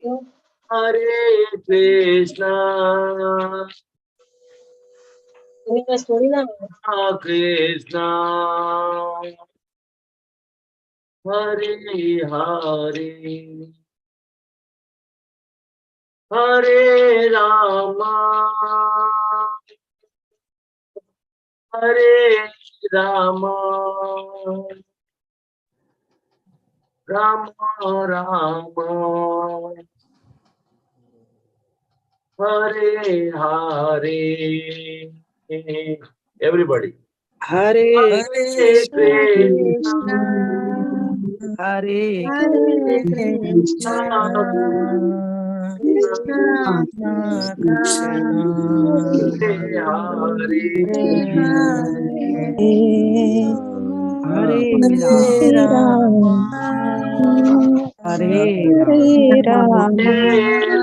Hare Krishna, Krishna, Hare Hare, Hare Rama, Hare Rama, Rama Rama, Hare Hare. Everybody. Hare Krishna, Krishna, Hare Krishna, Krishna, Krishna, Hare Hare Rama, Hare Hare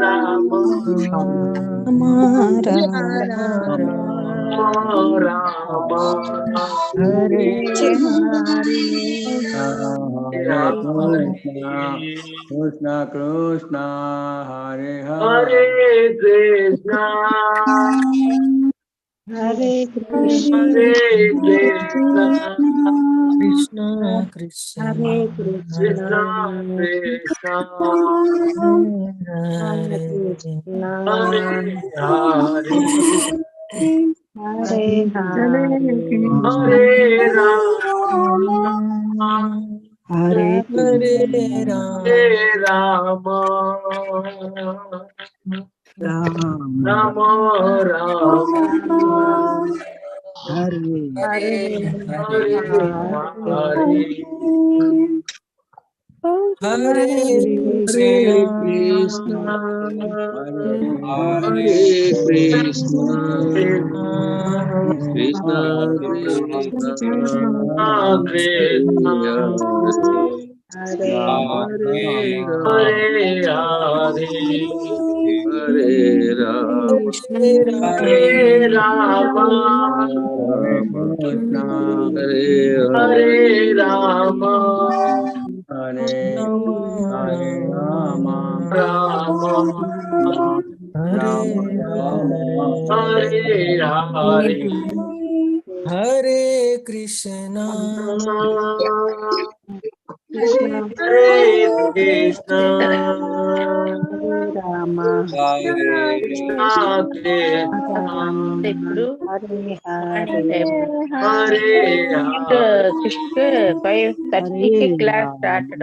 Rama, Rama, Rama Hare Hare. Hare Krishna, Krishna Krishna, Hare Hare. Hare Krishna, Hare Krishna, Hare Krishna, Krishna Krishna Hare Krishna, Krishna Krishna, Hare Hare Hare, Hare Hare Hare Hare Hare Rama, Rama, Rama Rama, Hare Hare Hare Hare, Hare Hare Krishna Krishna, Hare Hare Krishna, Krishna, Krishna Krishna, Hare Hare Hare, Hare Rama, Hare Rama, Krishna, Hare Hare Hare, Rama, Hare Hare Rama, Rama, Hare Rama, Hare Hare, Hare Krishna Krishna, Hare Krishna, Hare Rama, Krishna Krishna, ఇప్పుడు Hare morning Hare, time Hare Hare, 6:30కి class start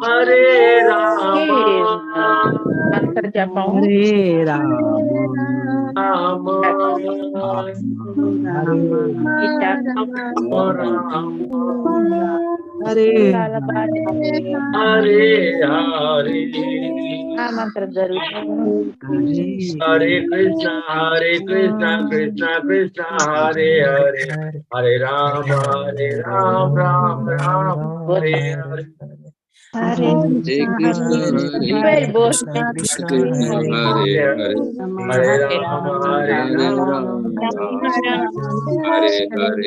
Hare కి Rama, మంత్ర జపం Hare Rama, Rama, Hare ఈ శాఖ Hare చాలా బాగా Hare Hare, ఆ మంత్రం జరుగుతుంది. Hare Hare Krishna, Krishna Krishna, Hare Hare, Hare Rama, Ram Ram, Hare Hare. Hare Hare Krishna, Krishna, Very both. Krishna Krishna Hare Hare Krishna, Hare Hare, Hare Rama, Hare Rama, Hare Hare,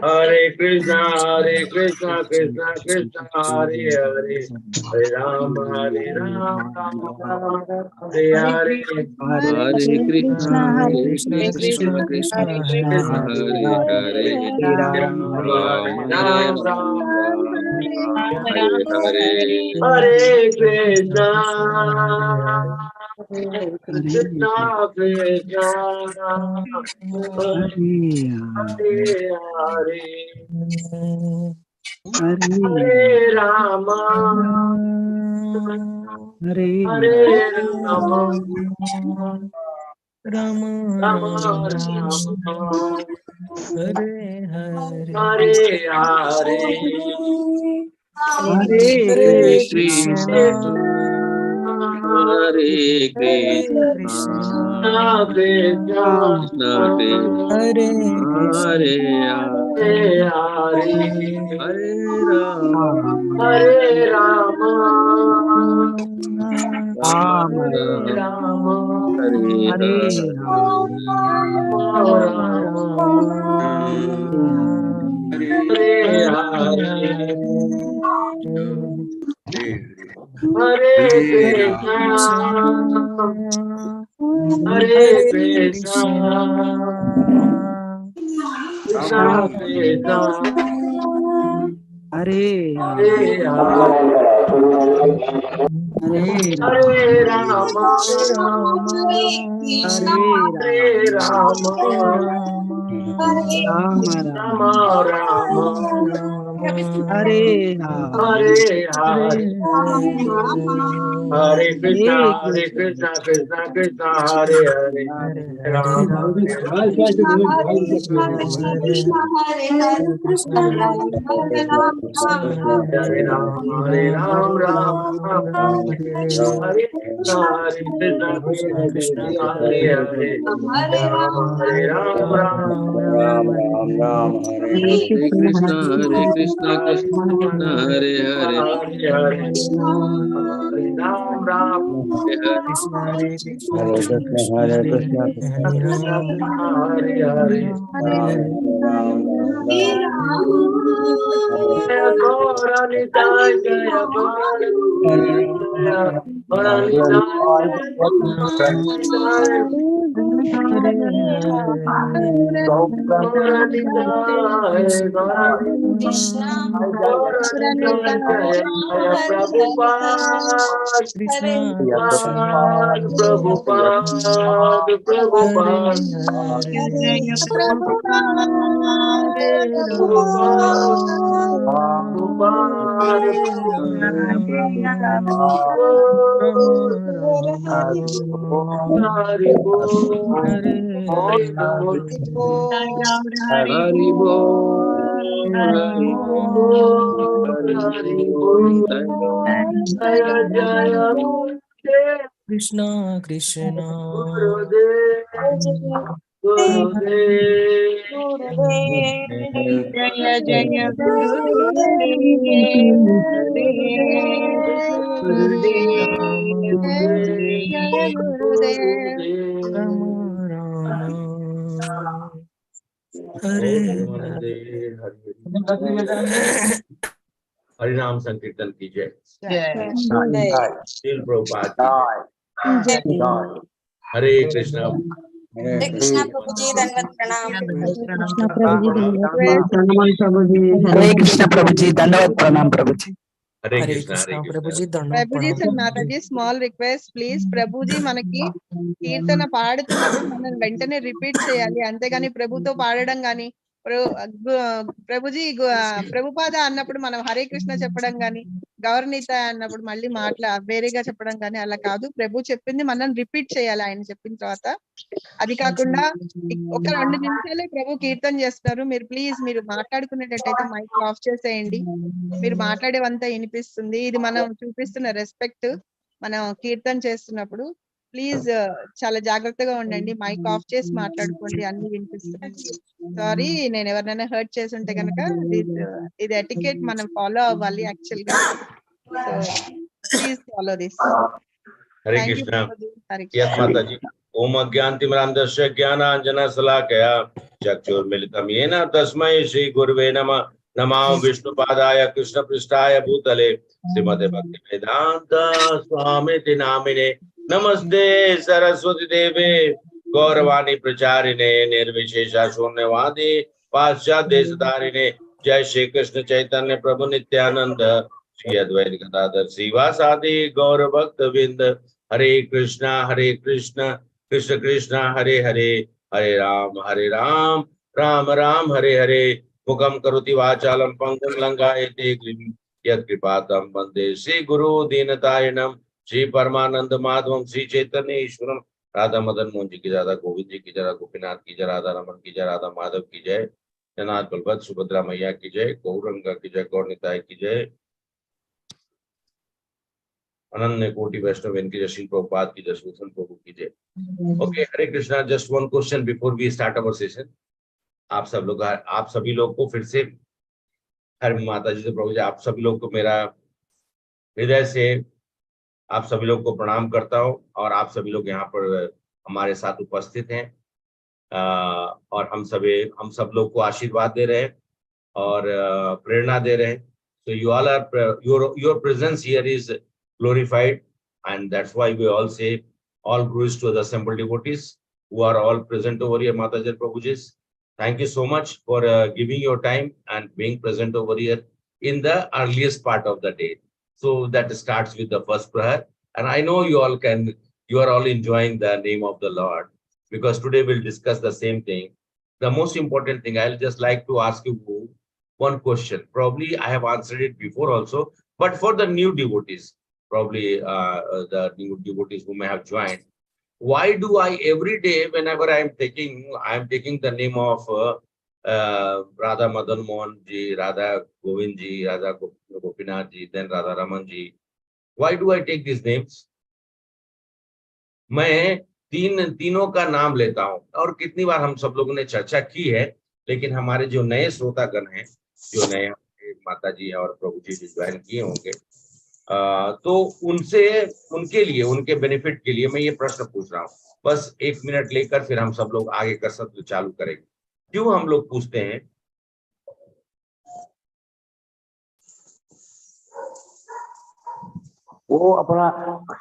Hare Krishna, Krishna Krishna, Hare Hare, Hare Rama, Ram Ram, Hare Hare. Hare Krishna, Hare Krishna Krishna, Krishna Krishna Krishna Krishna, Hare Hare Hare, Ram Rama Ram, Rama, Rama Hare Hare. Hare Krishna Krishna, Krishna Hare Hare Krishna Krishna, Hare Hare, Hare Rama, Hare Hare Rama, Rama Rama Rama Rama, Hare Hare Hare Hare, Hare Hare Krishna, Krishna Hare Hare Krishna, Krishna Krishna Krishna Krishna, Hare Krishna Hare Hare Hare, Rama, Hare Rama, Rama Rama Hare Rama, Rama, Hare Hare Rama Rama Rama, Rama Hare Hare Hare. Hare Hare Hare Krishna, Krishna, Hare Hare Krishna, Krishna, Krishna Krishna, Hare Hare Rama, Hare, Hare Rama, Hare Rama, Hare Rama, Hare Hare Rama, Rama, Hare Rama, Rama Rama Rama, Rama, Rama, Hare Hare, Hare Hare Hare, Hare, Hare Hare Krishna, Hare Krishna, Krishna, Krishna Krishna, Hare Hare, Hare Hare Hare, Rama Hare Rama, Hare Hare, Hare Krishna, Hare Krishna Hare Hare Hare, Rama, Hare Hare Ram, Ram Ram, Ram, Ram Hare, Hare Krishna, Hare Krishna, Krishna Krishna Krishna Krishna Hare Hare Hare, Hare, Rama Hare Ram, Ram Ram Ram Ram Ram Ram Hare, Ram Hare Hare Krishna Hare Krishna Krishna Krishna Hare Hare Hare Ram Hare, Hare Ram, Hare Ram, Ram Hare Hare Hare Krishna, Hare Krishna Krishna Krishna Hare Hare Krishna Hare, Krishna Hare Krishna, Ram, Krishna Hare Hare Hare, Ram, Hare Ram Hare. Ram Ram Ram Jaya Gaurani Sai, Jaya Gaurani Jaya Gaurani Sai, Jaya Gaurani Sai, Hare Hare, Gaurani Sai, Gaurani Gaurani Sai, Jaya Jaya Prabhupada, Krishna Krishna, Prabhupada, Hare Prabhupada, Hare, Hare Prabhupada, Ram, Prabhupada, Hare Ram, Prabhupada. Rama Rama, Hari Bol, Hare Hari Bol, Hari Bol Hari Hari Bol, Hari Hari Bol Bol, Thank you. Jaya Jaya Gurudev, Krishna Krishna, Gurudev, Gurudev, Jaya Jaya Gurudev, Hare Gurudev, Rama, Jaya Gurudev. Rama Rama, Hare Hare. Hari नाम संकीर्तन कीजिए, Jai. Srila Prabhupada की जय। हरे Krishna. Hare हरे Krishna. Krishna प्रभु जी दंडवत प्रणाम। कृष्ण प्रभु जी धन्यवाद Request प्रणाम प्रभु जी हरे कृष्ण प्रभु जी धन्यवाद प्रणाम प्रभु जी हरे हरे कृष्णा, हरे कृष्णा प्रभु कृष्णा। जी दंडवत ప్రభుజీ प्रणाम సార్ प्रभु जी। మాతాజీ స్మాల్ రిక్వెస్ట్ ప్లీజ్ ప్రభుజీ మనకి కీర్తన పాడుతున్నప్పుడు మనం వెంటనే రిపీట్ చేయాలి అంతేగాని ప్రభుతో పాడడం గాని ప్రభుజీ ప్రభుపాద అన్నప్పుడు మనం హరే కృష్ణ చెప్పడం గాని గౌరనీత అన్నప్పుడు మళ్ళీ వేరేగా చెప్పడం గాని అలా కాదు. ప్రభు చెప్పింది మనం రిపీట్ చేయాలి ఆయన చెప్పిన తర్వాత. అది కాకుండా ఒక 2 నిమిషాలే ప్రభు కీర్తన చేస్తున్నారు. మీరు ప్లీజ్ మీరు మాట్లాడుకునేటట్టయితే మైక్ ఆఫ్ చేసేయండి. మీరు మాట్లాడేవంతా వినిపిస్తుంది. ఇది మనం చూపిస్తున్న రెస్పెక్ట్. మనం కీర్తన చేస్తున్నప్పుడు ప్లీజ్ చాలా జాగ్రత్తగా ఉండండి. మైక్ ఆఫ్ చేసి మాట్లాడుకోండి. అన్ని వినిపిస్తున్నాయి. సారీ, నేను ఎవరినైనా హర్ట్ చేసి ఉంటే గనక ఇది ఎటికెట్ మనం ఫాలో అవ్వాలి యాక్చువల్ గా. So please follow this. Hare thank you Krishna. Hare yes Krishna. माता जी। ओम अज्ञानतिमिरान्धस्य ज्ञानाञ्जना शलाकया चक्षुर्मिलितं येन तस्मै श्री गुरुवे नमः। नमो विष्णुपादाय कृष्णपृष्ठाय भूतले श्रीमते भक्तिवेदान्त स्वामिति नामिने। नमस्ते सरस्वती देवे गौरवाणी प्रचारिणे निर्विशेष शून्यवादी पाश्चात्य देशधारिणे। जय श्री कृष्ण चैतन्य प्रभु नित्यानंद श्री अद्वैत गदाधर श्रीवासादि गौर भक्त विंद। हरे कृष्णा कृष्ण कृष्ण हरे हरे, हरे राम राम राम हरे हरे। मुखम करोति वाचालम पंगुम लंघयते गिरिं यत्कृपातम वंदे श्री गुरु दीनतारिणम। श्री परमानंद माधवम श्री चैतन्य ईश्वरम। राधा मदन मोहन जी की जय, राधा गोविंद जी की जय, राधा गोपीनाथ की जय, राधा रमन की जय, राधा माधव की जय, जगन्नाथ बलभद्र सुभद्रा मैया की जय, गौरंगा की जय, गौर निताय की जय, अनन्य कोटि वैष्णव इनकी जय, श्री प्रभुपाद की जय, सूसन प्रभु की जय। Okay, Hare Krishna. Just one question before we start our session. आप सभी लोग को फिर से, हर माता जी से प्रभु जी, आप सभी लोग को मेरा हृदय से आप सभी लोग को प्रणाम करता हूँ। और आप सभी लोग यहाँ पर हमारे साथ उपस्थित हैं और हम सब लोग को आशीर्वाद दे रहे हैं और प्रेरणा दे रहे हैं। So you all are your presence here is glorified. And that's why we all say all glories to the assembled devotees who are all present over here, Mataji and Prabhuji. Thank you so much for giving your time and being present over here in the earliest part of the day. So that starts with the first prayer. And I know you are all enjoying the name of the Lord, because today we'll discuss the same thing. The most important thing, I'll just like to ask you one question. Probably I have answered it before also, but for the new devotees, probably the new devotees who may have joined, why do I every day whenever I'm taking the name of Radha Madan Mohan ji, Radha Govind ji, Radha Gopinath ji, then Radha Raman ji, why do I take these names? मैं तीनों का नाम लेता हूं, और कितनी बार हम सब लोगों ने चर्चा की है, लेकिन हमारे जो नए श्रोतागण हैं, जो नए माता जी और प्रभु जी ज्वाइन किए होंगे, तो उनके लिए, उनके बेनिफिट के लिए मैं ये प्रश्न पूछ रहा हूँ. बस 1 मिनट लेकर फिर हम सब लोग आगे का सत्र चालू करेंगे. क्यों हम लोग पूछते हैं? वो अपना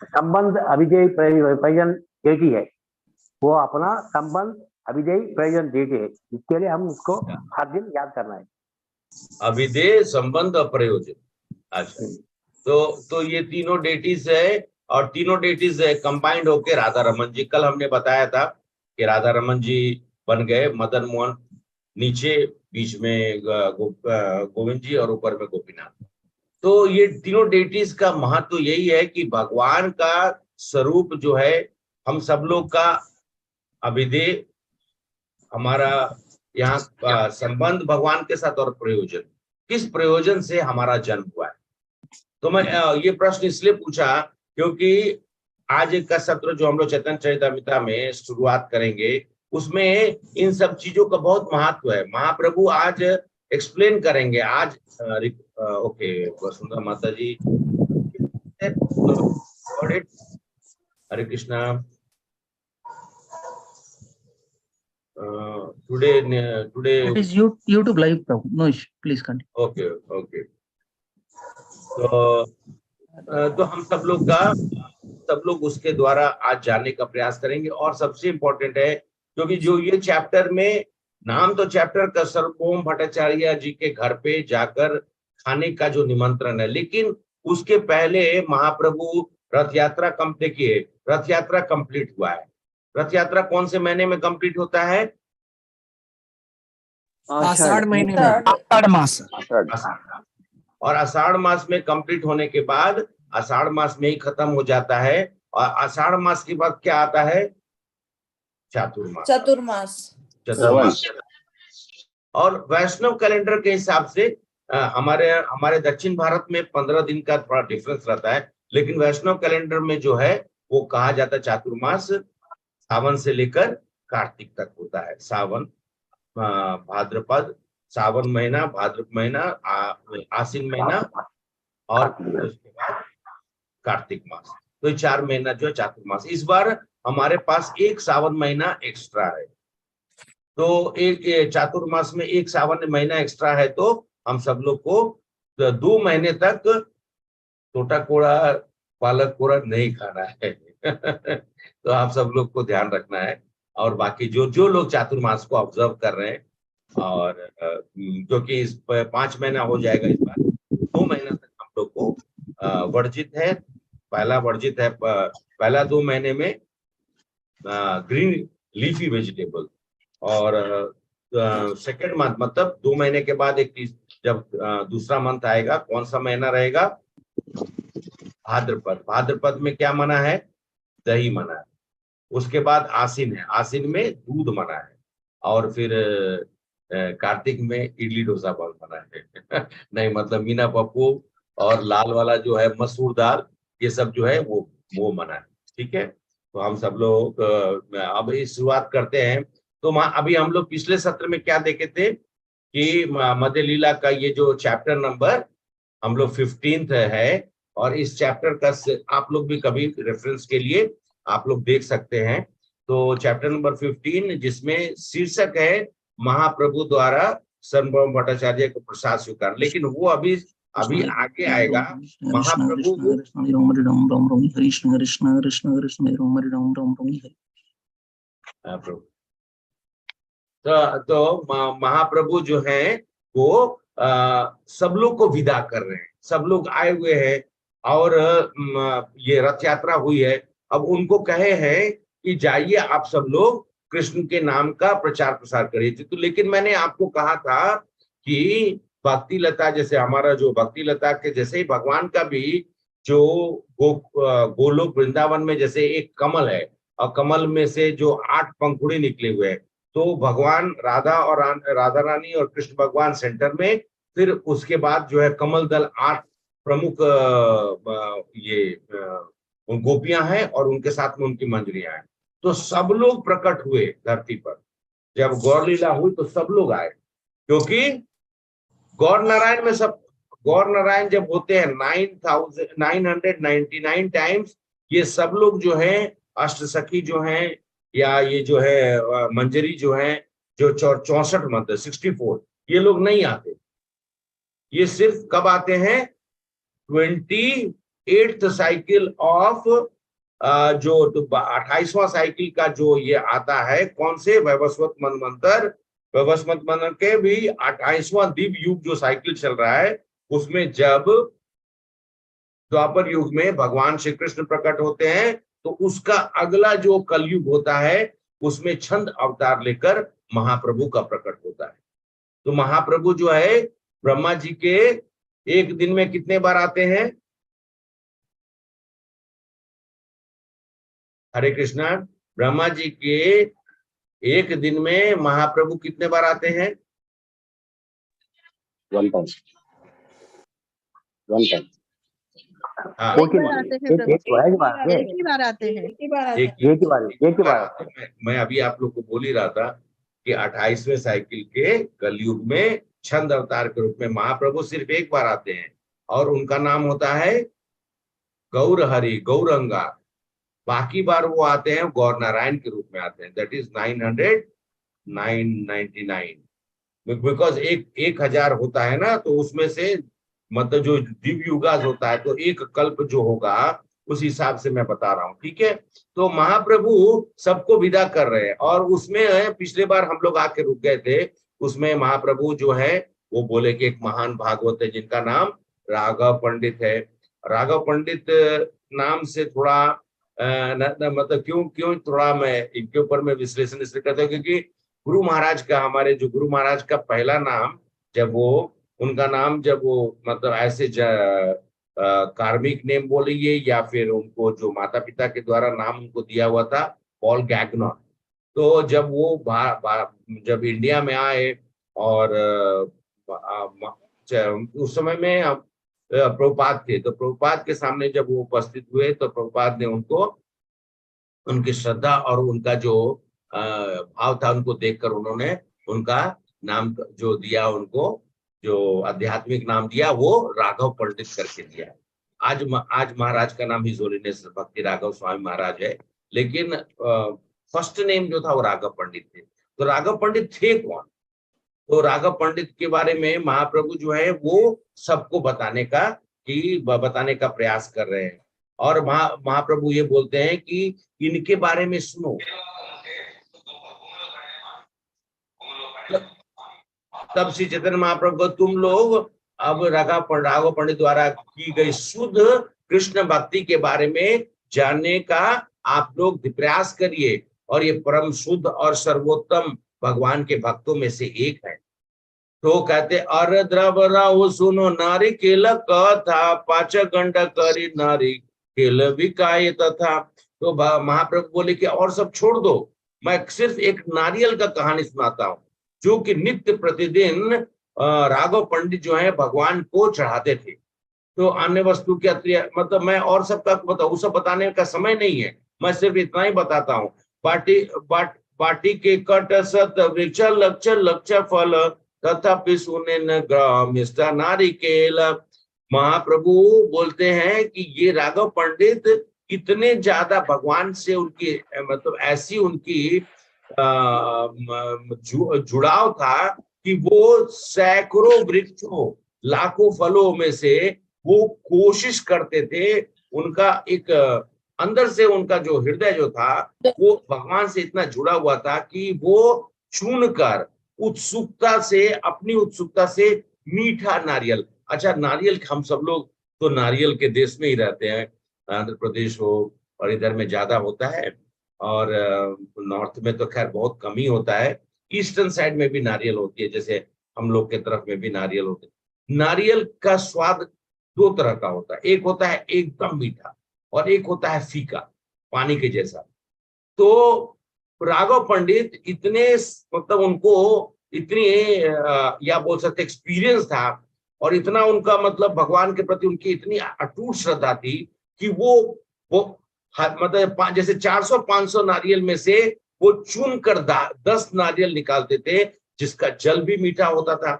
संबंध अभिजय प्रयोजन देती है, वो अपना संबंध अभिजय प्रयोजन देती है, इसके लिए हम उसको हर दिन याद करना है. अभिधेय, संबंध और प्रयोजन. अच्छा, तो ये तीनों डेटीज है, और तीनों डेटीज कंबाइंड होके राधा रमन जी, कल हमने बताया था कि राधा रमन जी बन गए मदन मोहन, नीचे बीच में गोविंद जी और ऊपर में गोपीनाथ. तो ये तीनों डेटीज का महत्व यही है कि भगवान का स्वरूप जो है, हम सब लोग का अभिधेय, हमारा यहाँ संबंध भगवान के साथ, और प्रयोजन, किस प्रयोजन से हमारा जन्म हुआ है. तो मैं ये प्रश्न इसलिए पूछा क्योंकि आज का सत्र जो हम लोग चैतन्य चरितामृत में शुरुआत करेंगे, उसमें इन सब चीजों का बहुत महत्व है. महाप्रभु आज एक्सप्लेन करेंगे. आज ओके, वसुंधरा माता जी, Hare Krishna. Today It is YouTube live, Prabhu. No issue. Please continue. Okay. तो हम सब लोग उसके द्वारा आज जानने का प्रयास करेंगे. और सबसे इम्पोर्टेंट है, क्योंकि जो ये चैप्टर में नाम, तो चैप्टर का सर्वभौम भट्टाचार्य जी के घर पे जाकर खाने का जो निमंत्रण है, लेकिन उसके पहले महाप्रभु रथ यात्रा रथ यात्रा कंप्लीट हुआ है. रथ यात्रा कौन से महीने में कंप्लीट होता है? आषाढ़ महीने में, आषाढ़ मास. और आषाढ़ मास में कंप्लीट होने के बाद आषाढ़ मास में ही खत्म हो जाता है. और आषाढ़ मास के बाद क्या आता है? चतुर्मास. और वैष्णव कैलेंडर के हिसाब से हमारे दक्षिण भारत में 15 दिन का थोड़ा डिफरेंस रहता है, लेकिन वैष्णव कैलेंडर में जो है वो कहा जाता है चातुर्मास सावन से लेकर कार्तिक तक होता है. सावन, भाद्रपद, सावन महीना, भाद्रपद महीना, आश्विन महीना, और उसके बाद कार्तिक मास. तो ये 4 महीना जो है चातुर्मास. इस बार हमारे पास एक सावन महीना एक्स्ट्रा है, तो एक चातुर्मास में एक सावन महीना एक्स्ट्रा है. तो हम सब लोग को 2 महीने तक टोटा कोड़ा, पालक कोड़ा नहीं खाना है. तो आप सब लोग को ध्यान रखना है. और बाकी जो लोग चातुर्मास को ऑब्जर्व कर रहे हैं, और क्योंकि इस 5 महीना हो जाएगा इस बार, 2 महीना तक हम लोग को वर्जित है. पहला 2 महीने में ग्रीन लीफी वेजिटेबल, और सेकेंड मंथ, मतलब 2 महीने के बाद जब दूसरा मंथ आएगा, कौन सा महीना रहेगा? भाद्रपद में क्या मना है? दही मना है. उसके बाद आश्विन है, आश्विन में दूध मना है. और फिर कार्तिक में इडली डोसा बहुत मना है. नहीं, मतलब मीना पप्पू और लाल वाला जो है मसूर दाल, ये सब जो है वो मना है. ठीक है, तो हम सब लोग अब शुरुआत करते हैं. तो अभी हम लोग पिछले सत्र में क्या देखे थे कि मध्य लीला का ये जो चैप्टर नंबर हम लोग 15th है, और इस चैप्टर का आप लोग भी कभी रेफरेंस के लिए आप लोग देख सकते हैं. तो चैप्टर नंबर 15, जिसमें शीर्षक है महाप्रभु द्वारा सर्वभौम भट्टाचार्य को प्रसाद स्वीकार. लेकिन वो अभी अभी आगे आएगा महाप्रभु। तो महाप्रभु जो है वो सब लोग को विदा कर रहे हैं, सब लोग आए हुए हैं और ये रथ यात्रा हुई है। अब उनको कहे हैं कि जाइए आप सब लोग कृष्ण के नाम का प्रचार प्रसार करिए। तो लेकिन मैंने आपको कहा था कि भक्ति लता, जैसे हमारा जो भक्ति लता के जैसे ही भगवान का भी जो गोलोक वृंदावन में जैसे एक कमल है और कमल में से जो 8 पंखुड़ी निकले हुए हैं, तो भगवान राधा और राधा रानी और कृष्ण भगवान सेंटर में, फिर उसके बाद जो है कमल दल 8 प्रमुख ये गोपियां हैं और उनके साथ में उनकी मंजरियां हैं। तो सब लोग प्रकट हुए धरती पर। जब गौर लीला हुई तो सब लोग आए, क्योंकि गौर नारायण में सब, गौर नारायण जब होते हैं 9,999 टाइम्स, ये सब लोग जो है अष्ट सखी जो हैं या ये जो है मंजरी जो है जो 64 मंत्र 64, ये लोग नहीं आते। ये सिर्फ कब आते हैं? 28th साइकिल ऑफ जो 28वां साइकिल का जो ये आता है, कौन से? वैवस्वत मनवंतर। वैवस्वत मनवंतर के भी 28वां दिव्य युग जो साइकिल चल रहा है, उसमें जब द्वापर युग में भगवान श्री कृष्ण प्रकट होते हैं, तो उसका अगला जो कलयुग होता है उसमें छंद अवतार लेकर महाप्रभु का प्रकट होता है। तो महाप्रभु जो है ब्रह्मा जी के एक दिन में कितने बार आते हैं? हरे कृष्णा। ब्रह्मा जी के एक दिन में महाप्रभु कितने बार आते हैं? 1 टाइम। हाँ, एक बार आते हैं प्रभु, एक ही बार आते हैं। ही बार। मैं अभी आप लोग को बोल ही रहा था कि 28वें साइकिल के कलयुग में छंद अवतार के रूप में महाप्रभु सिर्फ एक बार आते हैं और उनका नाम होता है गौर हरि, गौरंगा। बाकी बार वो आते हैं गौर नारायण के रूप में आते हैं। दैट इज 999, बिकॉज 1000 होता है ना, तो उसमें से मतलब जो दिव्य युगाज होता है, तो एक कल्प जो होगा उस हिसाब से मैं बता रहा हूँ, ठीक है। तो महाप्रभु सबको विदा कर रहे हैं और उसमें पिछले बार हम लोग आके रुक गए थे। उसमें महाप्रभु जो है वो बोले कि एक महान भागवत है जिनका नाम राघव पंडित है। राघव पंडित नाम से थोड़ा मतलब क्यों थोड़ा मैं इनके ऊपर में विश्लेषण इसलिए करता हूँ, क्योंकि गुरु महाराज का, हमारे जो गुरु महाराज का पहला नाम, जब वो उनका नाम जब वो मतलब ऐसे कार्मिक नेम बोलिए या फिर उनको जो माता पिता के द्वारा नाम उनको दिया हुआ था पॉल गैगनॉन। तो जब वो जब इंडिया में आए और उस समय में प्रभुपाद थे, तो प्रभुपाद के सामने जब वो उपस्थित हुए तो प्रभुपाद ने उनको उनकी श्रद्धा और उनका जो भाव था उनको देखकर उन्होंने उनका नाम जो दिया, उनको जो आध्यात्मिक नाम दिया वो राघव पंडित करके दिया। आज महाराज का नाम हिज होलीनेस भक्ति राघव स्वामी महाराज है, लेकिन फर्स्ट नेम जो था वो राघव पंडित थे। तो राघव पंडित थे कौन? तो राघव पंडित के बारे में महाप्रभु जो है वो सबको बताने का प्रयास कर रहे हैं और महाप्रभु ये बोलते हैं कि इनके बारे में सुनो। तब श्री चैतन्य महाप्रभु को तुम लोग अब राघव पंडित द्वारा की गई शुद्ध कृष्ण भक्ति के बारे में जानने का आप लोग प्रयास करिए, और ये परम शुद्ध और सर्वोत्तम भगवान के भक्तों में से एक है। तो कहते अर द्रव सुनो नारी केल कथा, 5 गंड करी नारी केल विकाय तथा। तो महाप्रभु बोले कि और सब छोड़ दो, मैं सिर्फ एक नारियल का कहानी सुनाता हूँ जो कि नित्य प्रतिदिन राघव पंडित जो है भगवान को चढ़ाते थे। तो अन्य वस्तु के अतिरिक्त मतलब मैं और सबका बताऊँ, सब बताने का समय नहीं है, मैं सिर्फ इतना ही बताता हूँ। बाटी के कट सत वृक्ष लक्ष फल तथापि सुने न ग्राम नारिकेल। महाप्रभु बोलते हैं कि ये राघव पंडित इतने ज्यादा भगवान से उनकी मतलब ऐसी उनकी जुड़ाव था कि वो सैकड़ों वृक्षों लाखों फलों में से वो कोशिश करते थे, उनका एक अंदर से उनका जो हृदय जो था वो भगवान से इतना जुड़ा हुआ था कि वो चुनकर उत्सुकता से, अपनी उत्सुकता से मीठा नारियल, अच्छा नारियल हम सब लोग तो नारियल के देश में ही रहते हैं, आंध्र प्रदेश हो और इधर में ज्यादा होता है, और नॉर्थ में तो खैर बहुत कम ही होता है, ईस्टर्न साइड में भी नारियल होती है, जैसे हम लोग के तरफ में भी नारियल होते हैं। नारियल का स्वाद दो तरह का होता है, एक होता है एकदम मीठा और एक होता है फीका, पानी के जैसा। तो राघव पंडित इतने मतलब उनको इतनी या बोल सकते एक्सपीरियंस था, और इतना उनका मतलब भगवान के प्रति उनकी इतनी अटूट श्रद्धा थी कि वो मतलब जैसे 400-500 नारियल में से वो चुन कर 10 नारियल निकालते थे, जिसका जल भी मीठा होता था।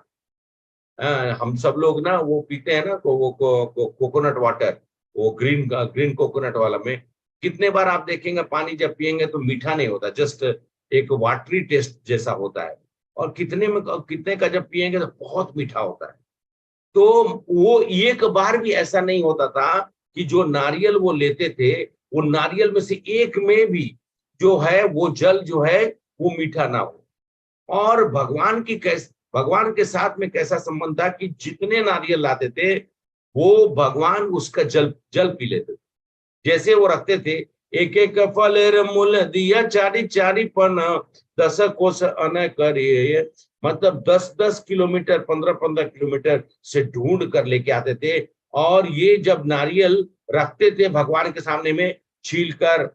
हम सब लोग ना वो पीते हैं ना कोकोनट वाटर, वो ग्रीन कोकोनट वाला में कितने बार आप देखेंगे पानी जब पिएंगे तो मीठा नहीं होता, जस्ट एक वाटरी टेस्ट जैसा होता है, और कितने का जब पिएंगे तो बहुत मीठा होता है। तो वो एक बार भी ऐसा नहीं होता था कि जो नारियल वो लेते थे, वो नारियल में से एक में भी जो है वो जल जो है वो मीठा ना हो। और भगवान के साथ में कैसा संबंध था कि जितने नारियल लाते थे वो भगवान उसका जल पी लेते थे। जैसे वो रखते थे, एक एक फलेर मूल दिया चारी चारी पन 10 कोस अन करिए, मतलब 10-10 किलोमीटर 15-15 किलोमीटर से ढूंढ कर लेके आते थे। और ये जब नारियल रखते थे भगवान के सामने में छील कर,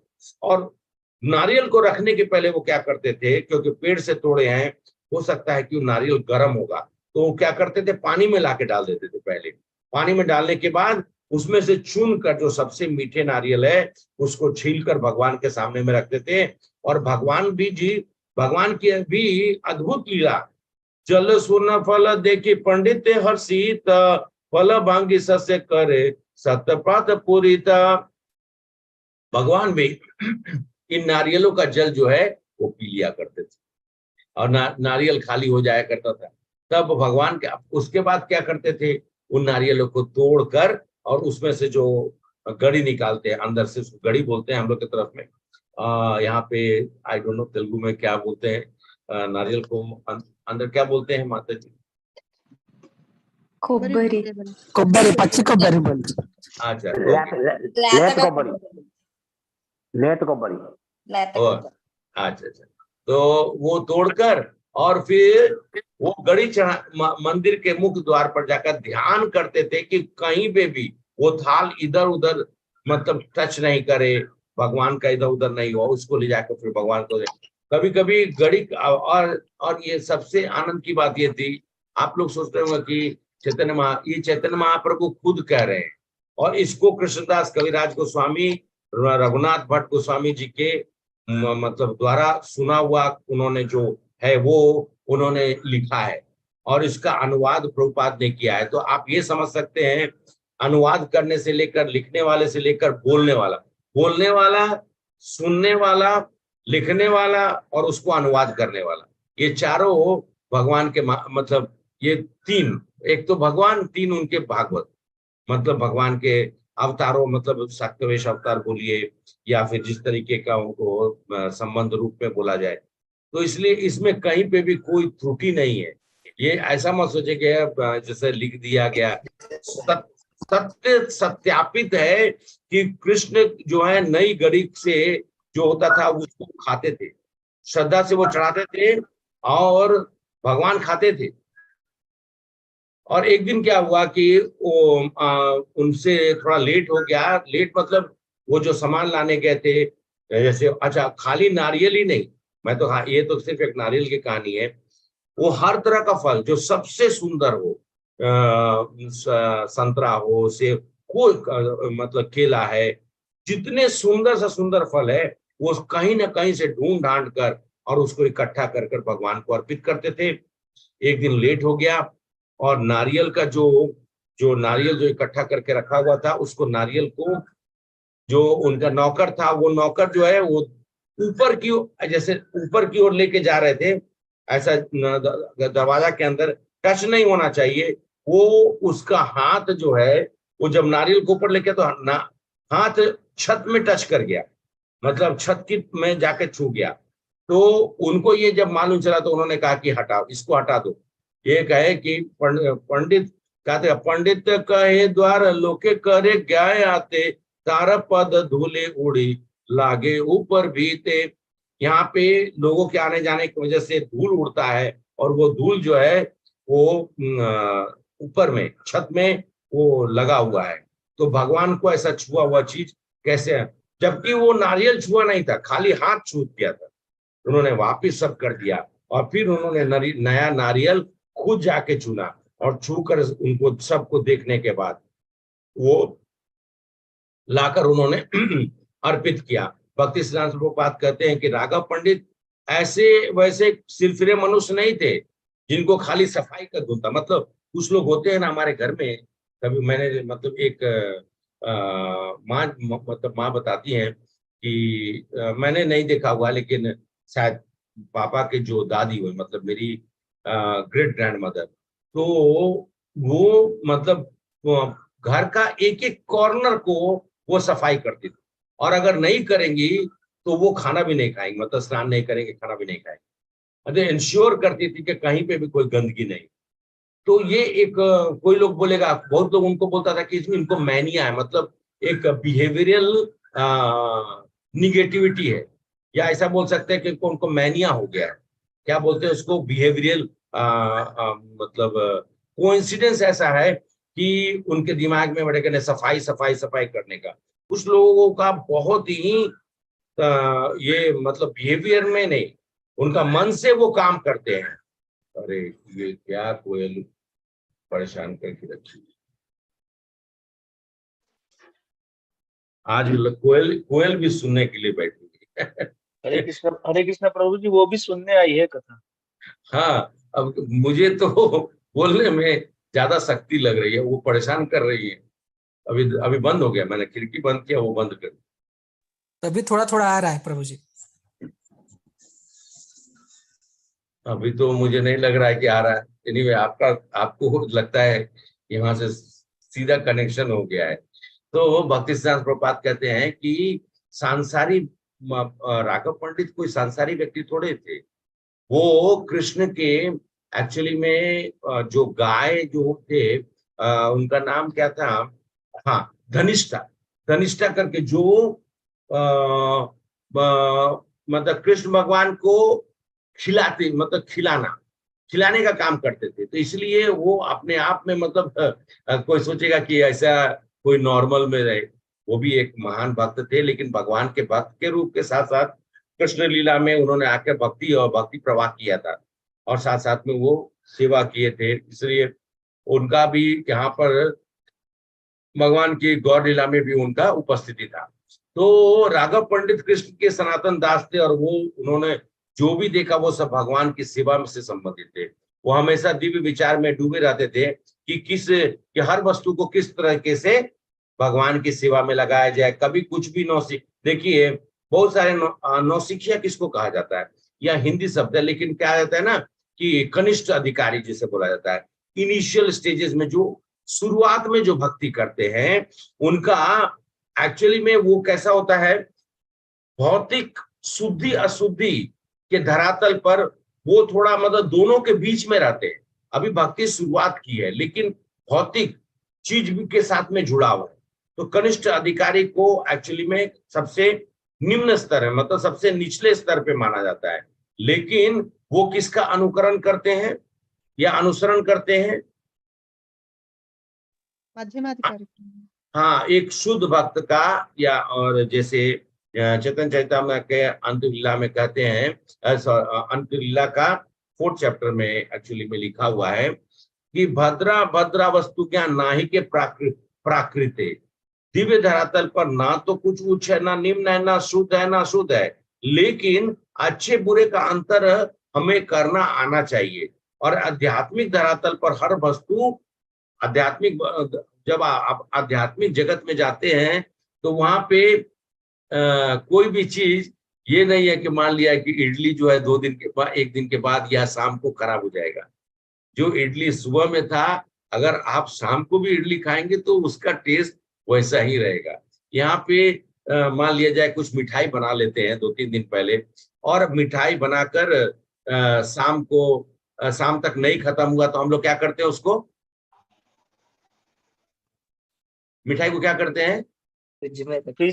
और नारियल को रखने के पहले वो क्या करते थे, क्योंकि पेड़ से तोड़े हैं, हो सकता है कि नारियल गर्म होगा, तो वो क्या करते थे पानी में लाके डाल देते थे। पहले पानी में डालने के बाद उसमें से चुन कर जो सबसे मीठे नारियल है उसको छील कर भगवान के सामने में रखते थे। और भगवान की भी अद्भुत लीला, जल सुन फल देखी पंडित हर्षित, फल भांगी सस्य करे सतपात पूरिता। भगवान भी इन नारियलों का जल जो है वो पी लिया करते थे, और नारियल खाली हो जाया करता था। तब भगवान के उसके बाद क्या करते थे, उन नारियलों को तोड़कर और उसमें से जो गड़ी निकालते हैं, अंदर से उसको गड़ी बोलते हैं हम लोग की तरफ में, यहाँ पे आई डोंट नो तेलुगु में क्या बोलते हैं, नारियल को अंदर क्या बोलते हैं माता जी? కొబ్బరి కొబ్బరి పచ్చి కొబ్బరి बोलते। अच्छा लेत कोबरी। अच्छा, तो वो तोड़कर और फिर वो गड़ी चढ़ा मंदिर के मुख्य द्वार पर जाकर ध्यान करते थे कि कहीं पे भी वो थाल इधर उधर मतलब टच नहीं करे, भगवान का इधर उधर नहीं हो, उसको ले जाकर फिर भगवान को कभी कभी गड़ी। और ये सबसे आनंद की बात ये थी, आप लोग सोचते होंगे कि चैतन्य महाप्रभु खुद कह रहे हैं, और इसको कृष्णदास कविराज गोस्वामी, रघुनाथ भट्ट गोस्वामी जी के मतलब द्वारा सुना हुआ उन्होंने जो है वो उन्होंने लिखा है, और इसका अनुवाद प्रभुपाद ने किया है। तो आप ये समझ सकते हैं, अनुवाद करने से लेकर, लिखने वाले से लेकर बोलने वाला, सुनने वाला, लिखने वाला और उसको अनुवाद करने वाला, ये चारों भगवान के मतलब ये तीन, एक तो भगवान, तीन उनके भागवत, मतलब भगवान के अवतारों, मतलब शाक्तवेश अवतार बोलिए या फिर जिस तरीके का उनको संबंध रूप में बोला जाए। तो इसलिए इसमें कहीं पे भी कोई त्रुटि नहीं है। ये ऐसा मत सोचे कि जैसे लिख दिया गया, सत्य सत्यापित है कि कृष्ण जो है नई गरी से जो होता था उसको खाते थे, श्रद्धा से वो चढ़ाते थे और भगवान खाते थे। और एक दिन क्या हुआ कि उनसे थोड़ा लेट हो गया, लेट मतलब वो जो सामान लाने गए थे, जैसे अच्छा खाली नारियल ही नहीं, मैं तो ये तो सिर्फ एक नारियल की कहानी है, वो हर तरह का फल जो सबसे सुंदर हो, संतरा हो, सेब, कोई मतलब केला है, जितने सुंदर से सुंदर फल है वो कहीं ना कहीं से ढूंढ ढांड कर और उसको इकट्ठा कर कर भगवान को अर्पित करते थे। एक दिन लेट हो गया और नारियल का जो नारियल जो इकट्ठा करके रखा हुआ था, उसको नारियल को जो उनका नौकर था, वो नौकर जो है वो ऊपर की जैसे ऊपर की ओर लेके जा रहे थे, ऐसा दरवाजा के अंदर टच नहीं होना चाहिए, वो उसका हाथ जो है वो जब नारियल को ऊपर लेके तो हाथ छत में टच कर गया, मतलब छत की में जाके छू गया। तो उनको ये जब मालूम चला तो उन्होंने कहा कि हटाओ, इसको हटा दो। ये कहे कि पंडित कहते, पंडित कहे द्वार लोके करे गाय आते, तारा पद धूले उड़ी लागे ऊपर भीते। यहाँ पे लोगों के आने जाने की वजह से धूल उड़ता है, और वो धूल जो है वो ऊपर में छत में वो लगा हुआ है। तो भगवान को ऐसा छुआ हुआ चीज कैसे है, जबकि वो नारियल छुआ नहीं था, खाली हाथ छू दिया था। उन्होंने वापिस सब कर दिया, और फिर उन्होंने नया नारियल खुद जाके चुना, और छूकर उनको सबको देखने के बाद वो लाकर उन्होंने अर्पित किया। भक्ति सिद्धांत प्रभुपाद कहते हैं कि राघव पंडित ऐसे वैसे सिरफिरे मनुष्य नहीं थे जिनको खाली सफाई का गुण था। मतलब कुछ लोग होते हैं ना हमारे घर में, कभी मैंने मतलब एक माँ मतलब माँ बताती हैं कि मैंने नहीं देखा हुआ, लेकिन शायद पापा के जो दादी हुई, मतलब मेरी ग्रेट ग्रैंड मदर, तो वो मतलब घर का एक एक कॉर्नर को वो सफाई करती थी, और अगर नहीं करेंगी तो वो खाना भी नहीं खाएंगे, मतलब स्नान नहीं करेंगे, खाना भी नहीं खाएंगे। मतलब इंश्योर करती थी कि कहीं पे भी कोई गंदगी नहीं। तो ये एक कोई लोग बोलेगा, बहुत लोग उनको बोलता था कि इसमें इनको मैनिया है, मतलब एक बिहेवियरल निगेटिविटी है, या ऐसा बोल सकते हैं कि उनको मैनिया हो गया है। क्या बोलते हैं उसको, बिहेवियरल मतलब कोइंसिडेंस ऐसा है कि उनके दिमाग में बड़े करने सफाई सफाई सफाई करने का। कुछ लोगों का बहुत ही ये मतलब बिहेवियर में नहीं, उनका मन से वो काम करते हैं। अरे ये क्या कोयल परेशान करके रखी, आज कोयल कोयल भी सुनने के लिए बैठी है। हरे कृष्ण प्रभु जी, वो भी सुनने आई है कथा। हाँ, अब मुझे तो बोलने में ज्यादा शक्ति लग रही है, वो परेशान कर रही है। अभी अभी बंद हो गया, मैंने खिड़की बंद किया, वो बंद कर। तभी थोड़ा थोड़ा आ रहा है प्रभु जी। अभी तो मुझे नहीं लग रहा है कि आ रहा है। एनीवे आपका, आपको लगता है कि वहां से सीधा कनेक्शन हो गया है। तो भक्ति सिद्धांत प्रभुपाद कहते हैं कि सांसारिक राघव पंडित कोई सांसारिक व्यक्ति थोड़े थे। वो कृष्ण के एक्चुअली में जो गाय जो थे, उनका नाम क्या था, हाँ धनिष्ठा, धनिष्ठा करके जो मतलब कृष्ण भगवान को खिलाते, मतलब खिलाने का काम करते थे। तो इसलिए वो अपने आप में मतलब कोई सोचेगा कि ऐसा कोई नॉर्मल में रहे, वो भी एक महान भक्त थे, लेकिन भगवान के भक्त के रूप के साथ साथ कृष्ण लीला में उन्होंने आकर भक्ति और भक्ति प्रवाह किया था, और साथ साथ में वो सेवा किए थे। इसलिए उनका भी यहाँ पर भगवान की गौर लीला में भी उनका उपस्थिति था। तो राघव पंडित कृष्ण के सनातन दास थे, और वो उन्होंने जो भी देखा वो सब भगवान की सेवा में से संबंधित थे। वो हमेशा दिव्य विचार में डूबे रहते थे कि हर वस्तु को किस तरीके से भगवान की सेवा में लगाया जाए। कभी कुछ भी देखिए बहुत सारे नौसिखिया किसको कहा जाता है, या हिंदी शब्द है, लेकिन क्या रहता है ना कि कनिष्ठ अधिकारी जिसे बोला जाता है। इनिशियल स्टेजेस में जो शुरुआत में जो भक्ति करते हैं, उनका एक्चुअली में वो कैसा होता है, भौतिक शुद्धि अशुद्धि के धरातल पर वो थोड़ा मतलब दोनों के बीच में रहते हैं। अभी भक्ति शुरुआत की है, लेकिन भौतिक चीज के साथ में जुड़ा हुआ है। तो कनिष्ठ अधिकारी को एक्चुअली में सबसे निम्न स्तर है, मतलब सबसे निचले स्तर पे माना जाता है। लेकिन वो किसका अनुकरण करते हैं या अनुसरण करते हैं? मध्यमाधिकारी। हाँ, एक शुद्ध भक्त का, या और जैसे चेतन चैतन्य के अंत लीला में कहते हैं, अंत लीला का 4th चैप्टर में एक्चुअली में लिखा हुआ है कि भद्रा भद्रा वस्तु ज्ञान नाहि के प्राकृते, दिव्य धरातल पर ना तो कुछ उच्च है, ना निम्न है, ना शुद्ध है, ना शुद्ध है, लेकिन अच्छे बुरे का अंतर हमें करना आना चाहिए। और आध्यात्मिक धरातल पर हर वस्तु आध्यात्मिक, जब आप आध्यात्मिक जगत में जाते हैं तो वहां पे कोई भी चीज ये नहीं है कि मान लिया कि इडली जो है 2 दिन के बाद, 1 दिन के बाद या शाम को खराब हो जाएगा। जो इडली सुबह में था अगर आप शाम को भी इडली खाएंगे तो उसका टेस्ट वैसा ही रहेगा। यहाँ पे मान लिया जाए कुछ मिठाई बना लेते हैं 2-3 दिन पहले, और मिठाई बनाकर शाम तक नहीं खत्म हुआ तो हम लोग क्या करते हैं, उसको मिठाई को क्या करते हैं, फ्रिज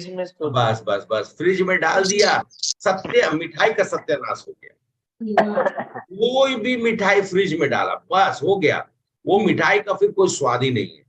में स्टोर बस बस बस फ्रिज में डाल दिया, मिठाई का सत्यानाश हो गया। कोई भी मिठाई फ्रिज में डाला बस हो गया, वो मिठाई का फिर कोई स्वाद ही नहीं है।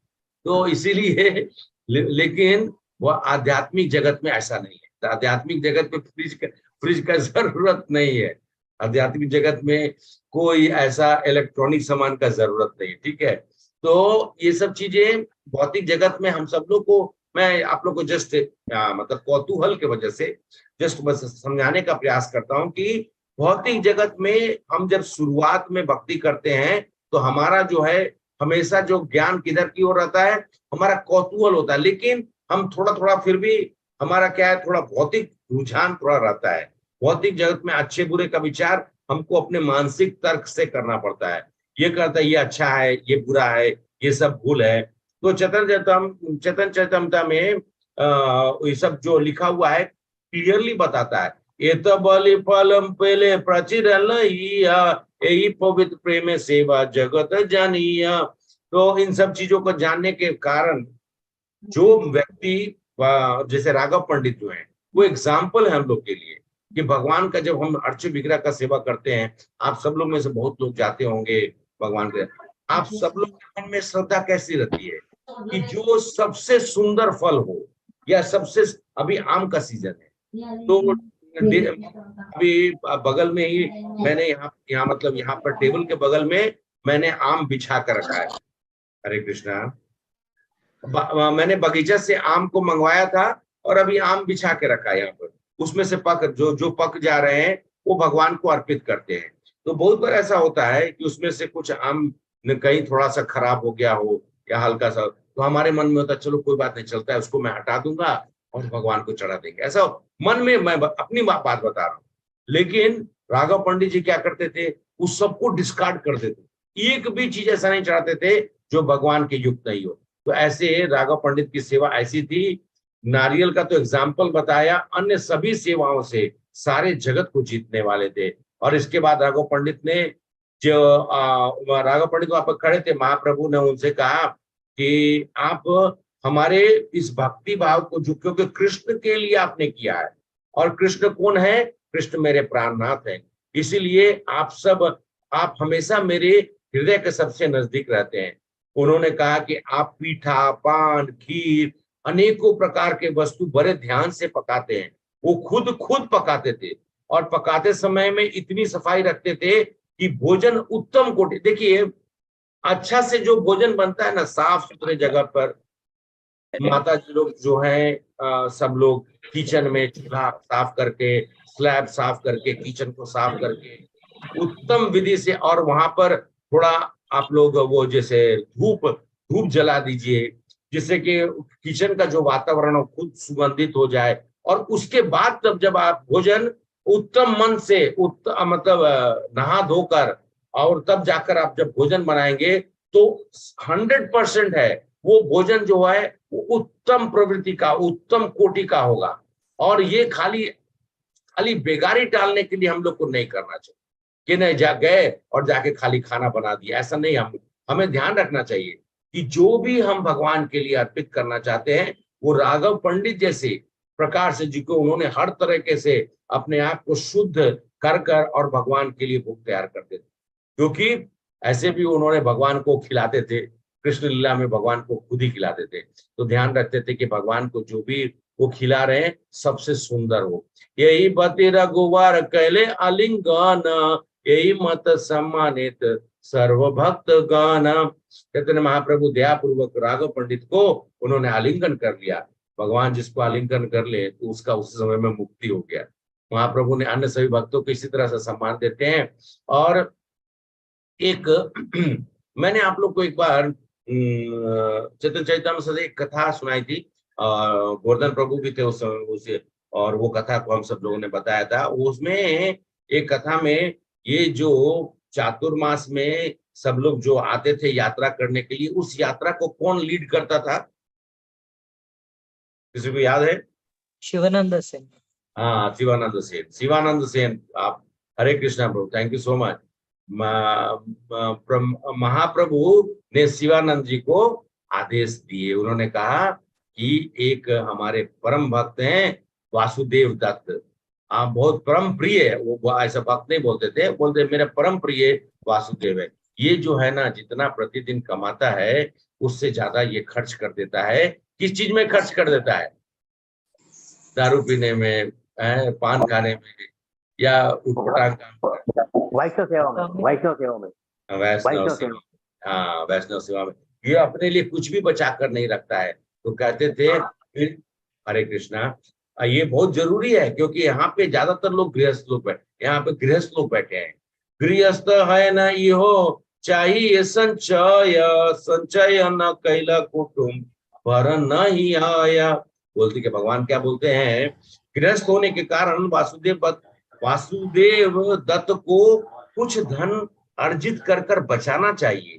तो इसीलिए लेकिन वह आध्यात्मिक जगत में ऐसा नहीं है। तो आध्यात्मिक जगत में फ्रिज का जरूरत नहीं है। आध्यात्मिक जगत में कोई ऐसा इलेक्ट्रॉनिक सामान का जरूरत नहीं, ठीक है। तो ये सब चीजें भौतिक जगत में हम सब लोग को, मैं आप लोग को जस्ट मतलब कौतूहल के वजह से जस्ट बस समझाने का प्रयास करता हूँ कि भौतिक जगत में हम जब शुरुआत में भक्ति करते हैं तो हमारा जो है हमेशा जो ज्ञान किधर की ओर रहता है, हमारा कौतूहल होता है, लेकिन हम थोड़ा थोड़ा फिर भी हमारा क्या है, थोड़ा भौतिक रुझान थोड़ा रहता है। भौतिक जगत में अच्छे बुरे का विचार हमको अपने मानसिक तर्क से करना पड़ता है। ये कहता है ये अच्छा है, ये बुरा है, ये सब भूल है। तो चेतन चैतन्यता में ये सब जो लिखा हुआ है क्लियरली बताता है, ये तो बलि फलम पहले प्रचिर यही पवित्र प्रेम सेवा जगत जानिया। तो इन सब चीजों को जानने के कारण जो व्यक्ति जैसे राघव पंडित जो है वो एग्जाम्पल है हम लोग के लिए कि भगवान का जब हम अर्च विग्रह का सेवा करते हैं, आप सब लोग में से बहुत लोग जाते होंगे भगवान के, आप सब लोग के मन में श्रद्धा कैसी रहती है कि जो सबसे सुंदर फल हो, या सबसे, अभी आम का सीजन है तो अभी बगल में ही मैंने यहाँ मतलब यहाँ पर टेबल के बगल में मैंने आम बिछा कर रखा है। हरे कृष्णा। मैंने बगीचा से आम को मंगवाया था और अभी आम बिछा के रखा है यहाँ पर। उसमें से जो पक जा रहे हैं वो भगवान को अर्पित करते हैं। तो बहुत बार ऐसा होता है कि उसमें से कुछ आम कहीं थोड़ा सा खराब हो गया हो या हल्का सा, तो हमारे मन में होता है चलो कोई बात नहीं, चलता है, उसको मैं हटा दूंगा और भगवान को चढ़ा देंगे। ऐसा मन में मैं अपनी बात बता रहा हूँ। लेकिन राघव पंडित जी क्या करते थे, उस सबको डिस्कार्ड कर देते, एक भी चीज ऐसा नहीं चढ़ाते थे जो भगवान के युक्त नहीं हो। तो ऐसे राघव पंडित की सेवा ऐसी थी, नारियल का तो एग्जाम्पल बताया, अन्य सभी सेवाओं से सारे जगत को जीतने वाले थे। और इसके बाद राघव पंडित ने जो राघव पंडित वहां पर खड़े थे, महाप्रभु ने उनसे कहा कि आप हमारे इस भक्ति भाव को, जो क्योंकि कृष्ण के लिए आपने किया है, और कृष्ण कौन है, कृष्ण मेरे प्राणनाथ हैं, इसीलिए आप हमेशा मेरे हृदय के सबसे नजदीक रहते हैं। उन्होंने कहा कि आप पीठा, पान, खीर, अनेकों प्रकार के वस्तु बड़े ध्यान से पकाते हैं। वो खुद पकाते थे और पकाते समय में इतनी सफाई रखते थे कि भोजन उत्तम कोटि, देखिए अच्छा से जो भोजन बनता है ना, साफ सुथरे जगह पर माता जी लोग जो है सब लोग किचन में चूल्हा साफ करके, स्लैब साफ करके, किचन को साफ करके उत्तम विधि से, और वहां पर थोड़ा आप लोग वो जैसे धूप जला दीजिए जिससे कि किचन का जो वातावरण खुद सुगंधित हो जाए। और उसके बाद तब जब आप भोजन उत्तम मन से मतलब नहा धोकर और तब जाकर आप जब भोजन बनाएंगे तो 100% है वो भोजन जो है वो उत्तम प्रवृत्ति का, उत्तम कोटि का होगा। और ये खाली बेगारी टालने के लिए हम लोग को नहीं करना चाहिए कि नहीं गए और जाके खाली खाना बना दिया, ऐसा नहीं। हमें ध्यान रखना चाहिए कि जो भी हम भगवान के लिए अर्पित करना चाहते हैं वो राघव पंडित जैसे प्रकार से, जिनको उन्होंने हर तरीके से अपने आप को शुद्ध कर और भगवान के लिए भोग तैयार करते थे, क्योंकि ऐसे भी उन्होंने भगवान को खिलाते थे, कृष्ण लीला में भगवान को खुद ही खिलाते थे। तो ध्यान रखते थे कि भगवान को जो भी वो खिला रहे हैं सबसे सुंदर हो। यही बति रघुवर कहले आलिंगन, यही मत सम्मानित सर्व भक्त गण। चैतन्य महाप्रभु दयापूर्वक राघव पंडित को उन्होंने आलिंगन कर लिया। भगवान जिसको आलिंगन कर ले तो उसका उस समय में मुक्ति हो गया। महाप्रभु ने अन्य सभी भक्तों को इसी तरह से सम्मान देते हैं। और एक मैंने आप लोग को एक बार चैतन्य चैतन्य से एक कथा सुनाई थी, गोवर्धन प्रभु भी थे उस समय, और वो कथा को हम सब लोगों ने बताया था। उसमें एक कथा में ये जो चातुर्मास में सब लोग जो आते थे यात्रा करने के लिए, उस यात्रा को कौन लीड करता था? किसी को याद है? शिवानंद सेन। हाँ, शिवानंद सेन। शिवानंद सेन, आप, हरे कृष्णा प्रभु, थैंक यू सो मच। महाप्रभु ने शिवानंद जी को आदेश दिए। उन्होंने कहा कि एक हमारे परम भक्त हैं वासुदेव दत्त, आप बहुत परम प्रिय है, वो ऐसा भक्त नहीं बोलते थे, बोलते मेरे परम प्रिय वासुदेव है, ये जो है ना जितना प्रतिदिन कमाता है उससे ज्यादा ये खर्च कर देता है। किस चीज में खर्च कर देता है? दारू पीने में, पान खाने में, या उठपटांग काम में, वैष्णव सेवा में, वैष्णव सेवा में, वैष्णव वैष्णव सेवा। सेवा। हाँ, वैष्णव सेवा में ये अपने लिए कुछ भी बचा कर नहीं रखता है। तो कहते थे फिर, हरे कृष्णा, ये बहुत जरूरी है क्योंकि यहाँ पे ज्यादातर लोग गृहस्थ लोग बैठे, यहाँ पे गृहस्थ लोग बैठे हैं। गृहस्थ है न इहो चाहिए संचय, संचय न कैला कुटुम पर नहीं आया। बोलते कि भगवान क्या बोलते हैं, गृहस्थ होने के कारण वासुदेव दत्त को कुछ धन अर्जित कर कर बचाना चाहिए,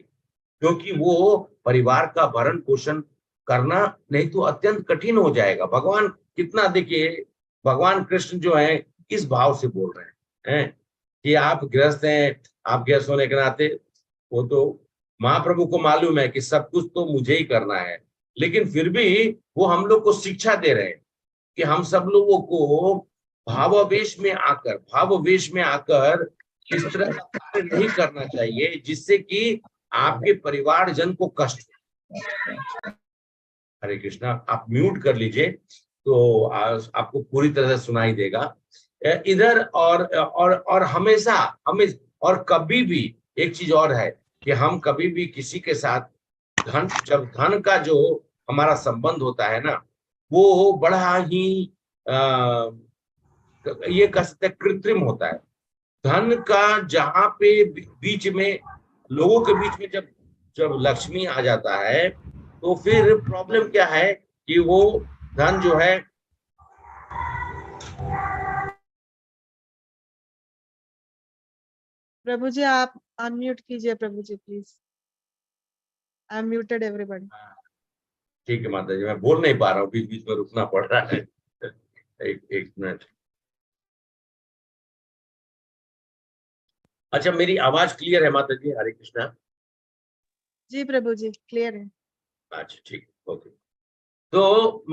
क्योंकि वो परिवार का भरण पोषण करना नहीं तो अत्यंत कठिन हो जाएगा। भगवान कितना, देखिए भगवान कृष्ण जो है इस भाव से बोल रहे हैं कि आप गृहस्थ हैं, आप गृहस्थ होने के नाते, वो तो महाप्रभु को मालूम है कि सब कुछ तो मुझे ही करना है, लेकिन फिर भी वो हम लोग को शिक्षा दे रहे हैं कि हम सब लोगों को भावावेश में आकर इस तरह का कार्य नहीं करना चाहिए जिससे कि आपके परिवारजन को कष्ट हो। हरे कृष्णा, आप म्यूट कर लीजिए तो आपको पूरी तरह से सुनाई देगा इधर। और हमेशा और कभी भी एक चीज और है कि हम कभी भी किसी के साथ जब धन का जो हमारा संबंध होता है ना, वो बड़ा ही ये कह सकते हैं कृत्रिम होता है। धन का जहां पे बीच में, लोगों के बीच में जब लक्ष्मी आ जाता है तो फिर प्रॉब्लम क्या है कि वो धन जो है, प्रभु जी आप अनम्यूट कीजिए प्रभु जी please. I am muted everybody. ठीक है माता जी, मैं बोल नहीं पा रहा हूँ, बीच बीच में रुकना पड़ रहा है। एक मिनट। अच्छा, मेरी आवाज क्लियर है माता जी? हरे कृष्णा। जी प्रभु जी क्लियर है। अच्छा ठीक, ओके। तो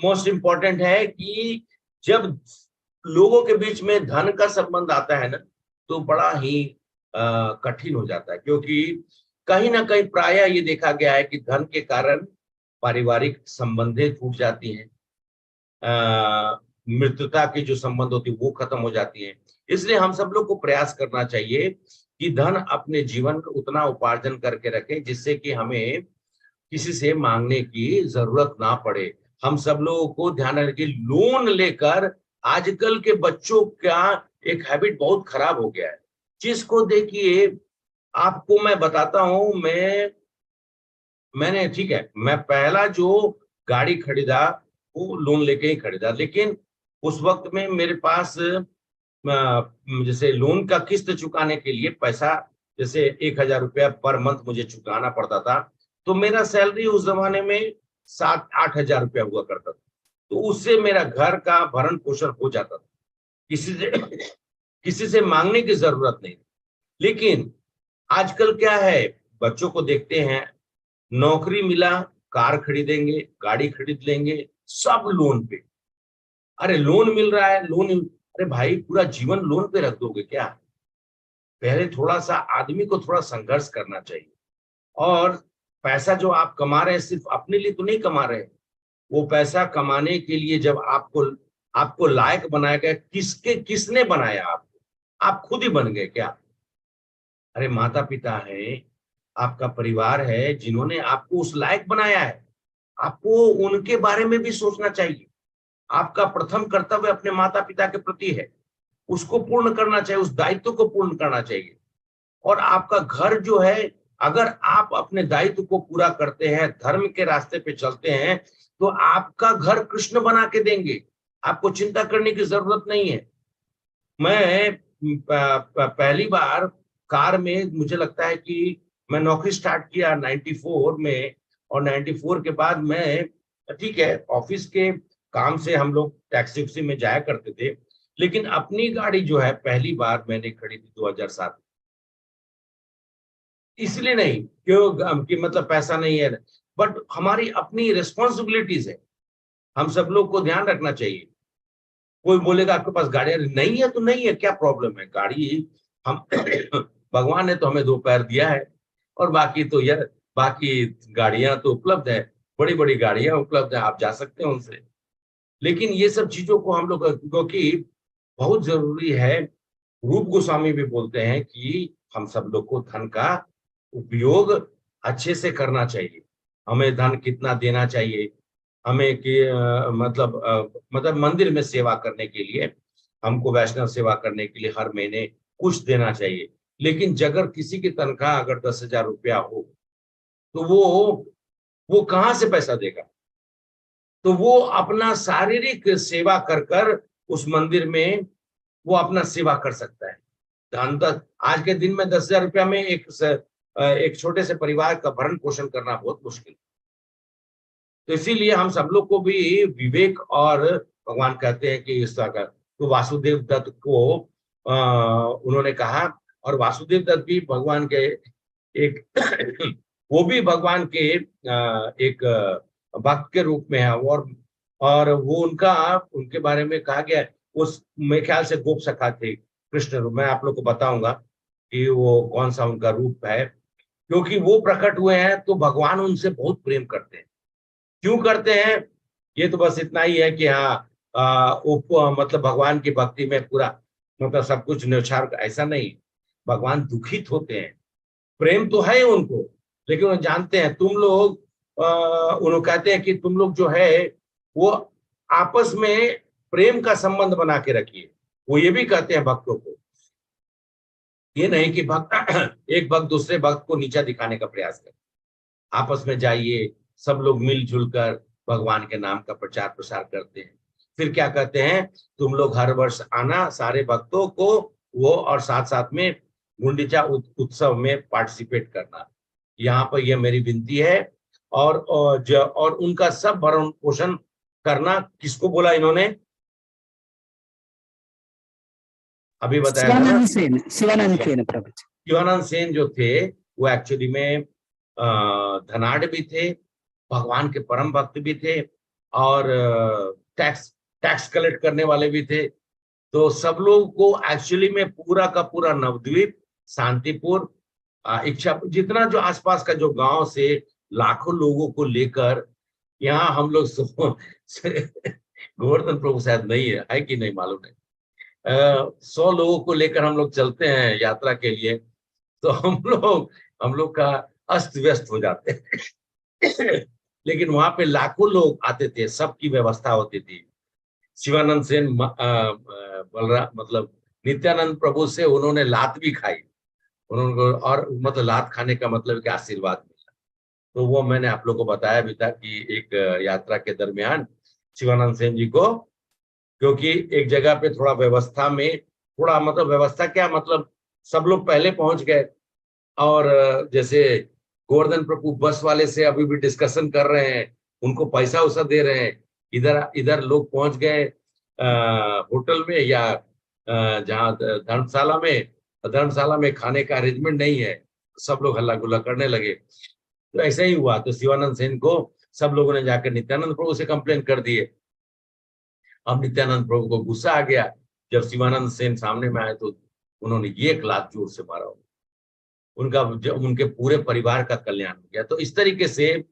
मोस्ट इम्पोर्टेंट है कि जब लोगों के बीच में धन का संबंध आता है ना, तो बड़ा ही कठिन हो जाता है, क्योंकि कहीं ना कहीं प्रायः ये देखा गया है कि धन के कारण पारिवारिक संबंधें टूट जाती हैं, मित्रता की जो संबंध होती है वो खत्म हो जाती है। इसलिए हम सब लोग को प्रयास करना चाहिए कि धन अपने जीवन में उतना उपार्जन करके रखें जिससे कि हमें किसी से मांगने की जरूरत ना पड़े। हम सब लोगों को ध्यान रखें, लोन लेकर आजकल के बच्चों का एक हैबिट बहुत खराब हो गया है। जिसको देखिए, आपको मैं बताता हूं, मैंने ठीक है, मैं पहला जो गाड़ी खरीदा वो लोन लेके ही खरीदा, लेकिन उस वक्त में मेरे पास जैसे लोन का किस्त चुकाने के लिए पैसा, जैसे 1,000 रुपया पर मंथ मुझे चुकाना पड़ता था, तो मेरा सैलरी उस जमाने में 7-8 हजार रुपया हुआ करता था। तो उससे मेरा घर का भरण पोषण हो जाता था, किसी से मांगने की जरूरत नहीं। लेकिन आजकल क्या है, बच्चों को देखते हैं, नौकरी मिला, कार खरीदेंगे, गाड़ी खरीद लेंगे, सब लोन पे। अरे लोन मिल रहा है, अरे भाई पूरा जीवन लोन पे रख दोगे क्या? पहले थोड़ा सा आदमी को थोड़ा संघर्ष करना चाहिए। और पैसा जो आप कमा रहे हैं सिर्फ अपने लिए तो नहीं कमा रहे, वो पैसा कमाने के लिए जब आपको लायक बनाया गया, किसने बनाया आपको? आप खुद ही बन गए क्या? अरे माता पिता है, आपका परिवार है जिन्होंने आपको उस लायक बनाया है, आपको उनके बारे में भी सोचना चाहिए। आपका प्रथम कर्तव्य अपने माता पिता के प्रति है, उसको पूर्ण करना चाहिए, उस दायित्व को पूर्ण करना चाहिए। और आपका घर जो है, अगर आप अपने दायित्व को पूरा करते हैं, धर्म के रास्ते पे चलते हैं, तो आपका घर कृष्ण बना के देंगे, आपको चिंता करने की जरूरत नहीं है। मैं पहली बार कार में, मुझे लगता है कि मैं नौकरी स्टार्ट किया 94 में, और 94 के बाद मैं, ठीक है, ऑफिस के काम से हम लोग टैक्सी उक्सी में जाया करते थे, लेकिन अपनी गाड़ी जो है पहली बार मैंने खरीदी 2007। इसलिए नहीं क्यों कि मतलब पैसा नहीं है, बट हमारी अपनी रिस्पॉन्सिबिलिटीज है, हम सब लोग को ध्यान रखना चाहिए। कोई बोलेगा आपके पास गाड़ी नहीं है तो नहीं है, क्या प्रॉब्लम है, गाड़ी हम भगवान ने तो हमें 2 पैर दिया है, और बाकी तो यार बाकी गाड़ियां तो उपलब्ध है, बड़ी बड़ी गाड़ियां उपलब्ध है, आप जा सकते हैं उनसे। लेकिन ये सब चीजों को हम लोग, क्योंकि बहुत जरूरी है, रूप गोस्वामी भी बोलते हैं कि हम सब लोग को धन का उपयोग अच्छे से करना चाहिए। हमें धन कितना देना चाहिए, हमें कि मतलब मंदिर में सेवा करने के लिए, हमको वैष्णव सेवा करने के लिए हर महीने कुछ देना चाहिए। लेकिन अगर किसी की तनख्वाह अगर 10,000 रुपया हो तो वो कहाँ से पैसा देगा? तो वो अपना शारीरिक सेवा कर कर उस मंदिर में वो अपना सेवा कर सकता है। आज के दिन में 10,000 रुपया में एक छोटे से परिवार का भरण पोषण करना बहुत मुश्किल। तो इसीलिए हम सब लोग को भी विवेक, और भगवान कहते हैं कि इस तरह का, तो वासुदेव दत्त को उन्होंने कहा, और वासुदेव दत्त भी भगवान के एक वो भी भगवान के एक भक्त के रूप में है, और वो उनके बारे में कहा गया है, उस मेरे ख्याल से गोप सखा थे कृष्ण रूप। मैं आप लोग को बताऊंगा कि वो कौन सा उनका रूप है, क्योंकि वो प्रकट हुए हैं तो भगवान उनसे बहुत प्रेम करते हैं। क्यों करते हैं? ये तो बस इतना ही है कि हाँ, मतलब भगवान की भक्ति में पूरा मतलब सब कुछ न्यौछावर, ऐसा नहीं। भगवान दुखित होते हैं, प्रेम तो है उनको, लेकिन वो जानते हैं तुम लोग, उन्होंने कहते हैं कि तुम लोग जो है वो आपस में प्रेम का संबंध बना के रखिए। वो ये भी कहते हैं भक्तों को, ये नहीं कि भक्त एक भक्त दूसरे भक्त को नीचा दिखाने का प्रयास करे। आपस में जाइए, सब लोग मिलजुल कर भगवान के नाम का प्रचार प्रसार करते हैं। फिर क्या कहते हैं, तुम लोग हर वर्ष आना सारे भक्तों को वो, और साथ साथ में गुंडीचा उत्सव में पार्टिसिपेट करना। यहाँ पर यह मेरी विनती है। और उनका सब भरण पोषण करना। किसको बोला इन्होंने? अभी बताया था ना, शिवानंद सेन प्रभु जी। शिवानंद सेन जो थे वो एक्चुअली में धनाढ़ भी थे, भगवान के परम भक्त भी थे, और टैक्स कलेक्ट करने वाले भी थे। तो सब लोग को एक्चुअली में पूरा का पूरा नवद्वीप, शांतिपुर, इच्छा, जितना जो आसपास का जो गांव से लाखों लोगों को लेकर यहाँ हम लोग गोवर्धन प्रभु शायद नहीं है कि नहीं मालूम नहीं, 100 लोगों को लेकर हम लोग चलते हैं यात्रा के लिए, तो हम लोग का अस्त व्यस्त हो जाते हैं। लेकिन वहां पे लाखों लोग आते थे, सबकी व्यवस्था होती थी। शिवानंद सेन मतलब नित्यानंद प्रभु से उन्होंने लात भी खाई, उन्होंने, और मतलब लात खाने का मतलब कि आशीर्वाद मिला। तो वो मैंने आप लोग को बताया भी था कि एक यात्रा के दरमियान शिवानंद सेन जी को, क्योंकि एक जगह पे थोड़ा व्यवस्था में, थोड़ा मतलब व्यवस्था क्या मतलब, सब लोग पहले पहुंच गए, और जैसे गोवर्धन प्रभु बस वाले से अभी भी डिस्कशन कर रहे हैं, उनको पैसा उसा दे रहे हैं, इधर इधर लोग पहुंच गए होटल में या जहाँ धर्मशाला में खाने का अरेंजमेंट नहीं है, सब लोग हल्ला गुल्ला करने लगे। तो ऐसा ही हुआ, तो शिवानंद सेन को सब लोगों ने जाकर नित्यानंद प्रभु से कंप्लेन कर दिए। अब नित्यानंद प्रभु को गुस्सा आ गया, जब शिवानंद सेन सामने में आए तो उन्होंने एक लात जोर से मारा, उनके पूरे परिवार का कल्याण हो गया। तो इस तरीके से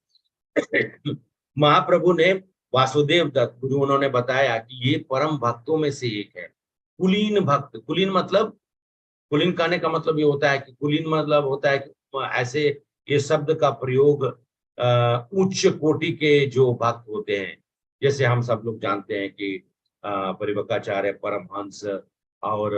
महाप्रभु ने वासुदेव दत्त, जो उन्होंने बताया कि ये परम भक्तों में से एक है, कुलीन भक्त। कुलीन मतलब, कुलीन कहने का मतलब ये होता है कि कुलीन मतलब होता है कि ऐसे, ये शब्द का प्रयोग उच्च कोटि के जो भक्त होते हैं, जैसे हम सब लोग जानते हैं कि परिवकाचार्य, परमहंस, और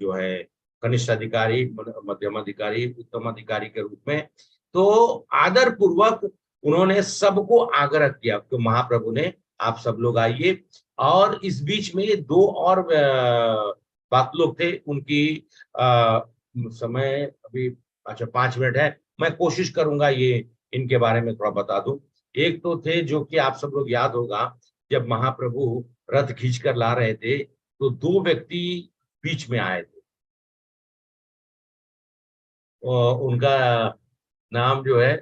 जो है कनिष्ठ अधिकारी, मध्यम अधिकारी, उत्तम अधिकारी के रूप में। तो आदर पूर्वक उन्होंने सबको आग्रह किया कि महाप्रभु ने आप सब लोग आइए। और इस बीच में 2 और भक्त लोग थे, उनकी समय अभी, अच्छा 5 मिनट है, मैं कोशिश करूंगा ये इनके बारे में थोड़ा बता दूं। एक तो थे जो कि आप सब लोग याद होगा, जब महाप्रभु रथ खींच कर ला रहे थे तो दो व्यक्ति बीच में आए थे, और उनका नाम जो है,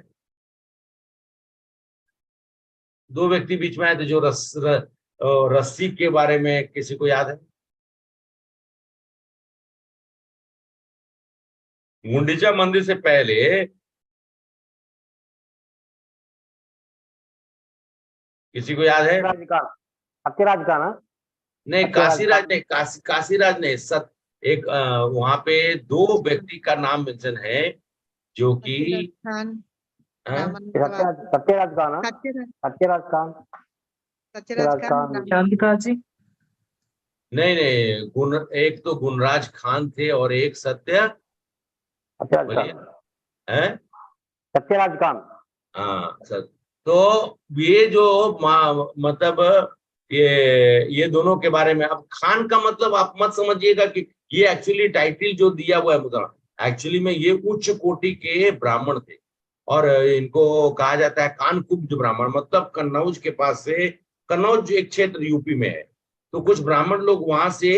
दो व्यक्ति बीच में आए थे जो रस्सी के बारे में किसी को याद है? गुंडीचा मंदिर से पहले किसी को याद है? सत्यराज का ना? नहीं, काशीराज नहीं, काशीराज नहीं, एक वहां पे दो व्यक्ति का नाम मेंशन है जो कि सत्यराज का ना? सत्यराज खान शांतिका जी। नहीं नहीं, एक तो गुणराज खान थे और एक सत्यराज खान। हाँ सर। तो ये जो मतलब ये दोनों के बारे में, अब खान का मतलब आप मत समझिएगा कि ये एक्चुअली टाइटल जो दिया हुआ है मुद्रा, एक्चुअली में ये उच्च कोटि के ब्राह्मण थे और इनको कहा जाता है कानकुब्ज ब्राह्मण, मतलब कन्नौज के पास से, कन्नौज एक क्षेत्र यूपी में है, तो कुछ ब्राह्मण लोग वहां से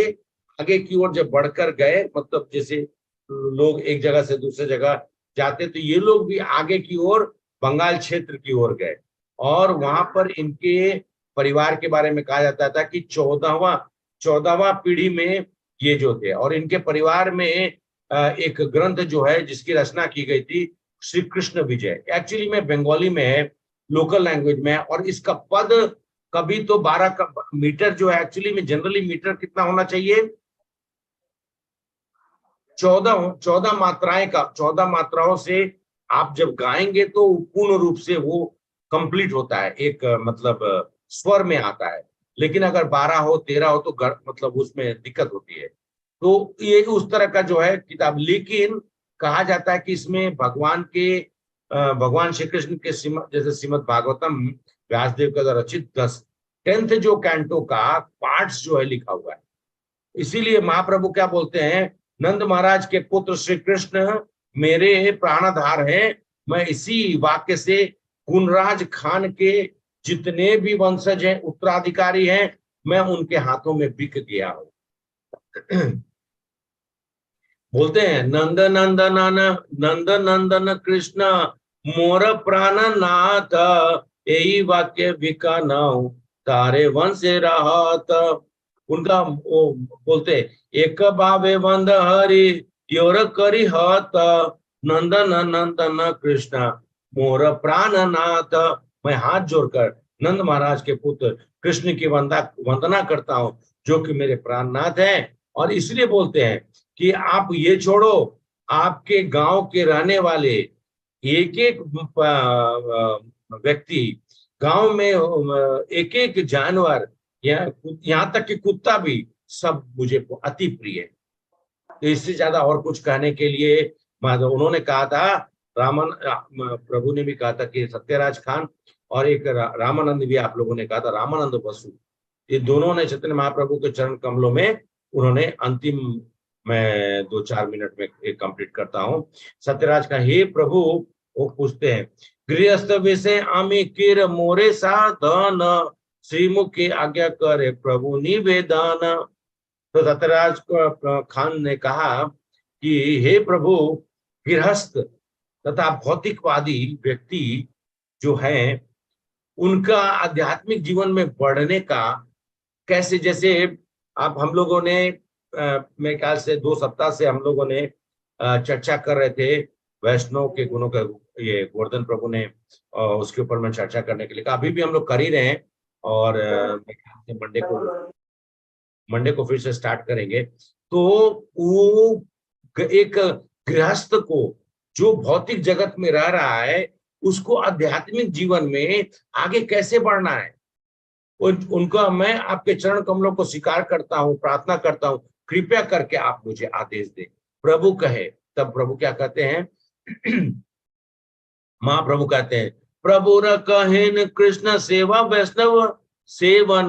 आगे की ओर जब बढ़कर गए, मतलब जैसे लोग एक जगह से दूसरे जगह जाते, तो ये लोग भी आगे की ओर बंगाल क्षेत्र की ओर गए और वहां पर इनके परिवार के बारे में कहा जाता था कि 14वां पीढ़ी में ये जो थे, और इनके परिवार में एक ग्रंथ जो है जिसकी रचना की गई थी श्री कृष्ण विजय, एक्चुअली में बंगाली में है, लोकल लैंग्वेज में है, और इसका पद कभी तो 12 मीटर जो है, एक्चुअली में जनरली मीटर कितना होना चाहिए, 14 मात्राएं का, 14 मात्राओं से आप जब गाएंगे तो पूर्ण रूप से वो कंप्लीट होता है, एक मतलब स्वर में आता है, लेकिन अगर 12 हो 13 हो तो मतलब उसमें दिक्कत होती है। तो ये उस तरह का जो है किताब, लेकिन कहा जाता है कि इसमें भगवान श्री कृष्ण के जैसे श्रीमद् भागवतम व्यासदेव का रचित 10th जो कैंटो का पार्ट्स जो है लिखा हुआ है। इसीलिए महाप्रभु क्या बोलते हैं, नंद महाराज के पुत्र श्री कृष्ण मेरे प्राणधार हैं, मैं इसी वाक्य से गुणराज खान के जितने भी वंशज हैं, उत्तराधिकारी हैं, मैं उनके हाथों में बिक गया हूं। बोलते हैं नंद नंदन कृष्ण मोर प्राणनाथ, यही वाक्य बिका नाउ तारे वंश रहत। उनका वो बोलते एक बाबे वंद हरि योर करी हत, नंदन कृष्ण मोर प्राणनाथ। मैं हाथ जोड़कर नंद महाराज के पुत्र कृष्ण की वंदना करता हूं जो कि मेरे प्राणनाथ हैं। और इसलिए बोलते हैं कि आप ये छोड़ो, आपके गांव के रहने वाले एक एक व्यक्ति, गांव में एक एक जानवर, यहाँ तक कि कुत्ता भी, सब मुझे अति प्रिय है। तो इससे ज्यादा और कुछ कहने के लिए उन्होंने कहा था, प्रभु ने भी कहा था कि सत्यराज खान और एक रामानंद भी आप लोगों ने कहा था, रामानंद बसु, ये दोनों ने चैतन्य महाप्रभु के चरण कमलों में उन्होंने अंतिम, मैं 2-4 मिनट में कंप्लीट करता हूं। सत्यराज का हे प्रभु, वो पूछते हैं गृहस्थ विषय आमी किर मोरे साधन, श्रीमुख की आज्ञा करे प्रभु निवेदन। तो सत्यराज खान ने कहा कि हे प्रभु, गृहस्थ तथा भौतिकवादी व्यक्ति जो हैं, उनका आध्यात्मिक जीवन में बढ़ने का कैसे, जैसे आप हम लोगों ने मेरे ख्याल से 2 सप्ताह से हम लोगों ने चर्चा कर रहे थे वैष्णव के गुणों का, ये गोवर्धन प्रभु ने उसके ऊपर मैं चर्चा करने के लिए कहा, अभी भी हम लोग कर ही रहे हैं, और मंडे को फिर से स्टार्ट करेंगे। तो वो एक गृहस्थ को जो भौतिक जगत में रह रहा है, उसको आध्यात्मिक जीवन में आगे कैसे बढ़ना है, उनका मैं आपके चरण कमलों को स्वीकार करता हूं, प्रार्थना करता हूं, कृपया करके आप मुझे आदेश दें। प्रभु कहे, तब प्रभु क्या कहते हैं, महाप्रभु कहते हैं प्रभु र कहेन कृष्ण सेवा वैष्णव सेवन,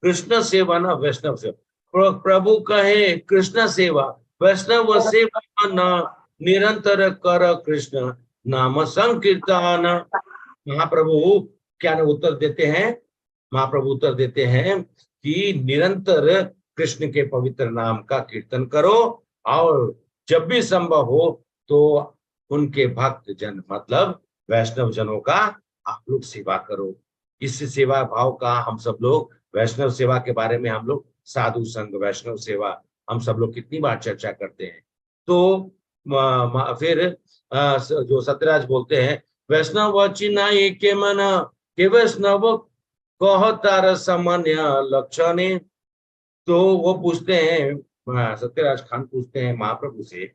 कृष्ण सेवन वैष्णव सेवा। प्रभु कहे कृष्ण सेवा वैष्णव सेवन, निरंतर कर कृष्ण नाम संकीर्तन। महाप्रभु क्या उत्तर देते हैं? महाप्रभु उत्तर देते हैं कि निरंतर कृष्ण के पवित्र नाम का कीर्तन करो, और जब भी संभव हो तो उनके भक्त जन मतलब वैष्णव जनों का आप लोग सेवा करो। इस सेवा भाव का हम सब लोग, वैष्णव सेवा के बारे में हम लोग साधु संघ, वैष्णव सेवा, हम सब लोग कितनी बार चर्चा करते हैं। तो फिर जो सत्यराज बोलते हैं, वैष्णव चिन्ह के मन के वैष्णव कहतार सामान्य लक्षण। तो वो पूछते हैं, सत्यराज खान पूछते हैं महाप्रभु से,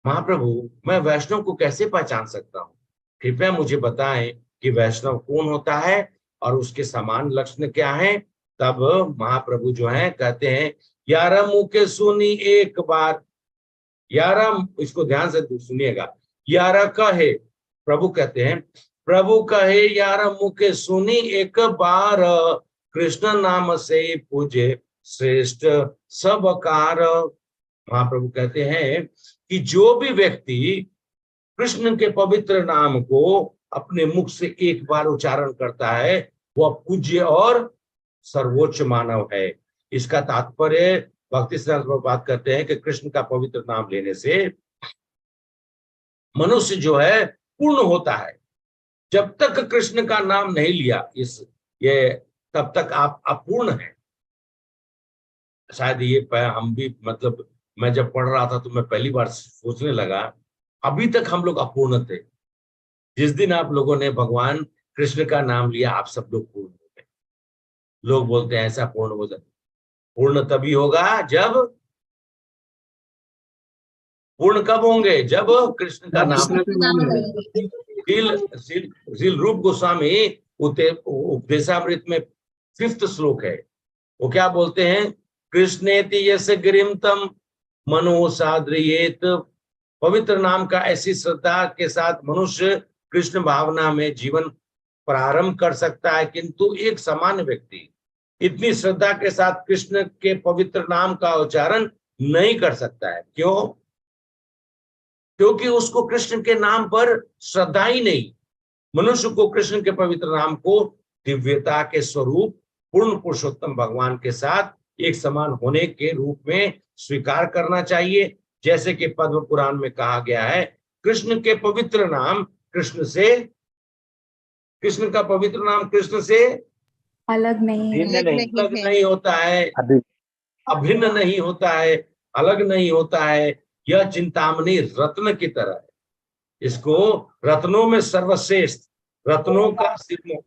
महाप्रभु मैं वैष्णव को कैसे पहचान सकता हूँ? कृपया मुझे बताएं कि वैष्णव कौन होता है और उसके समान लक्षण क्या है। तब महाप्रभु जो है कहते हैं, यारा मुँह के सुनी एक बार, यारा, इसको ध्यान से सुनिएगा, यारा कहे, प्रभु कहते हैं, प्रभु कहे यारा मुँह के सुनी एक बार, कृष्ण नाम से पूजे श्रेष्ठ सब कार। महाप्रभु कहते हैं कि जो भी व्यक्ति कृष्ण के पवित्र नाम को अपने मुख से एक बार उच्चारण करता है, वह पूज्य और सर्वोच्च मानव है। इसका तात्पर्य भक्ति सिद्धांत बात करते हैं कि कृष्ण का पवित्र नाम लेने से मनुष्य जो है पूर्ण होता है। जब तक कृष्ण का नाम नहीं लिया ये तब तक आप अपूर्ण हैं। शायद ये हम भी, मतलब मैं जब पढ़ रहा था तो मैं पहली बार सोचने लगा, अभी तक हम लोग अपूर्ण थे। जिस दिन आप लोगों ने भगवान कृष्ण का नाम लिया, आप सब लोग पूर्ण हो गए। लोग बोलते हैं ऐसा पूर्ण हो जाए, पूर्ण तभी होगा जब, पूर्ण कब होंगे? जब कृष्ण का नाम। श्रील रूप गोस्वामी उपदेशामृत में 5th श्लोक है, वो क्या बोलते हैं? कृष्णेति यस गिरिम तम मनो साद्रियेत। पवित्र नाम का ऐसी श्रद्धा के साथ मनुष्य कृष्ण भावना में जीवन प्रारंभ कर सकता है, किंतु एक सामान्य व्यक्ति इतनी श्रद्धा के साथ कृष्ण के पवित्र नाम का उच्चारण नहीं कर सकता है। क्यों? क्योंकि उसको कृष्ण के नाम पर श्रद्धा ही नहीं। मनुष्य को कृष्ण के पवित्र नाम को दिव्यता के स्वरूप पूर्ण पुरुषोत्तम भगवान के साथ एक समान होने के रूप में स्वीकार करना चाहिए। जैसे कि पद्म पुराण में कहा गया है, कृष्ण के पवित्र नाम कृष्ण से, कृष्ण का पवित्र नाम कृष्ण से अलग नहीं है। अलग नहीं होता है, अभिन्न नहीं होता है, अलग नहीं होता है। यह चिंतामणि रत्न की तरह है। इसको रत्नों में सर्वश्रेष्ठ, रत्नों का सिर,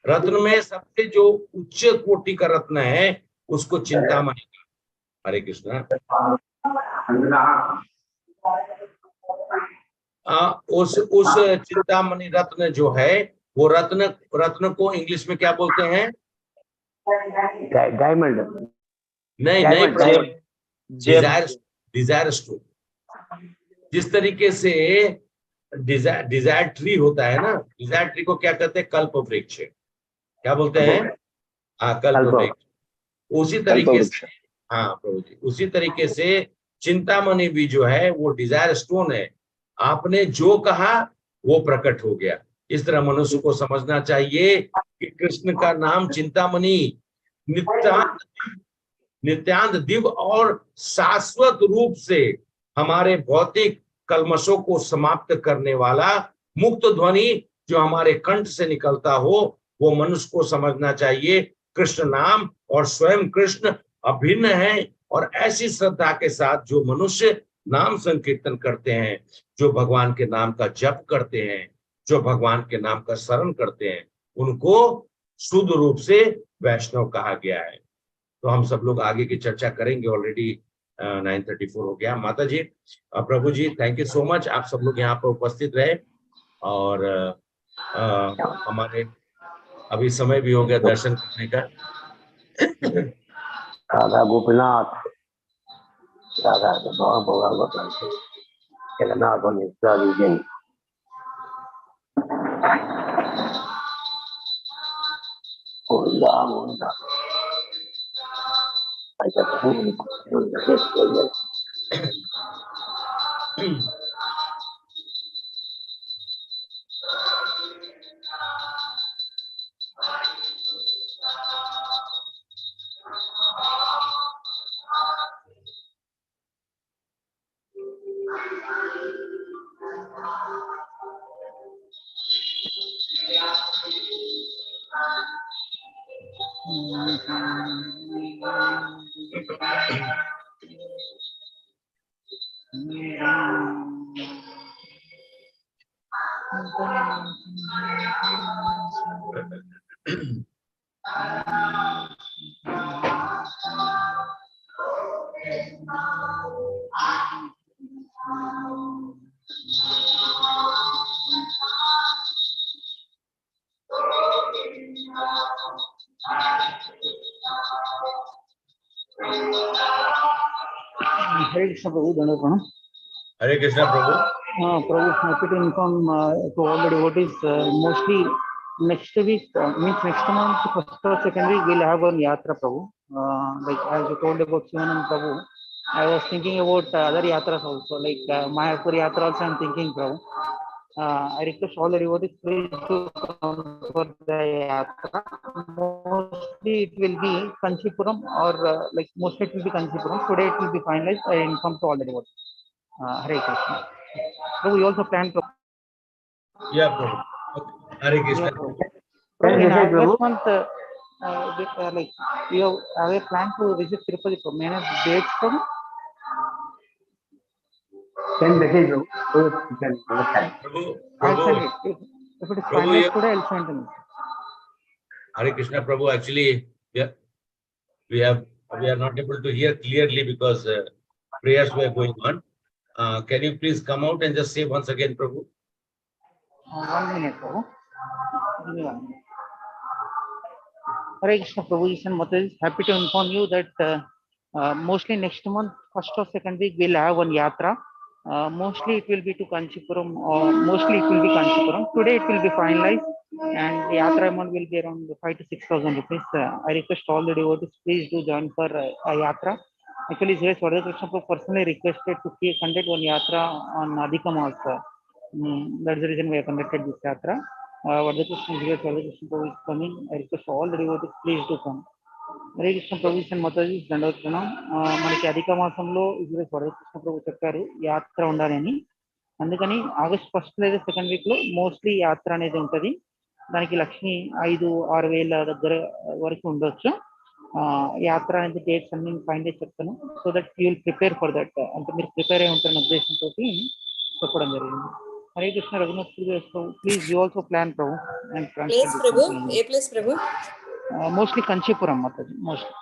रत्न में सबसे जो उच्च कोटि का रत्न है उसको चिंतामणि। हरे कृष्णा। उस चिंतामणि रत्न जो है, वो रत्न को इंग्लिश में क्या बोलते हैं? डायमंड। नहीं, डिजायर स्टोन। जिस तरीके से डिजायर ट्री होता है ना, डिजायर ट्री को क्या कहते हैं? कल्प वृक्ष। क्या बोलते हैं? हाँ, कल्प वृक्ष। उसी तरीके से, हाँ प्रभु जी, उसी तरीके से चिंतामणि भी जो है वो डिजायर स्टोन है। आपने जो कहा वो प्रकट हो गया। इस तरह मनुष्य को समझना चाहिए कि कृष्ण का नाम चिंतामणि नित्यानंद दिव्य और शाश्वत रूप से हमारे भौतिक कलमशों को समाप्त करने वाला मुक्त ध्वनि जो हमारे कंठ से निकलता हो, वो मनुष्य को समझना चाहिए। कृष्ण नाम और स्वयं कृष्ण अभिन्न है। और ऐसी श्रद्धा के साथ जो मनुष्य नाम संकीर्तन करते हैं, जो भगवान के नाम का जप करते हैं, जो भगवान के नाम का स्मरण करते हैं, उनको शुद्ध रूप से वैष्णव कहा गया है। तो हम सब लोग आगे की चर्चा करेंगे। ऑलरेडी 9:34 हो गया। माता जी, प्रभु जी, थैंक यू सो मच, आप सब लोग यहाँ पर उपस्थित रहे। और हमारे अभी समय भी हो गया दर्शन करने का। राधा गोपीनाथ, राधा जगन्नाथ जय। Hare Krishna Prabhu, Dandavat Pranam. Hare Krishna Prabhu. Prabhu, happy to inform to all the devotees, mostly next week, means next month, first or second week, we'll have one yatra, Prabhu. Like as you told about Shivanand Prabhu, I was thinking about other yatras also, like Mayapur yatra also I'm thinking, Prabhu. I request all the devotees please to come for the yatra. Mostly it will be Kanchipuram or like mostly it will be Kanchipuram. Today it will be finalized. I inform to all the devotees. Hare Krishna. So we also plan to. Yeah, Prabhu. Okay. Hare Krishna. Prabhu, in Hare Krishna, August month, like we have a plan to visit Tirupati. Prabhu. May I have dates, Prabhu? send message, Prabhu, so that you can understand. Prabhu, I'll send Prabhu, it. If it is Prabhu, finalized yeah. today, I'll send it. Hare Krishna Prabhu, actually, yeah, we are not able to hear clearly because prayers were going on. Can you please come out and just say once again, Prabhu? 1 minute, Prabhu. Give me 1 minute. Hare Krishna Prabhu, Ishan Mataji, happy to inform you that mostly next month, first or second week, we'll have one yatra. Mostly it will be to Kanchipuram, or mostly it will be Kanchipuram. Today it will be finalized, and the yatra amount will be around 5,000 to 6,000 rupees. I request all the devotees please do join for a yatra. Actually, Sri Swadha Krishna Prabhu personally requested to conduct one yatra on Adhika Masa. That's the reason we have conducted this yatra. Swadha Krishna Prabhu is coming. I request all the devotees please do come. Hare Krishna ప్రభు మతాజీ దండవత్నం మనకి అధిక మాసంలో ఇది హరే కృష్ణ ప్రభు చెప్పారు యాత్ర ఉండాలని అందుకని August first లేదా second week లో మోస్ట్లీ యాత్ర అనేది ఉంటది దానికి లక్ష్మి 5-6 వేల దగ్గర వరకు ఉండొచ్చు యాత్ర అనేది డేట్స్ అన్ని ఫైండ్ చేసి చెప్తాను so that you will prepare for that అంటే మీరు ప్రిపేర్ అయి ఉంటారన్న ఉద్దేశంతో చెప్పడం జరిగింది Hare Krishna Raghunath please you also plan Prabhu and place Prabhu A place Prabhu mostly Kanchipuram, Mataji, mostly.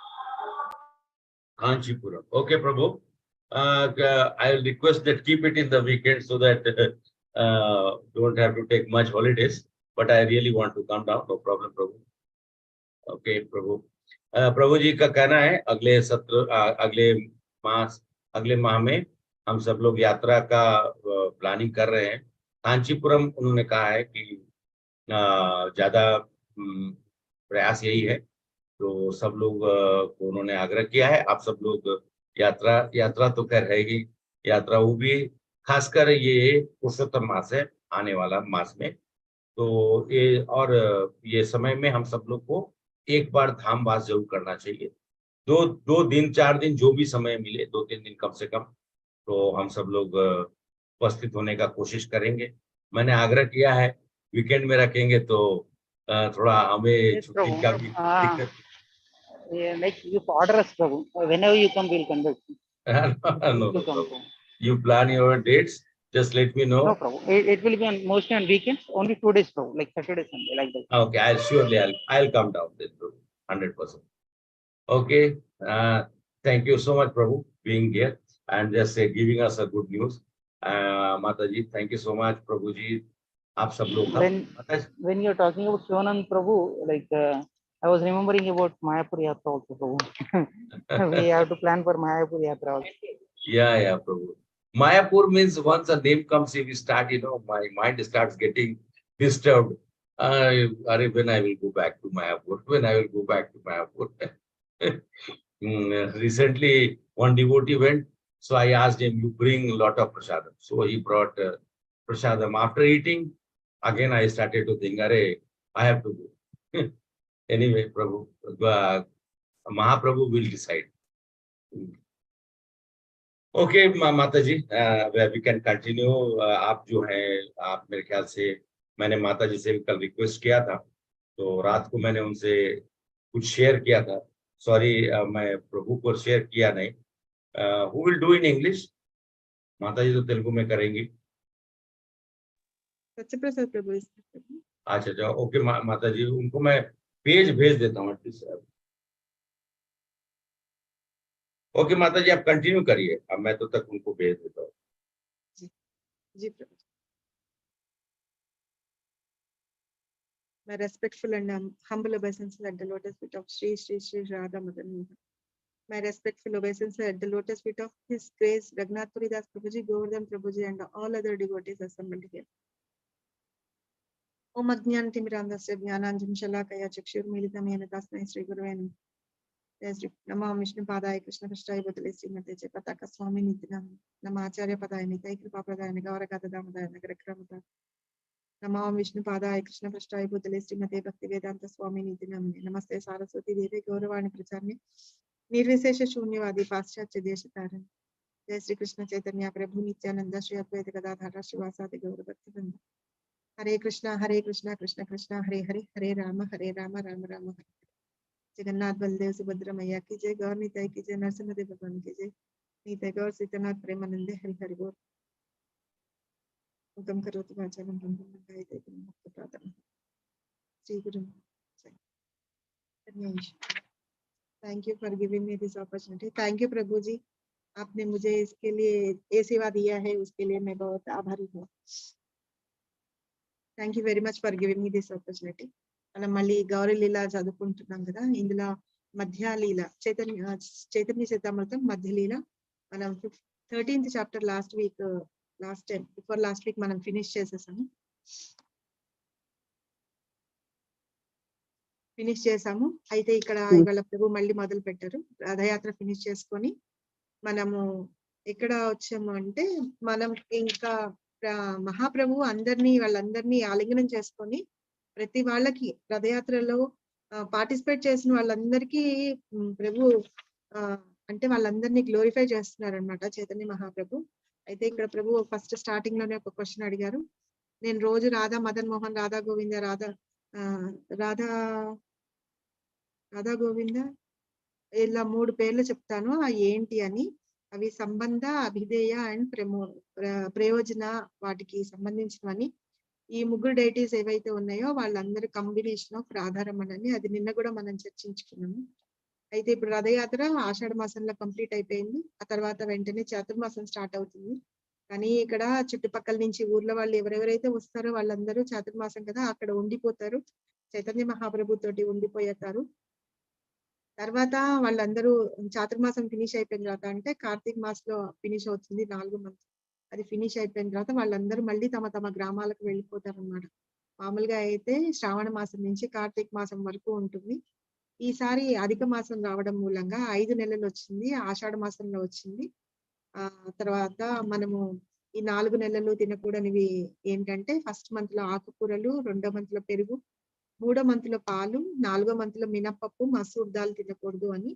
Kanchipuram. Okay, Prabhu. I'll request that keep it in the weekend so that don't have to take much holidays. But I really want to come down. No problem, Prabhu. Okay, Prabhu. प्रभु जी का कहना है अगले सत्र अगले माह में हम सब लोग यात्रा का प्लानिंग कर रहे हैं कांचीपुरम उन्होंने कहा है कि ज्यादा प्रयास यही है तो सब लोग को उन्होंने आग्रह किया है आप सब लोग यात्रा तो कर रहेगी यात्रा वो भी खासकर ये पुरुषोत्तम मास है आने वाला मास में तो ये समय में हम सब लोग को एक बार धामवास जरूर करना चाहिए 2 दिन 4 दिन जो भी समय मिले 2-3 दिन कम से कम तो हम सब लोग उपस्थित होने का कोशिश करेंगे मैंने आग्रह किया है वीकेंड में रखेंगे तो थोड़ा हमें छुट्टी का भी दिक्कत like you order us Prabhu whenever you come we'll conduct no, you plan your dates just let me know no Prabhu it will be on mostly on weekends only 2 days Prabhu like Saturday Sunday like that okay I'll come down then 100% okay thank you so much Prabhu being here and just giving us a good news Mataji thank you so much Prabhu ji आप सब लोग when you're talking about Shivanand Prabhu like I was remembering about Mayapur Yatra also Prabhu we have to plan for Mayapur Yatra also yeah Prabhu Mayapur means once a name comes we start my mind starts getting disturbed when I will go back to Mayapur recently one devotee went so I asked him you bring a lot of prasadam so he brought prasadam after eating again I started to think I have to go anyway Prabhu Mahaprabhu will decide okay Mataji we can continue आप जो हैं आप मेरे ख्याल से मैंने माताजी से कल रिक्वेस्ट किया था तो रात को मैंने उनसे कुछ शेयर किया था सॉरी मैं प्रभु को शेयर किया नहीं. Who will do in English? माता जी तो तेलुगु में करेंगी. सत्यप्रसाद प्रभु. अच्छा अच्छा, ओके माता जी, उनको मैं पेज भेज देता हूँ. ओके माता जी, आप कंटिन्यू करिए, अब मैं तो तक उनको भेज देता हूँ. जी प्रभु. My respectful and humble obeisances at the lotus feet of Sri Sri Sri Radha Madan Mohan. My respectful obeisances at the lotus feet of His Grace Raghunath Puridas Prabhuji, Govardhan Prabhuji, and all other devotees assembled here. Om Ajnan Timirandasya Jnananjana Shalakaya Chakshurmilitam Yena Tasmai Sri Gurave Namaः. Jai Sri Namo Vishnu Padaya Krishna Prasthaya Bhutale Srimate Jepataka Swami Nityanam Namo Acharya Padaya Nitai Kripa Pradaya Gauranga Vani Nagarakramata Namo Vishnu Padaya Krishna Prasthaya Bhutale Srimate Bhaktivedanta Swami Nityanam Namaste Saraswati Devi Gauravani Pracharne Nirvishesha Shunyavadi Paschatya Deshataran. Jai Sri Krishna Chaitanya Prabhu Nityananda Shri Advaita Gadadhara Srivasadi Gaurabhaktivinoda. Hare Krishna Krishna Krishna Hare Hare Hare Rama Rama Rama Hare. Jagannath Baldev Subhadra मैया की जय. गौर निताई की जय. नरसिंहदेव भगवान की जय. निताई गौर सीतानाथ प्रेमानंदे हरि हरि बोल. उगम करोतु वाचालं रंगं गायते मुक्त प्रार्थना. Shri Guru. Thank you for giving me this opportunity. Thank you प्रभु जी, आपने मुझे इसके लिए ये सेवा दिया है, उसके लिए मैं बहुत आभारी हूँ. Thank you very much for giving me this opportunity. మనం మళ్ళీ గౌరీ లీల చదువుకుంటున్నాం కదా. ఇందులో మధ్య లీల చైతన్య చరితామృతం మధ్య లీల మనం 13th చాప్టర్ లాస్ట్ వీక్ మనం ఫినిష్ చేసాము. అయితే ఇక్కడ ఇవాళ ప్రభు మళ్ళీ మొదలు పెట్టారు. రథయాత్ర ఫినిష్ చేసుకొని మనము ఎక్కడ వచ్చాము అంటే, మనం ఇంకా మహాప్రభు వాళ్ళందరినీ ఆలింగనం చేసుకొని ప్రతి వాళ్ళకి రథయాత్రలో పార్టిసిపేట్ చేసిన వాళ్ళందరికీ ప్రభు అంటే వాళ్ళందరినీ గ్లోరిఫై చేస్తున్నారు అనమాట చైతన్య మహాప్రభు. అయితే ఇక్కడ ప్రభు ఫస్ట్ స్టార్టింగ్ లోనే ఒక క్వశ్చన్ అడిగారు. నేను రోజు రాధా మదన్ మోహన్, రాధా గోవింద, రాధా గోవింద ఇలా 3 పేర్లు చెప్తాను, అవి ఏంటి అని. అవి సంబంధ, అభిధేయ అండ్ ప్రయోజన, వాటికి సంబంధించినవని. ఈ 3 డైటీస్ ఏవైతే ఉన్నాయో వాళ్ళందరూ కాంబినేషన్ ఆఫ్ రాధారమణ అని, అది నిన్న కూడా మనం చర్చించుకున్నాము. అయితే ఇప్పుడు రథయాత్ర ఆషాఢ మాసంలో కంప్లీట్ అయిపోయింది. ఆ తర్వాత వెంటనే చాతుర్మాసం స్టార్ట్ అవుతుంది. కానీ ఇక్కడ చుట్టుపక్కల నుంచి ఊర్లో వాళ్ళు ఎవరెవరైతే వస్తారో వాళ్ళందరూ చాతుర్మాసం కదా అక్కడ ఉండిపోతారు. చైతన్య మహాప్రభు తోటి ఉండిపోతారు. తర్వాత వాళ్ళందరూ చాతుర్మాసం ఫినిష్ అయిపోయిన తర్వాత, అంటే కార్తీక మాసంలో ఫినిష్ అవుతుంది 4 మంత్. అది ఫినిష్ అయిపోయిన తర్వాత వాళ్ళందరూ మళ్ళీ తమ తమ గ్రామాలకు వెళ్ళిపోతారు అన్నమాట. మామూలుగా అయితే శ్రావణ మాసం నుంచి కార్తీక మాసం వరకు ఉంటుంది. ఈసారి అధిక మాసం రావడం మూలంగా 5 నెలలు వచ్చింది. ఆషాఢ మాసంలో వచ్చింది. తర్వాత మనము ఈ 4 నెలలు తినకూడనివి ఏంటంటే, ఫస్ట్ మంత్ లో ఆకుకూరలు, 2వ మంత్ లో పెరుగు, 3వ మంత్ లో పాలు, 4వ మంత్ లో మినపప్పు, మసూర్ దాల్ తినకూడదు అని.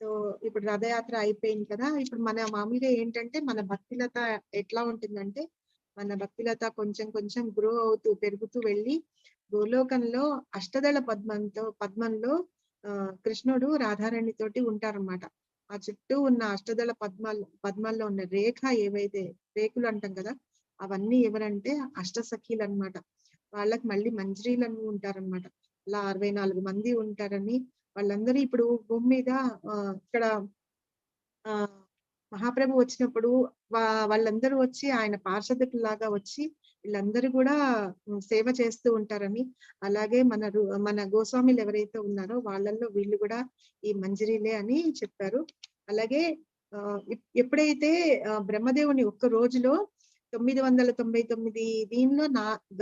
సో ఇప్పుడు రథయాత్ర అయిపోయింది కదా. ఇప్పుడు మన మామూలుగా ఏంటంటే మన భక్తిలత ఎట్లా ఉంటుందంటే, మన భక్తిలత కొంచెం కొంచెం గ్రో అవుతూ పెరుగుతూ వెళ్ళి గోలోకంలో అష్టదళ పద్మంలో కృష్ణుడు రాధారాణి తోటి ఉంటారన్నమాట. ఆ చుట్టూ ఉన్న అష్టదళ పద్మాల్లో ఉన్న రేఖ ఏవైతే రేకులు అంటాం కదా, అవన్నీ ఎవరంటే అష్టసఖీలు అన్నమాట. వాళ్ళకి మళ్ళీ మంజరీలను ఉంటారన్నమాట. అలా 64 మంది ఉంటారని. వాళ్ళందరూ ఇప్పుడు భూమి మీద ఇక్కడ మహాప్రభు వచ్చినప్పుడు వాళ్ళందరూ వచ్చి ఆయన పార్షదులాగా వచ్చి వీళ్ళందరూ కూడా సేవ చేస్తూ ఉంటారని. అలాగే మన గోస్వామిలు ఎవరైతే ఉన్నారో వాళ్ళల్లో వీళ్ళు కూడా ఈ మంజరీలే అని చెప్పారు. అలాగే ఎప్పుడైతే బ్రహ్మదేవుని ఒక్క రోజులో 999 దీనిలో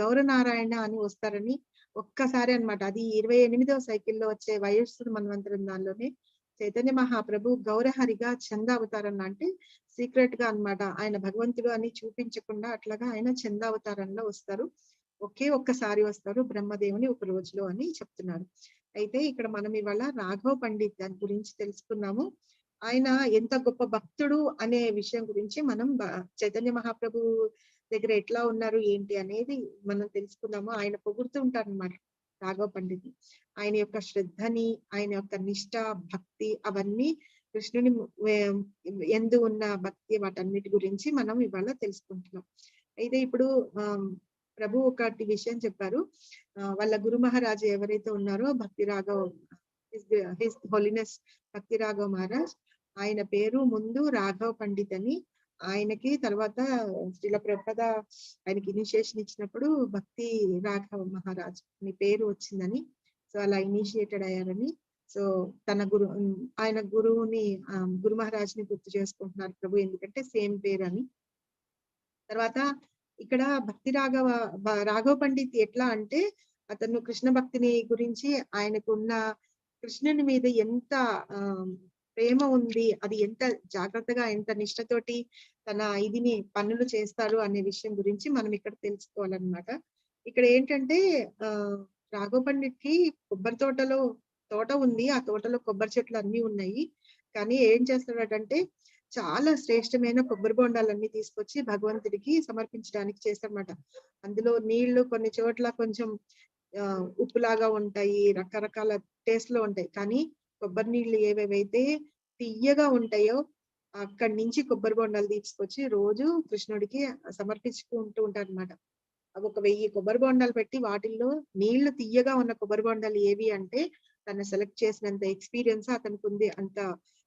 గౌరనారాయణ అని వస్తారని ఒక్కసారి అన్నమాట. అది 28వ సైకిల్లో వచ్చే వయస్సు మన్వంతరం. దానిలోనే చైతన్య మహాప్రభు గౌరహరిగా చంద అవతారన్న, అంటే సీక్రెట్ గా అన్నమాట. ఆయన భగవంతుడు అని చూపించకుండా అట్లాగా ఆయన చంద అవతారంలో వస్తారు. ఒక్కసారి వస్తారు బ్రహ్మదేవుని ఒక రోజులో అని చెప్తున్నారు. అయితే ఇక్కడ మనం ఇవాళ రాఘవ పండిత్ దాని గురించి తెలుసుకున్నాము. ఆయన ఎంత గొప్ప భక్తుడు అనే విషయం గురించి మనం చైతన్య మహాప్రభు దగ్గర ఎట్లా ఉన్నారు ఏంటి అనేది మనం తెలుసుకున్నాము. ఆయన పొగుడుతూ ఉంటారు అన్నమాట. రాఘవ పండిత్. ఆయన యొక్క శ్రద్ధని, ఆయన యొక్క నిష్ఠ, భక్తి అవన్నీ కృష్ణుని ఎందు ఉన్న భక్తి వాటన్నిటి గురించి మనం ఇవాళ తెలుసుకుంటున్నాం. అయితే ఇప్పుడు ప్రభు ఒకటి విషయం చెప్పారు. వాళ్ళ గురు మహారాజు ఎవరైతే ఉన్నారో భక్తి రాఘవ్, హిస్ హోలీనెస్ భక్తి రాఘవ్ మహారాజ్, ఆయన పేరు ముందు రాఘవ్ పండిత్ అని, ఆయనకి తర్వాత శ్రీల ప్రభుపాద ఆయనకి ఇనిషియేషన్ ఇచ్చినప్పుడు భక్తి రాఘవ్ మహారాజ్ అని పేరు వచ్చిందని, సో అలా ఇనిషియేటెడ్ అయ్యారని, సో తన ఆయన గురువుని గురు మహారాజ్ ని గుర్తు చేసుకుంటున్నారు ప్రభు, ఎందుకంటే సేమ్ పేరు అని. తర్వాత ఇక్కడ భక్తి రాఘవ పండిత్ ఎట్లా అంటే అతను కృష్ణ భక్తిని గురించి, ఆయనకు ఉన్న కృష్ణుని మీద ఎంత ప్రేమ ఉంది, అది ఎంత జాగ్రత్తగా ఎంత నిష్ఠతోటి తన ఇదిని పనులు చేస్తారు అనే విషయం గురించి మనం ఇక్కడ తెలుసుకోవాలన్నమాట. ఇక్కడ ఏంటంటే రాఘవ పండిత్ కి కొబ్బరి తోట ఉంది, ఆ తోటలో కొబ్బరి చెట్లు అన్ని ఉన్నాయి. కానీ ఏం చేస్తాడంటే చాలా శ్రేష్టమైన కొబ్బరి బొండాలన్నీ తీసుకొచ్చి భగవంతుడికి సమర్పించడానికి చేస్తారన్నమాట. అందులో నీళ్లు కొన్ని చోట్ల కొంచెం ఉప్పులాగా ఉంటాయి, రకరకాల టేస్ట్ లో ఉంటాయి. కానీ కొబ్బరి నీళ్లు ఏవేవైతే తియ్యగా ఉంటాయో అక్కడి నుంచి కొబ్బరి బొండాలు తీసుకొచ్చి రోజు కృష్ణుడికి సమర్పించుకుంటూ ఉంటారు అనమాట. అవి 1000 కొబ్బరి బొండాలు పెట్టి వాటిల్లో నీళ్లు తియ్యగా ఉన్న కొబ్బరి బొండాలు ఏవి అంటే తను సెలెక్ట్ చేసినంత ఎక్స్పీరియన్స్ అతనికి ఉంది, అంత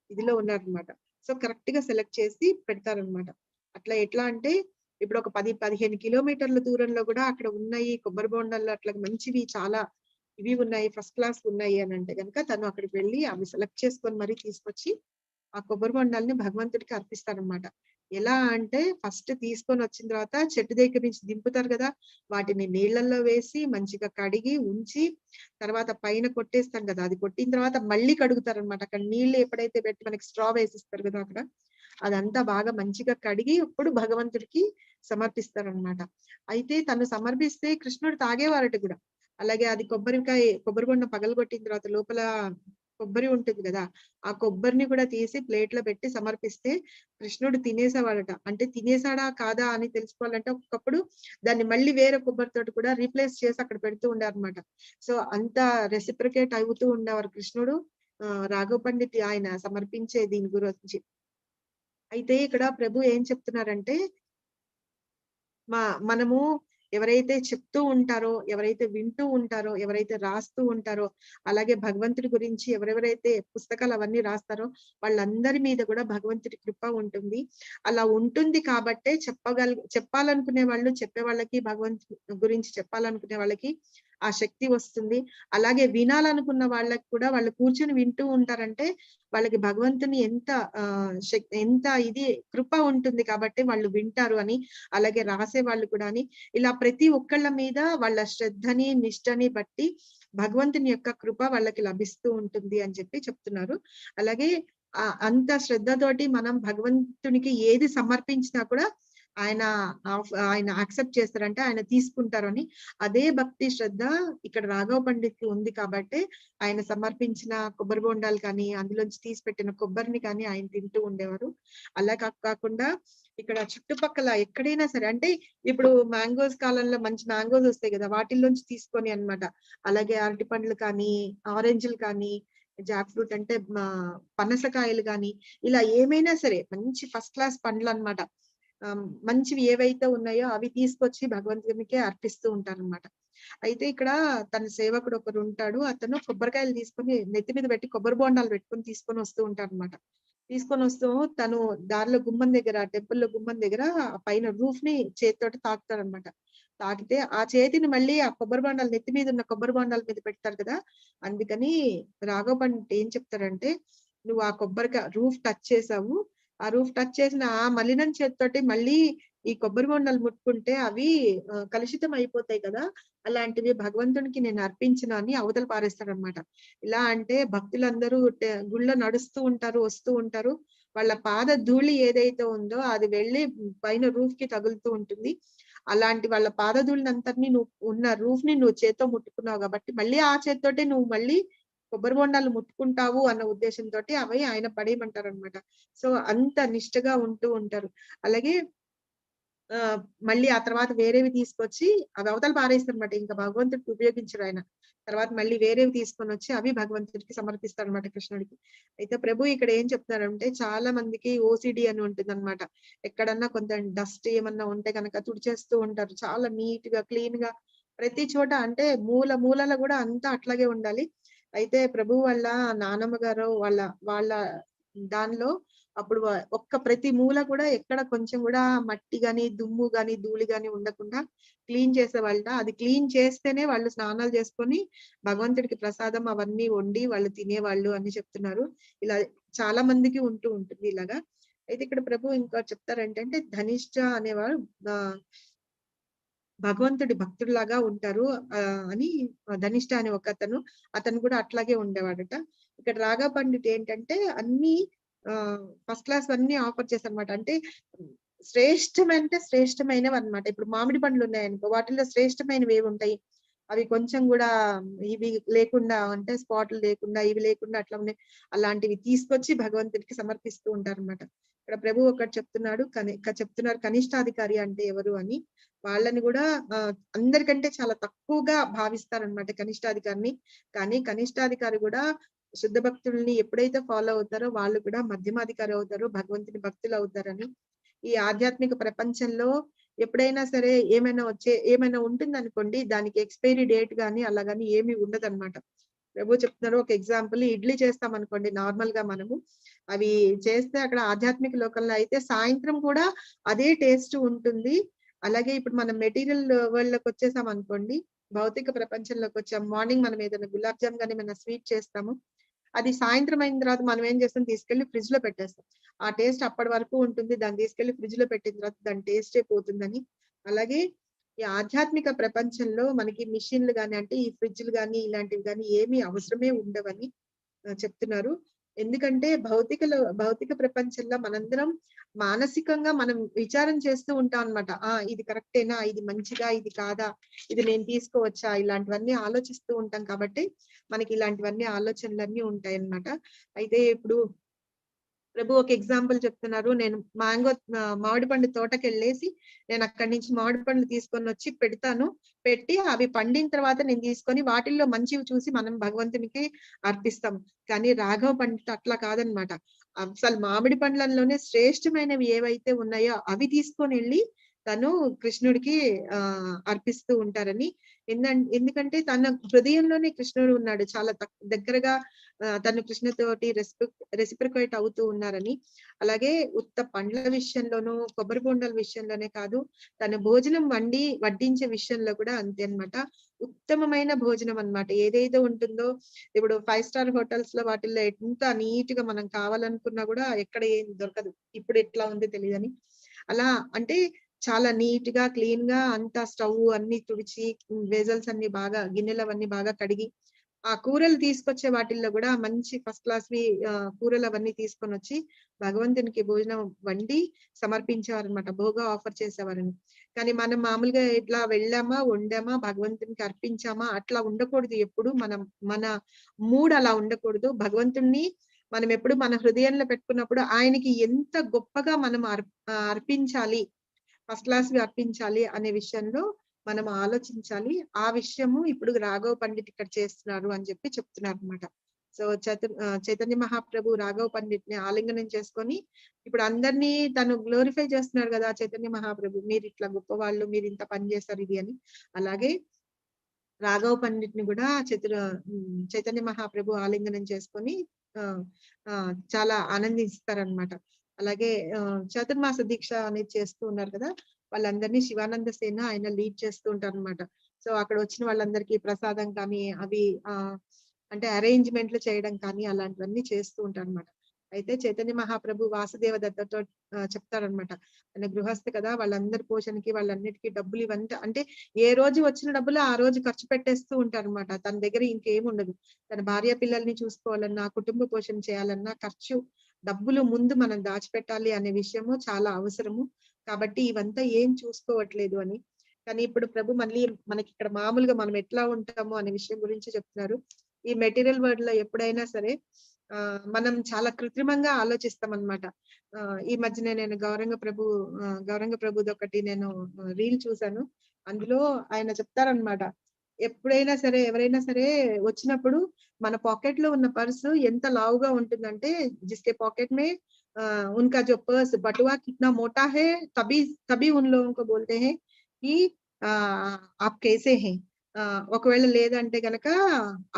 ఇదిలో ఉన్నారనమాట. సో కరెక్ట్ గా సెలెక్ట్ చేసి పెడతారనమాట. అట్లా ఎట్లా అంటే ఇప్పుడు ఒక 10-15 కిలోమీటర్ల దూరంలో కూడా అక్కడ ఉన్నాయి కొబ్బరి బొండాలు, అట్లా మంచివి చాలా ఇవి ఉన్నాయి, ఫస్ట్ క్లాస్ ఉన్నాయి అని అంటే కనుక తను అక్కడికి వెళ్ళి అవి సెలెక్ట్ చేసుకొని మరీ తీసుకొచ్చి ఆ కొబ్బరి బొండాలని భగవంతుడికి అర్పిస్తారనమాట. ఎలా అంటే ఫస్ట్ తీసుకొని వచ్చిన తర్వాత చెట్టు దగ్గర నుంచి దింపుతారు కదా, వాటిని నీళ్లలో వేసి మంచిగా కడిగి ఉంచి తర్వాత పైన కొట్టేస్తాం కదా, అది కొట్టిన తర్వాత మళ్ళీ కడుగుతారు అనమాట. అక్కడ నీళ్లు ఎప్పుడైతే పెట్టి మనకి స్ట్రా వేసిస్తారు కదా అక్కడ, అదంతా బాగా మంచిగా కడిగి ఇప్పుడు భగవంతుడికి సమర్పిస్తారనమాట. అయితే తను సమర్పిస్తే కృష్ణుడు తాగేవారట కూడా. అలాగే అది కొబ్బరి బొండం పగలగొట్టిన తర్వాత లోపల కొబ్బరి ఉంటుంది కదా, ఆ కొబ్బరిని కూడా తీసి ప్లేట్ లో పెట్టి సమర్పిస్తే కృష్ణుడు తినేసేవాడట. అంటే తినేసాడా కాదా అని తెలుసుకోవాలంటే ఒక్కొక్కప్పుడు దాన్ని మళ్ళీ వేరే కొబ్బరితోటి కూడా రీప్లేస్ చేసి అక్కడ పెడుతూ ఉండారనమాట. సో అంత రెసిప్రికేట్ అవుతూ ఉండేవారు కృష్ణుడు రాఘవ పండిత్ ఆయన సమర్పించే దీని గురించి. అయితే ఇక్కడ ప్రభు ఏం చెప్తున్నారంటే మనము ఎవరైతే చెప్తూ ఉంటారో, ఎవరైతే వింటూ ఉంటారో, ఎవరైతే రాస్తూ ఉంటారో, అలాగే భగవంతుడి గురించి ఎవరెవరైతే పుస్తకాలు అవన్నీ రాస్తారో వాళ్ళందరి మీద కూడా భగవంతుడి కృప ఉంటుంది. అలా ఉంటుంది కాబట్టే చెప్పాలనుకునే వాళ్ళు, చెప్పే వాళ్ళకి, భగవంతుడి గురించి చెప్పాలనుకునే వాళ్ళకి ఆ శక్తి వస్తుంది. అలాగే వినాలనుకున్న వాళ్ళకి కూడా వాళ్ళు కూర్చొని వింటూ ఉంటారంటే వాళ్ళకి భగవంతుని ఎంత ఇది కృప ఉంటుంది కాబట్టి వాళ్ళు వింటారు అని, అలాగే రాసే వాళ్ళు కూడా అని, ఇలా ప్రతి ఒక్కళ్ళ మీద వాళ్ళ శ్రద్ధని నిష్ఠని బట్టి భగవంతుని యొక్క కృప వాళ్ళకి లభిస్తూ ఉంటుంది అని చెప్పి చెప్తున్నారు. అలాగే అంత శ్రద్ధతోటి మనం భగవంతునికి ఏది సమర్పించినా కూడా ఆయన యాక్సెప్ట్ చేస్తారంటే ఆయన తీసుకుంటారు అని, అదే భక్తి శ్రద్ధ ఇక్కడ రాఘవ పండిత్ కి ఉంది కాబట్టి ఆయన సమర్పించిన కొబ్బరి బొండాలు కానీ అందులోంచి తీసి పెట్టిన కొబ్బరిని కానీ ఆయన తింటూ ఉండేవారు. అలా కాకుండా ఇక్కడ చుట్టుపక్కల ఎక్కడైనా సరే, అంటే ఇప్పుడు మ్యాంగోస్ కాలంలో మంచి మ్యాంగోస్ వస్తాయి కదా, వాటిల్లోంచి తీసుకొని అన్నమాట. అలాగే అరటి పండ్లు కానీ, ఆరెంజ్లు కానీ, జాక్ ఫ్రూట్ అంటే పనసకాయలు కానీ, ఇలా ఏమైనా సరే మంచి ఫస్ట్ క్లాస్ పండ్లు అన్నమాట, మంచివి ఏవైతే ఉన్నాయో అవి తీసుకొచ్చి భగవంతునికి అర్పిస్తూ ఉంటారన్నమాట. అయితే ఇక్కడ తన సేవకుడు ఒకరు ఉంటాడు, అతను కొబ్బరికాయలు తీసుకొని నెత్తి మీద పెట్టి కొబ్బరి బొండాలు పెట్టుకొని తీసుకొని వస్తూ ఉంటారు అనమాట. తీసుకొని వస్తూ తను దారిలో గుమ్మం దగ్గర, టెంపుల్లో గుమ్మం దగ్గర పైన రూఫ్ ని చేతితోటి తాకుతారు అనమాట. తాకితే ఆ చేతిని మళ్ళీ ఆ కొబ్బరి బొండాలు నెత్తి మీద ఉన్న కొబ్బరి బొండాల మీద పెడతారు కదా, అందుకని రాఘవ పండిట్ ఏం చెప్తారంటే, నువ్వు ఆ కొబ్బరికాయ రూఫ్ టచ్ చేసావు, ఆ రూఫ్ టచ్ చేసిన ఆ మలినం చేతితోటి మళ్ళీ ఈ కొబ్బరి బొండాలు ముట్టుకుంటే అవి కలుషితం అయిపోతాయి కదా, అలాంటివి భగవంతునికి నేను అర్పించిన అని అవతల పారేస్తారనమాట. ఇలా అంటే భక్తులందరూ గుళ్ళో నడుస్తూ ఉంటారు, వస్తూ ఉంటారు, వాళ్ళ పాద ధూళి ఏదైతే ఉందో అది వెళ్ళి పైన రూఫ్ కి తగులుతూ ఉంటుంది. అలాంటి వాళ్ళ పాదధూళిని అంతటినీ నువ్వు ఉన్న రూఫ్ ని నువ్వు చేత్తో ముట్టుకున్నావు కాబట్టి మళ్ళీ ఆ చేత్తోటే నువ్వు మళ్ళీ కొబ్బరి బొండాలు ముట్టుకుంటావు అన్న ఉద్దేశంతో అవి ఆయన పడేయమంటారు అనమాట. సో అంత నిష్ఠగా ఉంటూ ఉంటారు. అలాగే మళ్ళీ ఆ తర్వాత వేరేవి తీసుకొచ్చి అవి అవతల పారేస్తారనమాట. ఇంకా భగవంతుడికి ఉపయోగించరు ఆయన. తర్వాత మళ్ళీ వేరేవి తీసుకొని వచ్చి అవి భగవంతుడికి సమర్పిస్తారనమాట, కృష్ణుడికి. అయితే ప్రభు ఇక్కడ ఏం చెప్తున్నారంటే, చాలా మందికి ఓసిడి అని ఉంటుందన్నమాట. ఎక్కడన్నా కొంత డస్ట్ ఏమన్నా ఉంటే కనుక తుడిచేస్తూ ఉంటారు. చాలా నీట్ గా క్లీన్ గా ప్రతి చోట, అంటే మూల మూలలో కూడా అంతా అట్లాగే ఉండాలి. అయితే ప్రభు వాళ్ళ నానమ్మ గారు వాళ్ళ వాళ్ళ దానిలో అప్పుడు ఒక్క ప్రతి మూల కూడా ఎక్కడ కొంచెం కూడా మట్టి గాని, దుమ్ము గాని, ధూళి గాని ఉండకుండా క్లీన్ చేసేవాళ్ళట. అది క్లీన్ చేస్తేనే వాళ్ళు స్నానాలు చేసుకొని భగవంతుడికి ప్రసాదం అవన్నీ వండి వాళ్ళు తినేవాళ్ళు అని చెప్తున్నారు. ఇలా చాలా మందికి ఉంటూ ఉంటుంది ఇలాగా. అయితే ఇక్కడ ప్రభు ఇంకా చెప్తారంటే, ధనిష్ట అనేవారు భగవంతుడి భక్తుడిలాగా ఉంటారు అని. ధనిష్ట అనే ఒక అతను కూడా అట్లాగే ఉండేవాడట. ఇక్కడ రాఘవ పండిట్ ఏంటంటే అన్ని ఫస్ట్ క్లాస్ అన్ని ఆఫర్ చేశారనమాట. అంటే శ్రేష్టమైనవి అనమాట. ఇప్పుడు మామిడి పండ్లు ఉన్నాయనుకో, వాటిల్లో శ్రేష్టమైనవి ఏవి ఉంటాయి, అవి కొంచెం కూడా ఇవి లేకుండా, అంటే స్పాట్లు లేకుండా, ఇవి లేకుండా అట్లా ఉన్నాయి. అలాంటివి తీసుకొచ్చి భగవంతుడికి సమర్పిస్తూ ఉంటారన్నమాట. ఇక్కడ ప్రభు ఒకటి చెప్తున్నారు కనిష్టాధికారి అంటే ఎవరు అని. వాళ్ళని కూడా అందరికంటే చాలా తక్కువగా భావిస్తారనమాట కనిష్టాధికారిని. కానీ కనిష్టాధికారి కూడా శుద్ధ భక్తుల్ని ఎప్పుడైతే ఫాలో అవుతారో వాళ్ళు కూడా మధ్యమాధికారి అవుతారు, భగవంతుని భక్తులు అవుతారని. ఈ ఆధ్యాత్మిక ప్రపంచంలో ఎప్పుడైనా సరే ఏమైనా ఉంటుందనుకోండి, దానికి ఎక్స్పైరీ డేట్ గాని అలాగని ఏమీ ఉండదన్నమాట. ప్రభు చెప్తున్నారు, ఒక ఎగ్జాంపుల్, ఇడ్లీ చేస్తాం అనుకోండి నార్మల్ గా మనము, అవి చేస్తే అక్కడ ఆధ్యాత్మిక లోకంలో అయితే సాయంత్రం కూడా అదే టేస్ట్ ఉంటుంది. అలాగే ఇప్పుడు మనం మెటీరియల్ వరల్డ్ లోకి వచ్చేసాం అనుకోండి, భౌతిక ప్రపంచంలోకి వచ్చాం, మార్నింగ్ మనం ఏదైనా గులాబ్ జామ్ గానీ ఏమైనా స్వీట్ చేస్తాము, అది సాయంత్రం అయిన తర్వాత మనం ఏం చేస్తాం, తీసుకెళ్లి ఫ్రిడ్జ్ లో పెట్టేస్తాం. ఆ టేస్ట్ అప్పటి వరకు ఉంటుంది, దాన్ని తీసుకెళ్లి ఫ్రిడ్జ్ లో పెట్టిన తర్వాత దాని టేస్టే పోతుందని. అలాగే ఈ ఆధ్యాత్మిక ప్రపంచంలో మనకి మిషన్లు గాని, అంటే ఈ ఫ్రిడ్జ్లు గాని ఇలాంటివి గాని ఏమీ అవసరమే ఉండవని చెప్తున్నారు. ఎందుకంటే భౌతిక ప్రపంచంలో మనందరం మానసికంగా మనం విచారం చేస్తూ ఉంటాం అన్నమాట. ఇది కరెక్టేనా, ఇది మంచిగా, ఇది కాదా, ఇది నేను తీసుకోవచ్చా, ఇలాంటివన్నీ ఆలోచిస్తూ ఉంటాం కాబట్టి మనకి ఇలాంటివన్నీ ఆలోచనలన్నీ ఉంటాయి అన్నమాట. అయితే ఇప్పుడు ప్రభు ఒక ఎగ్జాంపుల్ చెప్తున్నారు. నేను మామిడి పండు తోటకెళ్ళేసి నేను అక్కడి నుంచి మామిడి పండ్లు తీసుకొని వచ్చి పెట్టి అవి పండిన తర్వాత నేను తీసుకొని వాటిల్లో మంచివి చూసి మనం భగవంతునికి అర్పిస్తాం. కానీ రాఘవ పండిట్ అట్లా కాదనమాట. అసలు మామిడి పండ్లలోనే శ్రేష్టమైనవి ఏవైతే ఉన్నాయో అవి తీసుకొని వెళ్ళి తను కృష్ణుడికి అర్పిస్తూ ఉంటారని. ఎందుకంటే తన హృదయంలోనే కృష్ణుడు ఉన్నాడు, చాలా దగ్గరగా తను కృష్ణుతోటి రెసిప్రికేట్ అవుతూ ఉన్నారని. అలాగే ఉత్త పండ్ల విషయంలోనూ, కొబ్బరి బొండాల విషయంలోనే కాదు, తన భోజనం వడ్డించే విషయంలో కూడా అంతే అన్నమాట. ఉత్తమమైన భోజనం అన్నమాట. ఏదైతే ఉంటుందో, ఇప్పుడు 5 స్టార్ హోటల్స్ లో వాటిల్లో ఎంత నీట్ గా మనం కావాలనుకున్నా కూడా ఎక్కడ ఏం దొరకదు. ఇప్పుడు ఎట్లా ఉందో తెలియదని. అలా అంటే చాలా నీట్ గా క్లీన్ గా అంతా స్టవ్ అన్ని తుడిచి, వెజల్స్ అన్ని బాగా, గిన్నెలు అవన్నీ బాగా కడిగి, ఆ కూరలు తీసుకొచ్చే వాటిల్లో కూడా మంచి ఫస్ట్ క్లాస్ వి కూరలు అవన్నీ తీసుకొని వచ్చి భగవంతునికి భోజనం వండి సమర్పించేవారనమాట, భోగా ఆఫర్ చేసేవారని. కానీ మనం మామూలుగా ఇట్లా వెళ్ళామా, వండామా, భగవంతునికి అర్పించామా, అట్లా ఉండకూడదు. ఎప్పుడు మన మూడ్ అలా ఉండకూడదు. భగవంతుణ్ణి మనం ఎప్పుడు మన హృదయంలో పెట్టుకున్నప్పుడు ఆయనకి ఎంత గొప్పగా మనం అర్పించాలి, ఫస్ట్ క్లాస్ వి అర్పించాలి అనే విషయంలో మనం ఆలోచించాలి. ఆ విషయము ఇప్పుడు రాఘవ పండిట్ ఇక్కడ చేస్తున్నారు అని చెప్పి చెప్తున్నారు అనమాట. సో చైతన్య మహాప్రభు రాఘవ పండిట్ ని ఆలింగనం చేసుకొని ఇప్పుడు అందరినీ తను గ్లోరిఫై చేస్తున్నారు కదా చైతన్య మహాప్రభు, మీరు ఇట్లా గొప్పవాళ్ళు, మీరు ఇంత పని చేస్తారు ఇది అని. అలాగే రాఘవ పండిట్ ని కూడా చైతన్య మహాప్రభు ఆలింగనం చేసుకొని చాలా ఆనందిస్తారనమాట. అలాగే చతుర్మాస దీక్ష అనేది చేస్తూ ఉన్నారు కదా, వాళ్ళందరినీ శివానంద సేన ఆయన లీడ్ చేస్తూ ఉంటారు అనమాట. సో అక్కడ వచ్చిన వాళ్ళందరికీ ప్రసాదం కానీ అవి అంటే అరేంజ్మెంట్లు చేయడం కానీ అలాంటివన్నీ చేస్తూ ఉంటారు అనమాట. అయితే చైతన్య మహాప్రభు వాసుదేవ దత్తతో చెప్తారనమాట, ఆయన గృహస్థ కదా, వాళ్ళందరి పోషణకి వాళ్ళన్నిటికీ డబ్బులు ఇవంతా, అంటే ఏ రోజు వచ్చిన డబ్బులు ఆ రోజు ఖర్చు పెట్టేస్తూ ఉంటారు అనమాట. తన దగ్గర ఇంకేం ఉండదు. తన భార్య పిల్లల్ని చూసుకోవాలన్నా, కుటుంబ పోషణ చేయాలన్నా డబ్బులు ముందు మనం దాచిపెట్టాలి అనే విషయము చాలా అవసరము. కాబట్టి ఇవంతా ఏం చూసుకోవట్లేదు అని. కానీ ఇప్పుడు ప్రభు మళ్ళీ మనకి ఇక్కడ మామూలుగా మనం ఎట్లా ఉంటాము అనే విషయం గురించి చెప్తున్నారు. ఈ మెటీరియల్ వరల్డ్ లో ఎప్పుడైనా సరే మనం చాలా కృత్రిమంగా ఆలోచిస్తాం అనమాట. ఈ మధ్యనే నేను గౌరంగ ప్రభుది ఒకటి నేను రీల్ చూసాను. అందులో ఆయన చెప్తారనమాట, ఎప్పుడైనా సరే ఎవరైనా సరే వచ్చినప్పుడు మన పాకెట్ లో ఉన్న పర్సు ఎంత లావుగా ఉంటుందంటే, జిస్కే పాకెట్ మే उनका जो पर्स बटुआ कितना मोटा है, तभी तभी उन लोगों को बोलते हैं कि आप कैसे हैं. ఒకవేళ లేదంటే గనక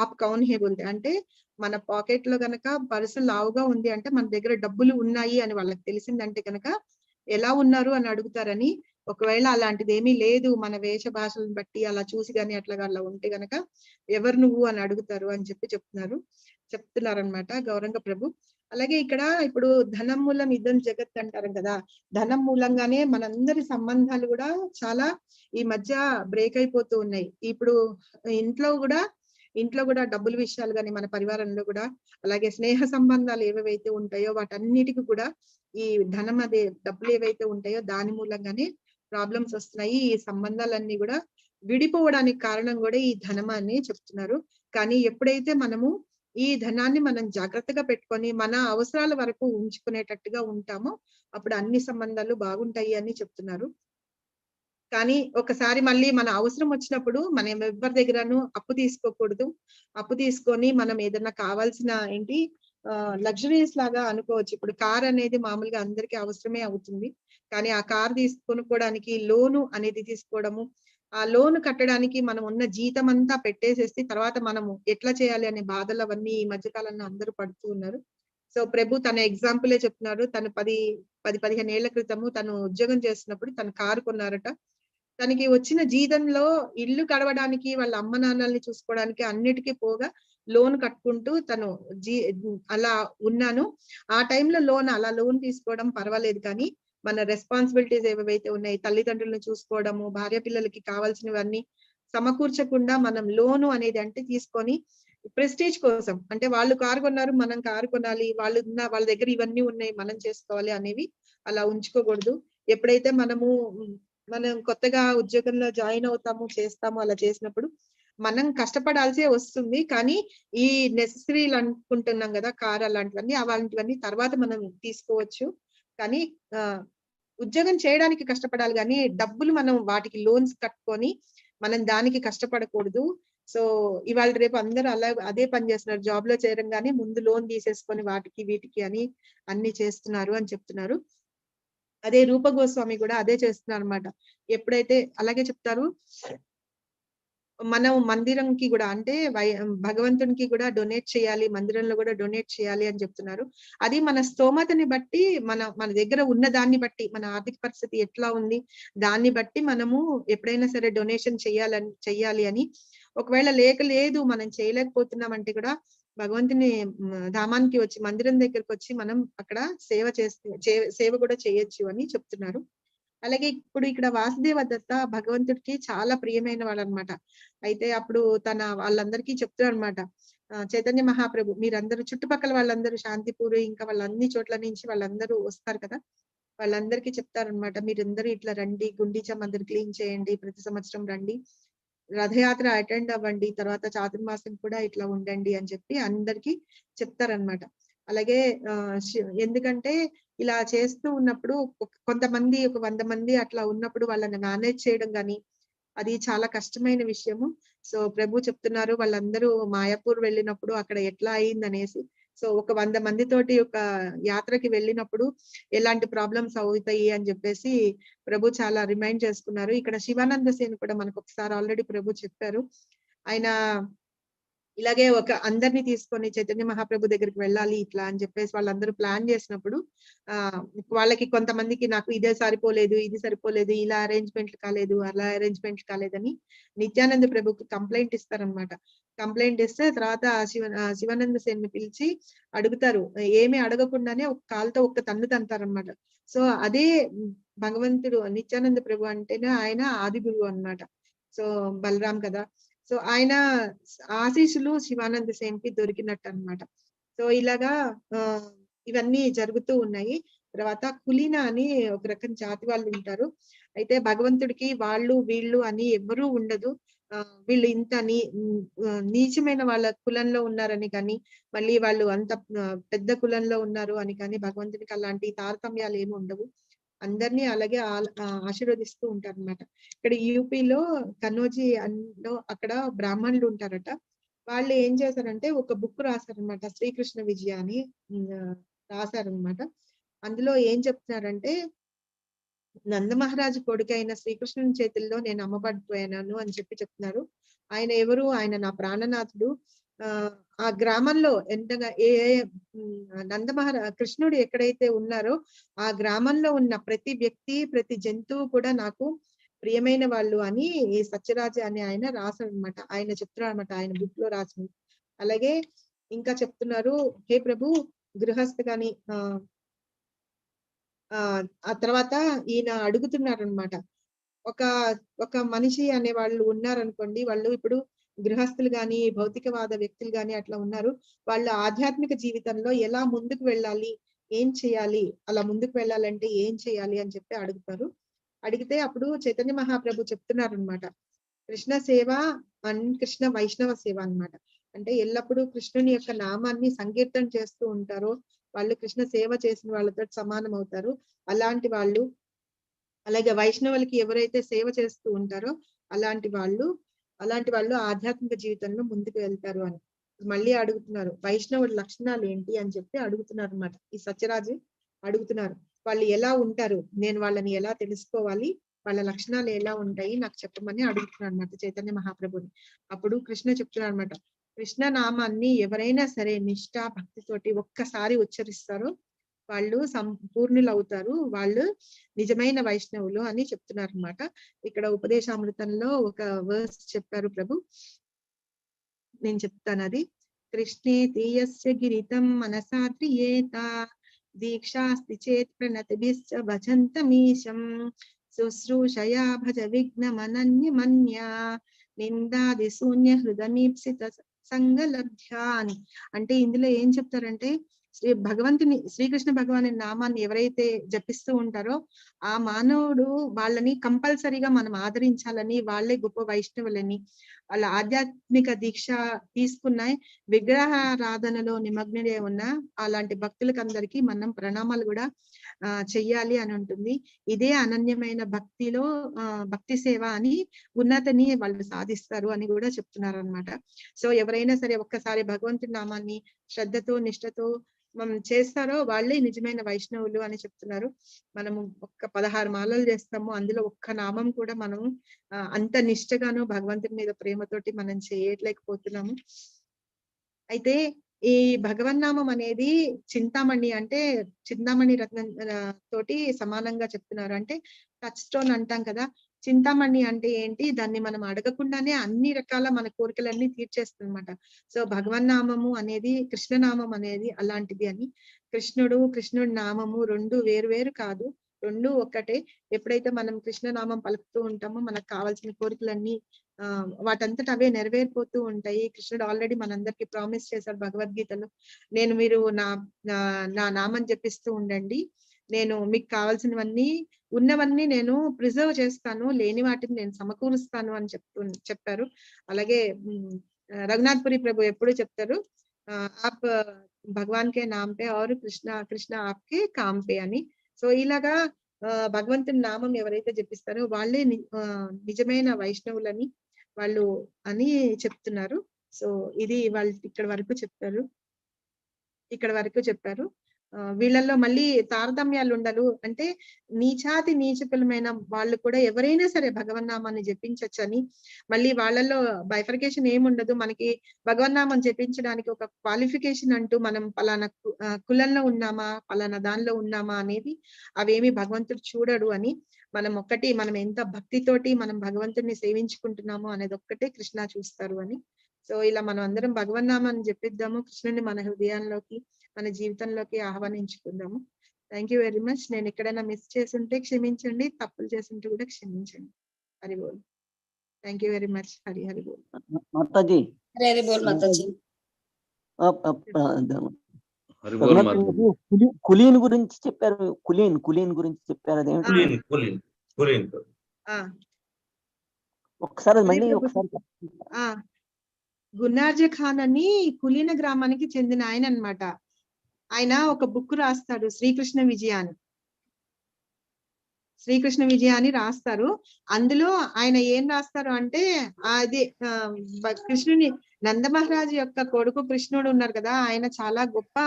ఆప్ కౌన్ హే బోల్తే, అంటే మన పాకెట్ లో గనక పర్సు లావుగా ఉంది అంటే మన దగ్గర డబ్బులు ఉన్నాయి అని వాళ్ళకి తెలిసిందంటే గనక ఎలా ఉన్నారు అని అడుగుతారని. ఒకవేళ అలాంటిది ఏమీ లేదు, మన వేష భాషలను బట్టి అలా చూసి గాని అలా ఉంటే గనక ఎవరు నువ్వు అని అడుగుతారు అని చెప్తున్నారనమాట గౌరంగ ప్రభు. అలాగే ఇక్కడ ఇప్పుడు ధనం మూలం ఇదం జగత్ అంటారు కదా, ధనం మూలంగానే మనందరి సంబంధాలు కూడా చాలా ఈ మధ్య బ్రేక్ అయిపోతూ ఉన్నాయి. ఇప్పుడు ఇంట్లో కూడా డబ్బుల విషయాలు కానీ మన పరివారంలో కూడా, అలాగే స్నేహ సంబంధాలు ఏవైతే ఉంటాయో వాటన్నిటికీ కూడా ఈ ధనం అదే డబ్బులు ఏవైతే ఉంటాయో దాని మూలంగానే ప్రాబ్లమ్స్ వస్తున్నాయి. ఈ సంబంధాలన్నీ కూడా విడిపోవడానికి కారణం కూడా ఈ ధనం అని చెప్తున్నారు. కానీ ఎప్పుడైతే మనము ఈ ధనాన్ని మనం జాగ్రత్తగా పెట్టుకొని మన అవసరాల వరకు ఉంచుకునేటట్టుగా ఉంటామో అప్పుడు అన్ని సంబంధాలు బాగుంటాయి అని చెప్తున్నారు. కానీ ఒకసారి మళ్ళీ మన అవసరం వచ్చినప్పుడు మనం ఎవరి దగ్గరను అప్పు తీసుకోకూడదు. అప్పు తీసుకొని మనం ఏదైనా కావాల్సిన లగ్జరీస్ లాగా అనుకోవచ్చు. ఇప్పుడు కార్ అనేది మామూలుగా అందరికీ అవసరమే అవుతుంది. కానీ ఆ కార్ కొనుక్కోవడానికి లోను అనేది తీసుకోవడము, ఆ లోన్ కట్టడానికి మనం ఉన్న జీతం అంతా పెట్టేసేసి తర్వాత మనము ఎట్లా చేయాలి అనే బాధలు అవన్నీ ఈ మధ్యకాలంలో అందరూ పడుతూ ఉన్నారు. సో ప్రభు తన ఎగ్జాంపులే చెప్తున్నారు. తను 10-15 ఏళ్ల క్రితము తను ఉద్యోగం చేస్తున్నప్పుడు తను కారు కొన్నారట. తనకి వచ్చిన జీతంలో ఇల్లు గడవడానికి, వాళ్ళ అమ్మ నాన్నల్ని చూసుకోవడానికి అన్నిటికీ పోగా లోన్ కట్టుకుంటూ తను అలా ఉన్నాను. ఆ టైంలో లోన్ తీసుకోవడం పర్వాలేదు, కానీ మన రెస్పాన్సిబిలిటీస్ ఏవైతే ఉన్నాయి, తల్లిదండ్రులను చూసుకోవడము, భార్య పిల్లలకి కావాల్సినవన్నీ సమకూర్చకుండా మనం లోను అనేది అంటే తీసుకొని ప్రెస్టేజ్ కోసం, అంటే వాళ్ళు కారు కొన్నారు మనం కారు కొనాలి, వాళ్ళ దగ్గర ఇవన్నీ ఉన్నాయి మనం చేసుకోవాలి అనేవి అలా ఉంచుకోకూడదు. ఎప్పుడైతే మనం కొత్తగా ఉద్యోగంలో జాయిన్ అవుతాము, చేస్తాము, అలా చేసినప్పుడు మనం కష్టపడాల్సే వస్తుంది. కానీ ఈ నెసెసరీలు అనుకుంటున్నాం కదా, కార్ అలాంటివన్నీ తర్వాత మనం తీసుకోవచ్చు. కానీ ఉద్యోగం చేయడానికి కష్టపడాలి, కానీ డబ్బులు మనం వాటికి లోన్స్ కట్టుకొని మనం దానికి కష్టపడకూడదు. సో ఇవాళ రేపు అందరూ అదే పని చేస్తున్నారు. జాబ్ లో చేరంగానే ముందు లోన్ తీసేసుకొని వాటికి వీటికి అని అన్ని చేస్తున్నారు అని చెప్తున్నారు. అదే రూప గోస్వామి కూడా అదే చేస్తున్నారు అనమాట. ఎప్పుడైతే అలాగే చెప్తారు, మనం మందిరంకి కూడా అంటే భగవంతునికి కూడా డొనేట్ చేయాలి, మందిరంలో కూడా డొనేట్ చేయాలి అని చెప్తున్నారు. అది మన స్తోమతని బట్టి, మన దగ్గర ఉన్న దాన్ని బట్టి, మన ఆర్థిక పరిస్థితి ఎట్లా ఉంది దాన్ని బట్టి మనము ఎప్పుడైనా సరే డొనేషన్ చెయ్యాలి అని. ఒకవేళ లేదు మనం చేయలేకపోతున్నాం అంటే కూడా భగవంతుని ధామానికి వచ్చి, మందిరం దగ్గరకు వచ్చి మనం అక్కడ సేవ కూడా చేయొచ్చు అని చెప్తున్నారు. అలాగే ఇప్పుడు ఇక్కడ వాసుదేవ దత్త భగవంతుడికి చాలా ప్రియమైన వాడు అనమాట. అయితే అప్పుడు వాళ్ళందరికీ చెప్తున్నారు అనమాట, చైతన్య మహాప్రభు మీరందరూ చుట్టుపక్కల వాళ్ళందరూ శాంతిపూర్ ఇంకా వాళ్ళన్ని చోట్ల నుంచి వాళ్ళందరూ వస్తారు కదా, వాళ్ళందరికీ చెప్తారనమాట, మీరందరూ ఇట్లా రండి, గుండీచా మందిర్ క్లీన్ చేయండి, ప్రతి సంవత్సరం రండి, రథయాత్ర అటెండ్ అవ్వండి, తర్వాత చాతుర్మాసం కూడా ఇట్లా ఉండండి అని చెప్పి అందరికీ చెప్తారనమాట. అలాగే ఎందుకంటే ఇలా చేస్తూ ఉన్నప్పుడు కొంతమంది 100 మంది అట్లా ఉన్నప్పుడు వాళ్ళని మేనేజ్ చేయడం గాని అది చాలా కష్టమైన విషయము. సో ప్రభు చెప్తున్నారు, వాళ్ళందరూ మాయాపూర్ వెళ్ళినప్పుడు అక్కడ ఎట్లా అయిందనేసి. సో ఒక 100 మందితోటి ఒక యాత్రకి వెళ్ళినప్పుడు ఎలాంటి ప్రాబ్లమ్స్ అవుతాయి అని చెప్పేసి ప్రభు చాలా రిమైండ్ చేసుకున్నారు. ఇక్కడ శివానంద సేన్ కూడా మనకు ఒకసారి ఆల్రెడీ ప్రభు చెప్పారు. ఆయన ఇలాగే అందరినీ తీసుకొని చైతన్య మహాప్రభు దగ్గరికి వెళ్ళాలి ఇట్లా అని చెప్పేసి వాళ్ళందరూ ప్లాన్ చేసినప్పుడు వాళ్ళకి కొంతమందికి నాకు ఇదే సరిపోలేదు, ఇది సరిపోలేదు, ఇలా అరేంజ్మెంట్లు కాలేదు, అలా అరేంజ్మెంట్లు కాలేదని నిత్యానంద ప్రభుకి కంప్లైంట్ ఇస్తారనమాట. కంప్లైంట్ ఇస్తే తర్వాత శివానంద సేన్ ని పిలిచి అడుగుతారు, ఏమి అడగకుండానే ఒక కాలుతో ఒక్క తన్ను తంతారనమాట. సో అదే భగవంతుడు నిత్యానంద ప్రభు అంటేనే ఆయన ఆది గురువు అనమాట. సో బలరాం కదా, సో ఆయన ఆశీస్సులు శివానంద సేన్ కి దొరికినట్టు అనమాట. సో ఇలాగా ఇవన్నీ జరుగుతూ ఉన్నాయి. తర్వాత కులీన అని ఒక రకం జాతి వాళ్ళు ఉంటారు. అయితే భగవంతుడికి వాళ్ళు వీళ్ళు అని ఎవ్వరూ ఉండదు. వీళ్ళు ఇంత నీచమైన వాళ్ళ కులంలో ఉన్నారని కానీ, మళ్ళీ వాళ్ళు అంత పెద్ద కులంలో ఉన్నారు అని కానీ భగవంతునికి అలాంటి తారతమ్యాలు ఏమి ఉండవు. అందరినీ అలాగే ఆశీర్వదిస్తూ ఉంటారన్నమాట. ఇక్కడ యూపీలో కన్నోజీ లో అక్కడ బ్రాహ్మణులు ఉంటారట. వాళ్ళు ఏం చేశారంటే ఒక బుక్ రాశారనమాట, శ్రీకృష్ణ విజయ అని రాశారనమాట. అందులో ఏం చెప్తున్నారంటే, నందమహారాజు కొడుకు అయిన శ్రీకృష్ణుని చేతుల్లో నేను అమ్మబడిపోయాను అని చెప్తున్నారు. ఆయన ఎవరు? ఆయన నా ప్రాణనాథుడు. ఆ గ్రామంలో ఎంతగా కృష్ణుడు ఎక్కడైతే ఉన్నారో ఆ గ్రామంలో ఉన్న ప్రతి వ్యక్తి, ప్రతి జంతువు కూడా నాకు ప్రియమైన వాళ్ళు అని ఈ సత్యరాజు అని ఆయన రాశాడు అనమాట. ఆయన చెప్తున్నారు అనమాట, ఆయన బుక్ లో రాసింది. అలాగే ఇంకా చెప్తున్నారు, హే ప్రభు గృహస్థ గాని ఆ తర్వాత ఈయన అడుగుతున్నారు అనమాట, ఒక మనిషి అనే వాళ్ళు ఉన్నారనుకోండి, వాళ్ళు ఇప్పుడు గృహస్థులు గాని భౌతికవాద వ్యక్తులు గాని అట్లా ఉన్నారు. వాళ్ళు ఆధ్యాత్మిక జీవితంలో ఎలా ముందుకు వెళ్ళాలి, ఏం చేయాలి, అలా ముందుకు వెళ్ళాలంటే ఏం చేయాలి అని చెప్పి అడుగుతారు. అడిగితే అప్పుడు చైతన్య మహాప్రభు చెప్తున్నారు అనమాట, కృష్ణ సేవ అండ్ కృష్ణ వైష్ణవ సేవ అన్నమాట. అంటే ఎల్లప్పుడూ కృష్ణుని యొక్క నామాన్ని సంకీర్తన చేస్తూ ఉంటారో వాళ్ళు కృష్ణ సేవ చేసిన వాళ్ళతో సమానం అవుతారు. అలాంటి వాళ్ళు, అలాగే వైష్ణవులకి ఎవరైతే సేవ చేస్తూ ఉంటారో అలాంటి వాళ్ళు ఆధ్యాత్మిక జీవితంలో ముందుకు వెళ్తారు అని మళ్ళీ అడుగుతున్నారు. వైష్ణవుడి లక్షణాలు ఏంటి అని చెప్పి అడుగుతున్నారు అన్నమాట. ఈ సత్యరాజు అడుగుతున్నారు, వాళ్ళు ఎలా ఉంటారు, నేను వాళ్ళని ఎలా తెలుసుకోవాలి, వాళ్ళ లక్షణాలు ఎలా ఉంటాయి నాకు చెప్పమని అడుగుతున్నారు అన్నమాట చైతన్య మహాప్రభుని. అప్పుడు కృష్ణ చెప్తున్నారు అనమాట, కృష్ణ నామాన్ని ఎవరైనా సరే నిష్ఠ భక్తితోటి ఒక్కసారి ఉచ్చరిస్తారో వాళ్ళు సంపూర్ణులు అవుతారు, వాళ్ళు నిజమైన వైష్ణవులు అని చెప్తున్నారు అనమాట. ఇక్కడ ఉపదేశామృతంలో ఒక వర్స్ చెప్పారు ప్రభు, నేను చెప్తాను అది. కృష్ణే తీయస్య గిరితం మనసాద్రియేత దీక్షాస్తి చేత్ ప్రణతిభిశ్చ భజంతమీశం శుశ్రూషయా భజ విఘ్నమనన్యమన్యా నిందాది శూన్య హృదమీప్సిత సంగలభ్యా అని. అంటే ఇందులో ఏం చెప్తారంటే, శ్రీకృష్ణ భగవాని నామాన్ని ఎవరైతే జపిస్తూ ఉంటారో ఆ మానవుడు వాళ్ళని కంపల్సరీగా మనం ఆదరించాలని, వాళ్ళే గొప్ప వైష్ణవులని, వాళ్ళ ఆధ్యాత్మిక దీక్ష తీసుకున్నాయి విగ్రహారాధనలో నిమగ్నడే ఉన్న అలాంటి భక్తులకు అందరికీ మనం ప్రణామాలు కూడా చెయ్యాలి అని ఉంటుంది. ఇదే అనన్యమైన భక్తిలో భక్తి సేవ అని ఉన్నతని వాళ్ళు సాధిస్తారు అని కూడా చెప్తున్నారు అనమాట. సో ఎవరైనా సరే ఒక్కసారి భగవంతుడి నామాన్ని శ్రద్ధతో నిష్ఠతో మనం చేస్తారో వాళ్ళే నిజమైన వైష్ణవులు అని చెప్తున్నారు. మనము 16 మాలలు చేస్తాము, అందులో ఒక్క నామం కూడా మనం అంత నిష్ఠగాను భగవంతుడి మీద ప్రేమతోటి మనం చేయలేకపోతున్నాము. అయితే ఈ భగవన్నామం అనేది చింతామణి, అంటే చింతామణి రత్నం తోటి సమానంగా చెప్తున్నారు. అంటే టచ్ స్టోన్ అంటాం కదా, చింతామణి అంటే ఏంటి, దాన్ని మనం అడగకుండానే అన్ని రకాల మన కోరికలన్నీ తీర్చేస్తుందన్నమాట. సో భగవన్నామము అనేది, కృష్ణనామం అనేది అలాంటిది అని. కృష్ణుడి నామము రెండు వేరు వేరు కాదు, రెండు ఒక్కటే. ఎప్పుడైతే మనం కృష్ణనామం పలుకుతూ ఉంటామో మనకు కావాల్సిన కోరికలన్నీ వాటంతట అవే నెరవేరిపోతూ ఉంటాయి. కృష్ణుడు ఆల్రెడీ మనందరికి ప్రామిస్ చేశాడు భగవద్గీతలో, మీరు నా నామం జపిస్తూ ఉండండి, నేను మీకు కావాల్సినవన్నీ ఉన్నవన్నీ నేను ప్రిజర్వ్ చేస్తాను, లేని వాటిని నేను సమకూరుస్తాను అని చెప్పారు. అలాగే రఘునాథ్పురి ప్రభు ఎప్పుడు చెప్తారు, ఆప్ భగవాన్ కే నామ్ పే और కృష్ణ ఆప్కే కామ్ పే అని. సో ఇలాగా భగవంతుని నామం ఎవరైతే జపిస్తారో వాళ్ళే నిజమైన వైష్ణవులని వాళ్ళు అని చెప్తున్నారు. సో ఇది వాళ్ళు ఇక్కడ వరకు చెప్పారు. వీళ్ళల్లో మళ్ళీ తారతమ్యాలు ఉండదు. అంటే నీచాతి నీచకులమైన వాళ్ళు కూడా ఎవరైనా సరే భగవన్నామాన్ని జపించొచ్చని, మళ్ళీ వాళ్ళల్లో బైఫర్కేషన్ ఏముండదు. మనకి భగవన్నామం జపించడానికి ఒక క్వాలిఫికేషన్ అంటూ మనం పలానా కులంలో ఉన్నామా, పలానా దానిలో ఉన్నామా అనేది అవేమి భగవంతుడు చూడడు అని, మనం ఎంత భక్తితోటి మనం భగవంతుడిని సేవించుకుంటున్నామో అనేది ఒక్కటే కృష్ణ చూస్తారు అని. సో ఇలా మనం అందరం భగవన్నామాన్ని జపిద్దాము, కృష్ణుని మన హృదయాల్లోకి మన జీవితంలోకి ఆహ్వానించుకుందాము. Thank you very much. నేను ఎక్కడైనా మిస్ చేస్తుంటే క్షమించండి, తప్పులు చేస్తుంటే కూడా క్షమించండి. హరి బోల్. Thank you very much. Hari Hari బోల్. మాతాజీ, హరి బోల్ మాతాజీ. కులీన్ గురించి చెప్పారు. కులీన్ గురించి చెప్పారు. అదేమిటి? ఒకసారి అదే మళ్ళీ ప్రభుజీ. ఒకసారి ఆ గున్నార్జ ఖాన్ అని కులీన గ్రామానికి చెందిన ఆయన అన్నమాట. ఆయన ఒక బుక్ రాస్తాడు, శ్రీకృష్ణ విజయ అని. శ్రీకృష్ణ విజయ అని రాస్తారు. అందులో ఆయన ఏం రాస్తారు అంటే అది కృష్ణుని నందమహారాజు యొక్క కొడుకు కృష్ణుడు ఉన్నారు కదా, ఆయన చాలా గొప్ప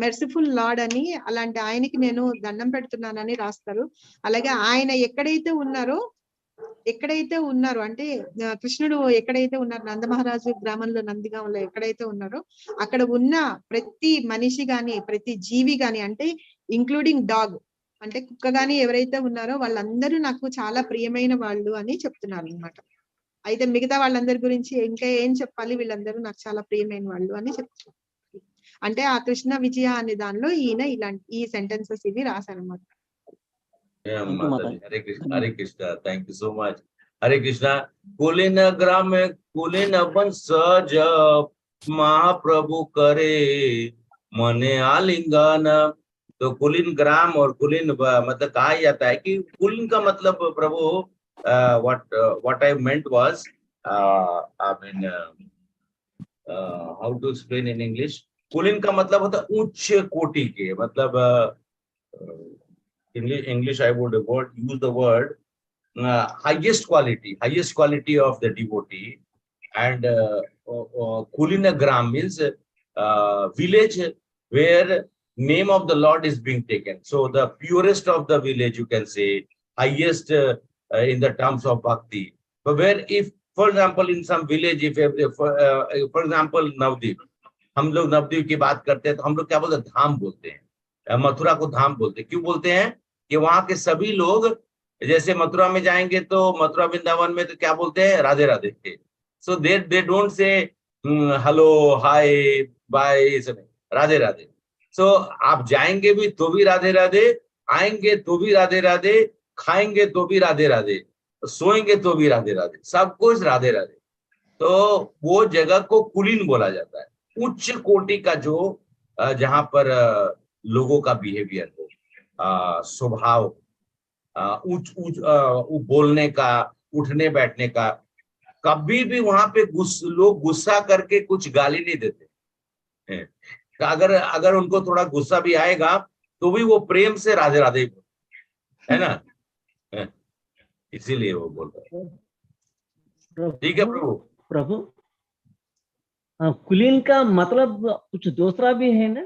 మెర్సిఫుల్ లార్డ్ అని, అలాంటి ఆయనకి నేను దండం పెడుతున్నానని రాస్తారు. అలాగే ఆయన ఎక్కడైతే ఉన్నారో అంటే కృష్ణుడు ఎక్కడైతే ఉన్నారు, నందమహారాజు గ్రామంలో నందిగాంలో ఎక్కడైతే ఉన్నారో అక్కడ ఉన్న ప్రతి మనిషి గాని ప్రతి జీవి గాని, అంటే ఇంక్లూడింగ్ డాగ్ అంటే కుక్క గాని ఎవరైతే ఉన్నారో వాళ్ళందరూ నాకు చాలా ప్రియమైన వాళ్ళు అని చెప్తున్నారు అన్నమాట. అయితే మిగతా వాళ్ళందరి గురించి ఇంకా ఏం చెప్పాలి, వీళ్ళందరూ నాకు చాలా ప్రియమైన వాళ్ళు అని చెప్తున్నారు. అంటే ఆ కృష్ణ విజయ అనే దానిలో ఈయన ఇలాంటి ఈ సెంటెన్సెస్ ఇవి రాశారన్నమాట. Hare Krishna, thank you so much. Hare Krishna. Kulin gram में कुलीन वंश जप महाप्रभु करे मने आलिंगन। तो कुलीन ग्राम और कुलीन मतलब कहा जाता है कि कुलीन का मतलब प्रभु what I meant was I mean how to explain in English। कुलीन का मतलब होता है उच्च कोटि के, मतलब English I would use the word highest quality of the devotee, and Kulina Gram means village where name of the Lord is being taken. So the purest of the village, you can say, highest in the terms of bhakti. But where if, for example, in some village, if for example Navdeep, हम लोग नवद्वीप की बात करते हैं तो हम लोग क्या बोलते हैं, धाम बोलते हैं। मथुरा को धाम बोलते हैं। क्यों बोलते हैं कि वहां के सभी लोग, जैसे मथुरा में जाएंगे तो मथुरा वृंदावन में तो क्या बोलते हैं, Radhe Radhe. So they don't say hello hi bye, Radhe Radhe. So आप जाएंगे भी तो भी राधे राधे, आएंगे तो भी राधे राधे, खाएंगे तो भी राधे राधे, सोएंगे तो भी राधे राधे, सब कुछ राधे राधे। तो वो जगह को कुलीन बोला जाता है, उच्च कोटि का जो जहां पर लोगों का बिहेवियर हो, स्वभाव, बोलने का, उठने बैठने का, कभी भी वहां पे लोग गुस्सा करके कुछ गाली नहीं देते। अगर उनको थोड़ा गुस्सा भी आएगा तो भी वो प्रेम से राधे राधे है ना, इसीलिए वो बोल रहे हैं। ठीक है प्रभु कुलीन का मतलब कुछ दूसरा भी है ना?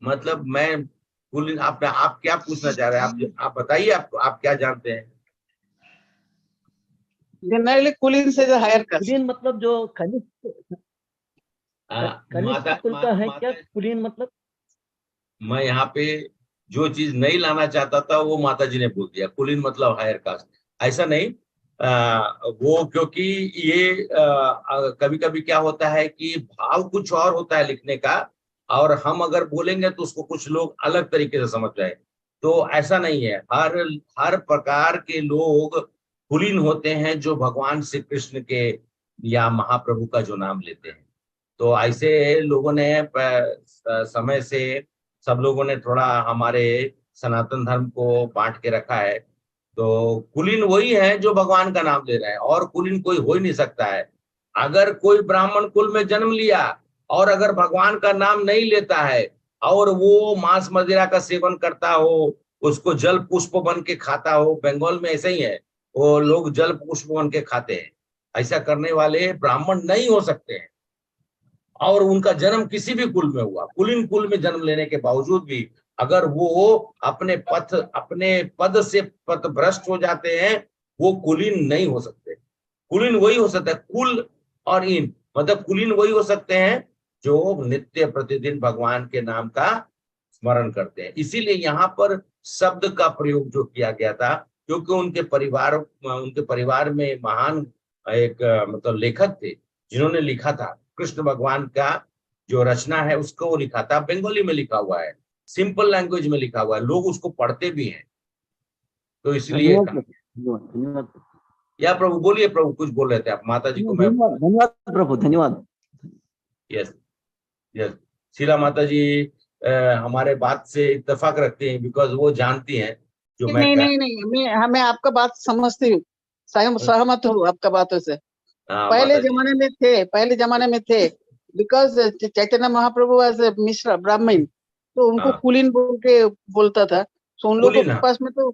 मतलब मैं कुलीन, आप क्या पूछना चाह रहे हैं, आप बताइए, आप क्या जानते हैं? जनरली कुलीन से जो हायर कास्ट, कुलीन मतलब जो कनिष्ठ कुल का है क्या कुलीन मतलब? मैं यहाँ पे जो चीज नहीं लाना चाहता था वो माता जी ने बोल दिया, कुलीन मतलब हायर कास्ट। ऐसा नहीं, वो क्योंकि ये कभी कभी क्या होता है कि भाव कुछ और होता है लिखने का, और हम अगर बोलेंगे तो उसको कुछ लोग अलग तरीके से समझ जाए। तो ऐसा नहीं है, हर प्रकार के लोग कुलीन होते हैं जो भगवान श्री कृष्ण के या महाप्रभु का जो नाम लेते हैं। तो ऐसे लोगों ने समय से सब लोगों ने थोड़ा हमारे सनातन धर्म को बांट के रखा है। तो कुलीन वही है जो भगवान का नाम ले रहे हैं, और कुलीन कोई हो ही नहीं सकता है। अगर कोई ब्राह्मण कुल में जन्म लिया और अगर भगवान का नाम नहीं लेता है और वो मांस मदिरा का सेवन करता हो, उसको जल पुष्प बन के खाता हो, बंगाल में ऐसा ही है, वो लोग जल पुष्प बन के खाते हैं। ऐसा करने वाले ब्राह्मण नहीं हो सकते हैं, और उनका जन्म किसी भी कुल में हुआ, कुलीन कुल में जन्म लेने के बावजूद भी अगर वो अपने पद से पथ भ्रष्ट हो जाते हैं, वो कुलीन नहीं हो सकते। कुलीन वही हो सकता है, कुल और इन मतलब कुलीन वही हो सकते हैं जो नित्य प्रतिदिन भगवान के नाम का स्मरण करते हैं। इसीलिए यहाँ पर शब्द का प्रयोग जो किया गया था, क्योंकि उनके परिवार में महान एक मतलब लेखक थे जिन्होंने लिखा था, कृष्ण भगवान का जो रचना है उसको वो लिखा था, बंगाली में लिखा हुआ है, सिंपल लैंग्वेज में लिखा हुआ है, लोग उसको पढ़ते भी हैं। तो इसलिए धन्यवाद या प्रभु बोलिए, प्रभु कुछ बोल रहे थे आप, माता जी को मैं। धन्यवाद प्रभु, धन्यवाद। यस यस, शीला माता जी हमारे बात से इत्तेफाक रखती हैं, बिकॉज वो जानती हैं जो मैं नहीं, मैं आपका बात समझती हूँ। सहमत हूँ आपका बातों से। हाँ पहले माता जी। जमाने में थे because Chaitanya Mahaprabhu as a Mishra Brahmin, तो उनको हाँ कुलीन बोल के बोलता था। तो उन लोगों कुलीन, के हाँ पास में तो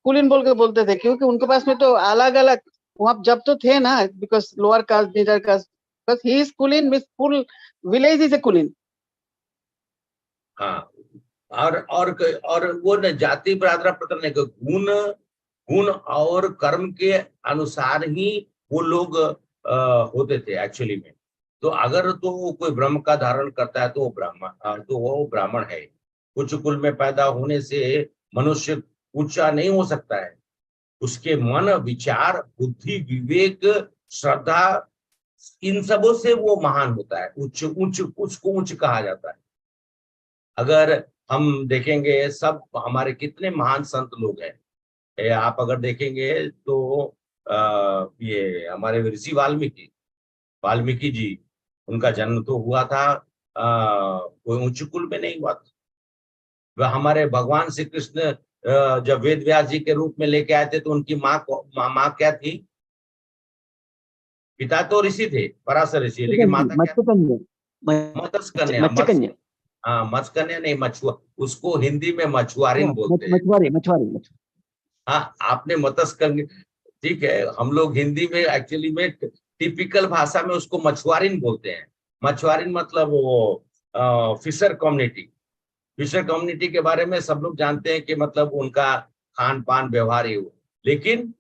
कुलीन बोल के बोलते थे, क्योंकि उनके पास में तो अलग अलग वहाँ जब तो थे ना, because lower caste middle caste, बस ही इज कुलीन means full village is a कुलीन। हाँ। और वो न जाति बरादरा पता नहीं कि गुण गुण और कर्म के अनुसार ही वो लोग होते थे एक्चुअली में। तो अगर तो कोई ब्रह्म का धारण करता है तो वो ब्राह्मण है। उच्च कुल में पैदा होने से मनुष्य ऊंचा नहीं हो सकता है। उसके मन, विचार, बुद्धि, विवेक, श्रद्धा, इन सबों से वो महान होता है। उच्च उच्च उसको उच्च कहा जाता है। अगर हम देखेंगे सब हमारे कितने महान संत लोग हैं, आप अगर देखेंगे तो ये हमारे ऋषि वाल्मीकि जी, उनका जन्म तो हुआ था कोई उच्च कुल में नहीं हुआ था। वह हमारे भगवान श्री कृष्ण जब वेद व्यास जी के रूप में लेके आए थे तो उनकी माँ क्या थी? पिता तो ऋषि थे, पराशर ऋषि, लेकिन माता क्या? मत्स्य कन्या। हाँ, मत्स्य कन्या नहीं, मछुआ, उसको हिंदी में मछुआरिन बोलते हैं। मछुआरी। हाँ, आपने मत्स्य कन्या, ठीक है। हम लोग हिंदी में एक्चुअली में टिपिकल भाषा में उसको मछुआरिन बोलते हैं। मछुआरिन मतलब वो फिशर कम्युनिटी के बारे में सब लोग जानते हैं कि मतलब उनका खान पान व्यवहार ही हो। लेकिन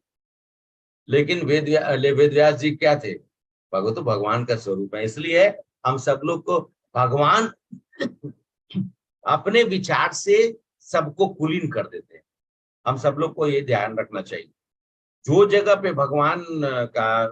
वेद व्यास जी क्या थे? तो भगवान का स्वरूप है। इसलिए हम सब लोग को भगवान अपने विचार से सबको कुलीन कर देते हैं। हम सब लोग को ये ध्यान रखना चाहिए। जो जगह पे भगवान का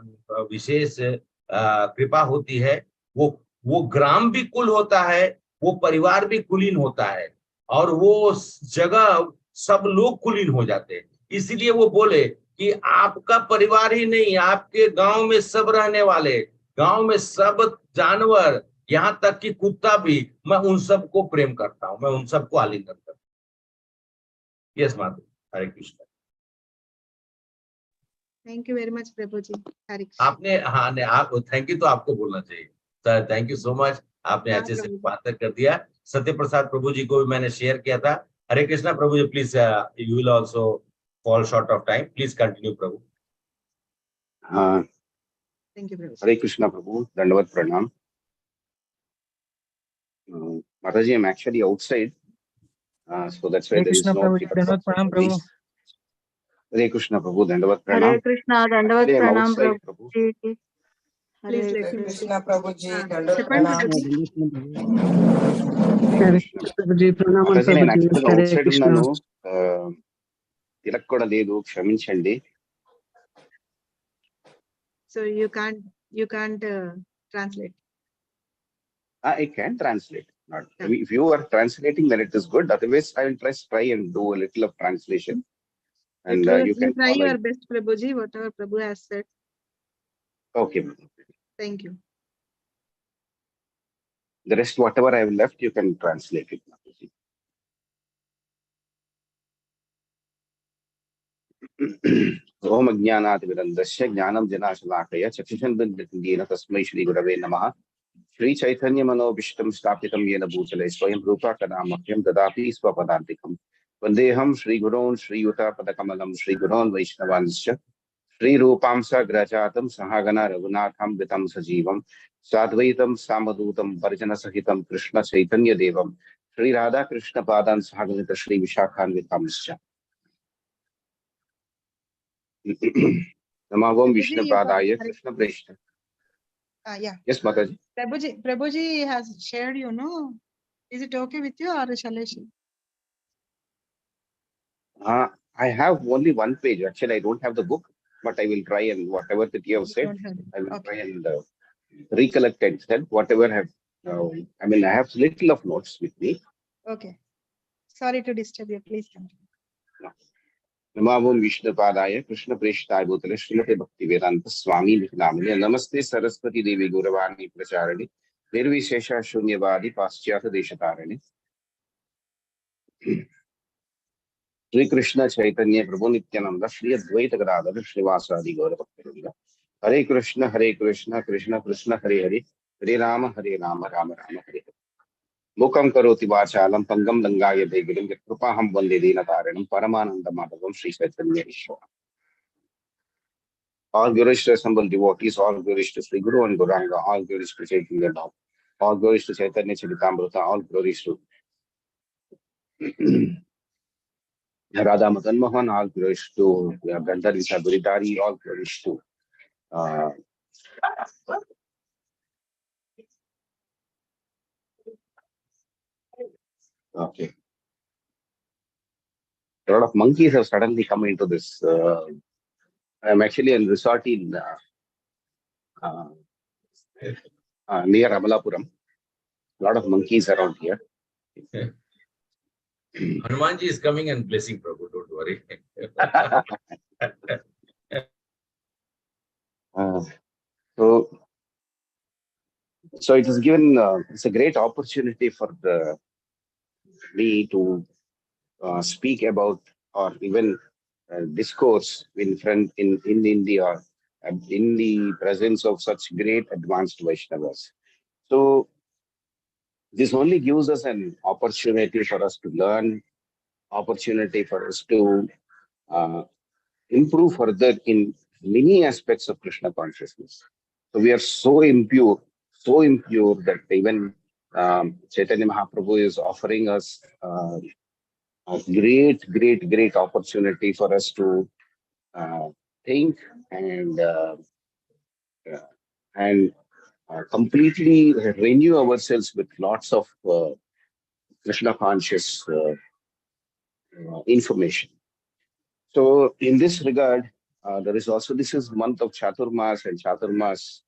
विशेष कृपा होती है, वो ग्राम भी कुल होता है, वो परिवार भी कुलीन होता है, और वो जगह सब लोग कुलीन हो जाते हैं। इसीलिए वो बोले कि आपका परिवार ही नहीं, आपके गांव में सब रहने वाले, गांव में सब जानवर, यहाँ तक कि कुत्ता भी, मैं उन सबको प्रेम करता हूँ, मैं उन सबको आलिंगन करता हूँ। यस माता, Hare Krishna. Thank you very much प्रभु जी। हरे आपने, हाँ ने आप थैंक यू तो आपको बोलना चाहिए sir. Thank you so much, आपने हाँ अच्छे से प्रभु जी। बात कर दिया। सत्य प्रसाद प्रभु जी को भी मैंने शेयर किया था। हरे कृष्णा प्रभु जी, please you will also fall short of time, please continue प्रभु। हाँ, थैंक यू प्रभु। हरे कृष्णा प्रभु, दंडवत प्रणाम। माता जी, I'm actually outside, so that's why Hare there is Krishna no Prabhu ji, pickup दंडवत प्रणाम प्रभु। please. हरे कृष्णा प्रभु, दंडवत हरे प्रणाम। कृष्णा दंडवत Actually, I'm प्रणाम outside प्रभु प्रभु। जी। Please Hare let Hare him Krishna. Speak. Krishna प्रभु जी, हाँ, दंडवत చెప్పండి प्रणाम। माताजी। हरे हरे कृष्णा कृष्ण प्रभु जी, प्रणाम माता जी, నేను प्रभु जी। యాక్చువల్గా हरे అవుట్ సైడ్ कृष्ण। ఉన్నాను, తిలక్ కూడా లేదు, క్షమించండి. So you can't translate. I can translate. Not, if you are translating, then it is good. Otherwise, I will try and do a little of translation, and you You can try follow your it. best Prabhuji, whatever Prabhu has said. Okay. Thank you. The rest, whatever I have left, you can translate it. ओम अज्ञानातिमिरन्दस्य ज्ञानं जनाशलाकया चक्षुषन्विन्दतीयेन तस्मै श्रीगुरवे नमः। श्रीचैतन्यमनोभीष्टं स्थापितं येन भूतले स्वयं रूपा कदा मह्यं ददाति स्वपदान्तिकं। वन्देऽहं श्रीगुरोन् श्रीयुतापदकमलं श्रीगुरोन् वैष्णवांश्च श्रीरूपां सग्रजातं सहागना रघुनाथं वितं सजीवं साद्वैतं सामदूतं परिजनसहितं कृष्णचैतन्यदेवं श्रीराधाकृष्णपादान् सहागनित श्रीविशाखान्वितांश्च। नमावों Prabhuji, you विष्णुपादाय Hare Krishna प्रेष्ठ। yeah. Yes, Mataji. Prabhuji has shared, you know. Is it okay with you or shall I share? I have only one page. Actually, I don't have the book, but I will try, and whatever that you have You said, don't have it. I will Okay. try and recollect and said whatever have. I mean, I have little of notes with me. Okay. Sorry to disturb you. Please continue. नमावों विष्णुपादाय कृष्ण प्रेष्ठाय भूतले श्रीमते भक्ति वेदांत स्वामी नामिने नमस्ते सरस्वती देवी गौरवाणी प्रचारिणे निर्विशेष शून्यवादी पाश्चात्य देशतारिणे। Sri Krishna Chaitanya Prabhu Nityananda Shri Advaita Gadadhar Srivasadi Gaura Bhaktivinoda. Hare Krishna Krishna Krishna Hare Hare Hare Rama Rama Rama Hare Hare. Mukam karoti vachalam pangam langaya deviram krupaham vande deenatarinam paramananda madhavam Sri Chaitanya Ishwara. All glories to assembled devotees, all glories to Sri Guru and Gauranga, all glories to Chaitanya Lord, all glories to Chaitanya Charitamrita, all glories to Radha Madan Mohan, all glories to Gandhari Saguridari, all glories to okay. A lot of monkeys have suddenly come into this. I'm actually in resort in near Amalapuram. A lot of monkeys around here. Hanumanji is coming and blessing Prabhu, don't worry. So it is given, it's a great opportunity for me to speak about or even discourse in India and in the presence of such great advanced Vaishnavas. So this only gives us an opportunity for us to learn, opportunity for us to improve further in many aspects of Krishna consciousness. So we are so impure that even Chaitanya Mahaprabhu is offering us a great opportunity for us to think and completely renew ourselves with lots of Krishna conscious information. So in this regard, there is also, this is month of Chaturmas, and Chaturmas,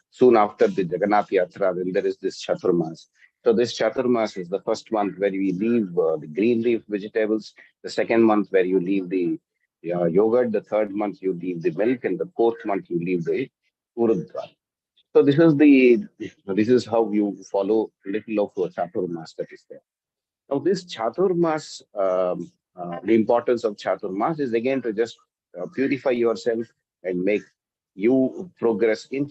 soon after the Jagannath Yatra, then there is this Chaturmas. So this Chaturmas is the first month where we leave the green leaf vegetables, the second month where you leave the yogurt, the third month you leave the milk, and the fourth month you leave the urud dal. So this is how you follow a little of Chaturmas that is there. Now this Chaturmas, the importance of Chaturmas is again to just purify yourself and make you progress in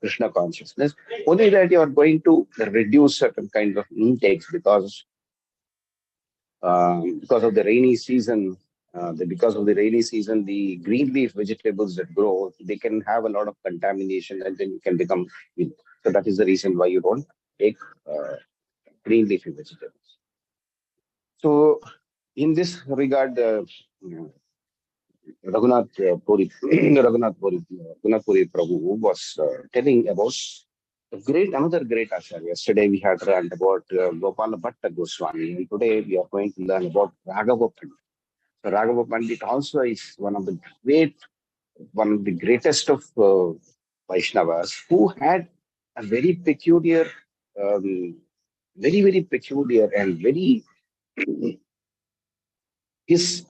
Krishna consciousness. Only that you are going to reduce certain kind of intakes because of the rainy season. Because of the rainy season, the green leaf vegetables that grow, they can have a lot of contamination, and then you can become ill. So that is the reason why you don't take green leafy vegetables. So in this regard, Raghunath Puri Prabhu was telling about another great Acharya. Yesterday we had learned about Gopala Bhatta Goswami, and today we are going to learn about Raghava Pandit. So Raghava Pandit also is one of the greatest of Vaishnavas who had a very peculiar, very peculiar and very his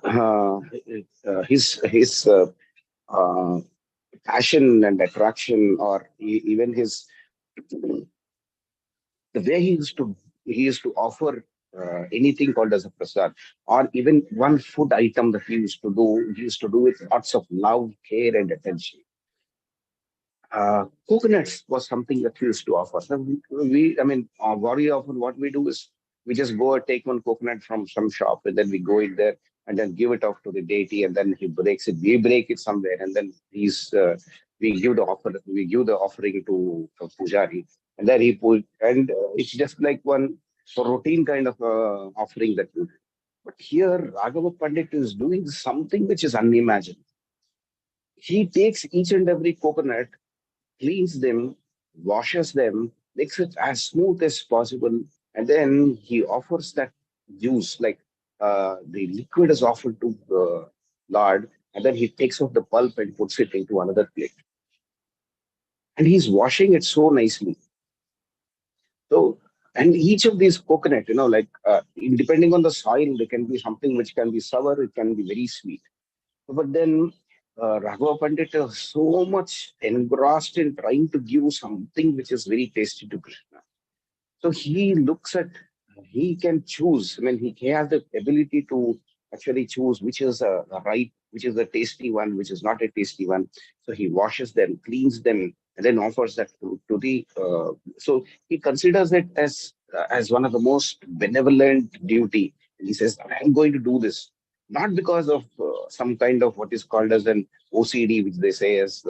passion and attraction, or even his the way he used to offer anything called as a prasad, or even one food item that he used to do with lots of love, care, and attention. Coconuts was something that he used to offer. So very often what we do is we just go and take one coconut from some shop, and then we go in there and then give it off to the deity, and then he breaks it. We break it somewhere, and then we give the offering to Pujari, and then he put, and it's just like one routine kind of offering that we do. But here, Raghava Pandit is doing something which is unimaginable. He takes each and every coconut, cleans them, washes them, makes it as smooth as possible, and then he offers that juice, like the liquid is offered to the Lord, and then he takes off the pulp and puts it into another plate. And he's washing it so nicely. So, and each of these coconut, depending on the soil, there can be something which can be sour, it can be very sweet. But then Raghava Pandit is so much engrossed in trying to give something which is very tasty to Krishna. So he looks at he can choose. I mean, he has the ability to actually choose which is a right, which is a tasty one, which is not a tasty one. So he washes them, cleans them, and then offers that to the. So he considers it as one of the most benevolent duty. And he says, "I'm going to do this." Not because of some kind of what is called as an OCD, which they say is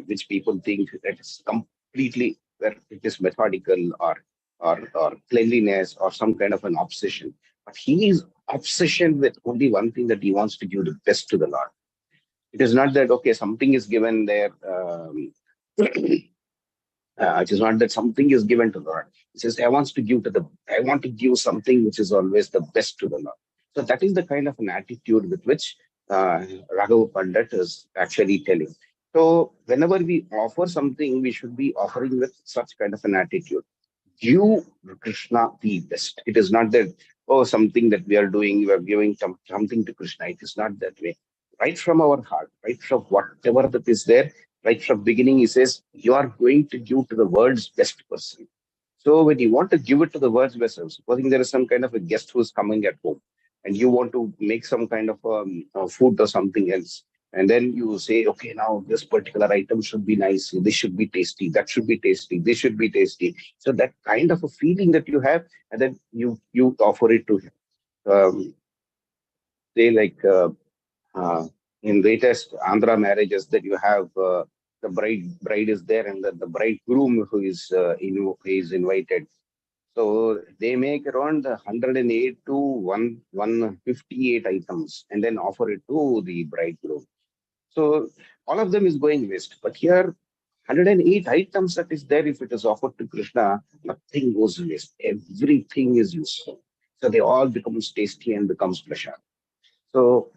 which people think that is completely where it is methodical or cleanliness or some kind of an obsession. But he is obsession with only one thing, that he wants to give the best to the Lord. It is not that okay, something is given there. It is not that something is given to the Lord. He says, I want to give something which is always the best to the Lord. So that is the kind of an attitude with which Raghava Pandit is actually telling. So whenever we offer something, we should be offering with such kind of an attitude. Give Krishna the best. It is not that, oh, something that we are doing, we are giving something to Krishna. It is not that way. Right from our heart, right from whatever that is there, right from beginning, he says, you are going to give to the world's best person. So when you want to give it to the world's best person, supposing there is some kind of a guest who is coming at home, and you want to make some kind of food or something else, and then you say, okay, now this particular item should be nice, this should be tasty, that should be tasty, this should be tasty. So that kind of a feeling that you have, and then you offer it to him. Say like in latest Andhra marriages that you have the bride is there, and the bridegroom who is invited. So they make around 108 to 158 items and then offer it to the bridegroom. So all of them is going waste. But here, 108 items that is there, if it is offered to Krishna, nothing goes waste. Everything is useful. So they all becomes tasty and becomes prasad. So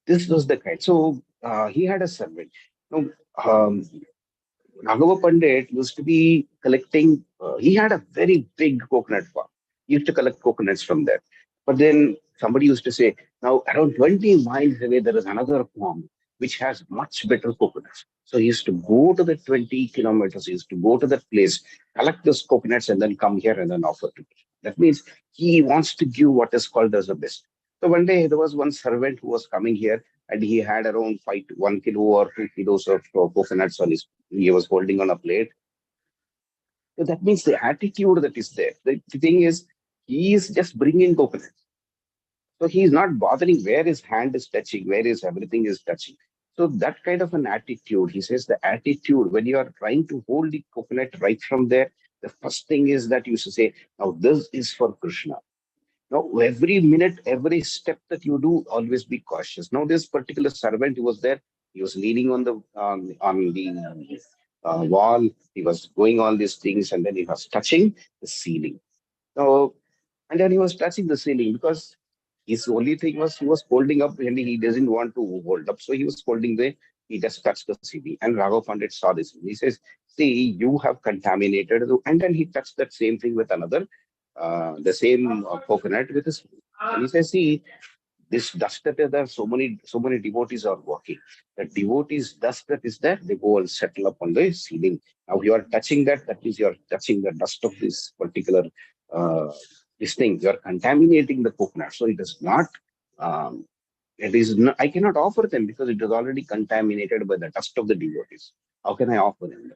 this was the kind. So he had a servant. Now, Raghava Pandit used to be collecting, he had a very big coconut farm. He used to collect coconuts from there. But then somebody used to say, now around 20 miles away, there is another farm which has much better coconuts. So he used to go to the 20 kilometers, he used to go to that place, collect those coconuts, and then come here and then offer to me. That means he wants to give what is called as the best. So one day there was one servant who was coming here, and he had around 1 kilo or 2 kilos of coconuts on his, he was holding on a plate. So that means the attitude that is there. The thing is, he is just bringing coconuts. So he is not bothering where his hand is touching, where his everything is touching. So that kind of an attitude, he says, the attitude when you are trying to hold the coconut right from there, the first thing is that you should say, now this is for Krishna. Now, every minute, every step that you do, always be cautious. Now, this particular servant who was there, he was leaning on the wall. He was doing all these things, and then he was touching the ceiling. So, and then he was touching the ceiling because his only thing was he was holding up, and he doesn't want to hold up, so he was holding the. He just touched the ceiling, and Raghav Pandit saw this. He says, "See, you have contaminated," and then he touched that same thing with another the same coconut with his. And he says, see, this dust that is there, so many devotees are walking. The devotees' dust that is there, they go and settle up on the ceiling. Now you are touching that, that means you are touching the dust of this particular this thing. You are contaminating the coconut. So it is not I cannot offer them because it is already contaminated by the dust of the devotees. How can I offer them?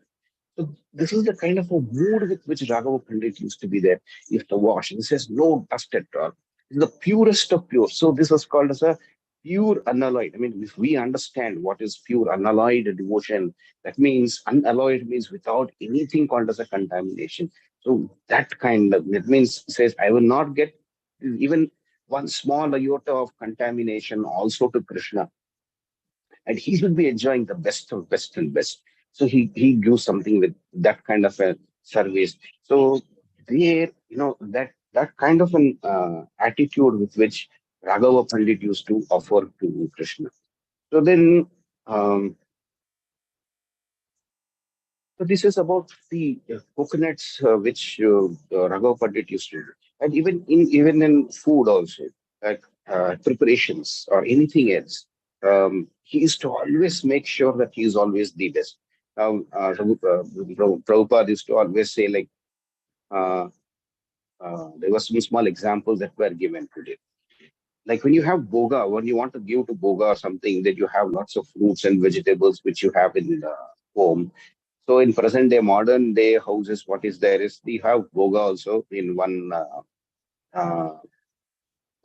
So this is the kind of a mood with which Raghava Pandit used to be there. He used to wash. He says, no dust at all. It's the purest of pure. So this was called as a pure unalloyed. I mean, if we understand what is pure unalloyed devotion, that means unalloyed means without anything called as a contamination. So that means says, I will not get even one small iota of contamination also to Krishna. And he will be enjoying the best of best and best. So he gives something with that kind of a service. So there, that kind of an attitude with which Raghava Pandit used to offer to Krishna. So then, so this is about the coconuts which Raghav Pandit used to do. And even in food also, like preparations or anything else, he used to always make sure that he is always the best. Now, Prabhupada used to always say like, there were some small examples that were given today. Like when you have boga, when you want to give to boga or something, that you have lots of fruits and vegetables which you have in the home. So in present day, modern day houses, what is there is we have boga also in one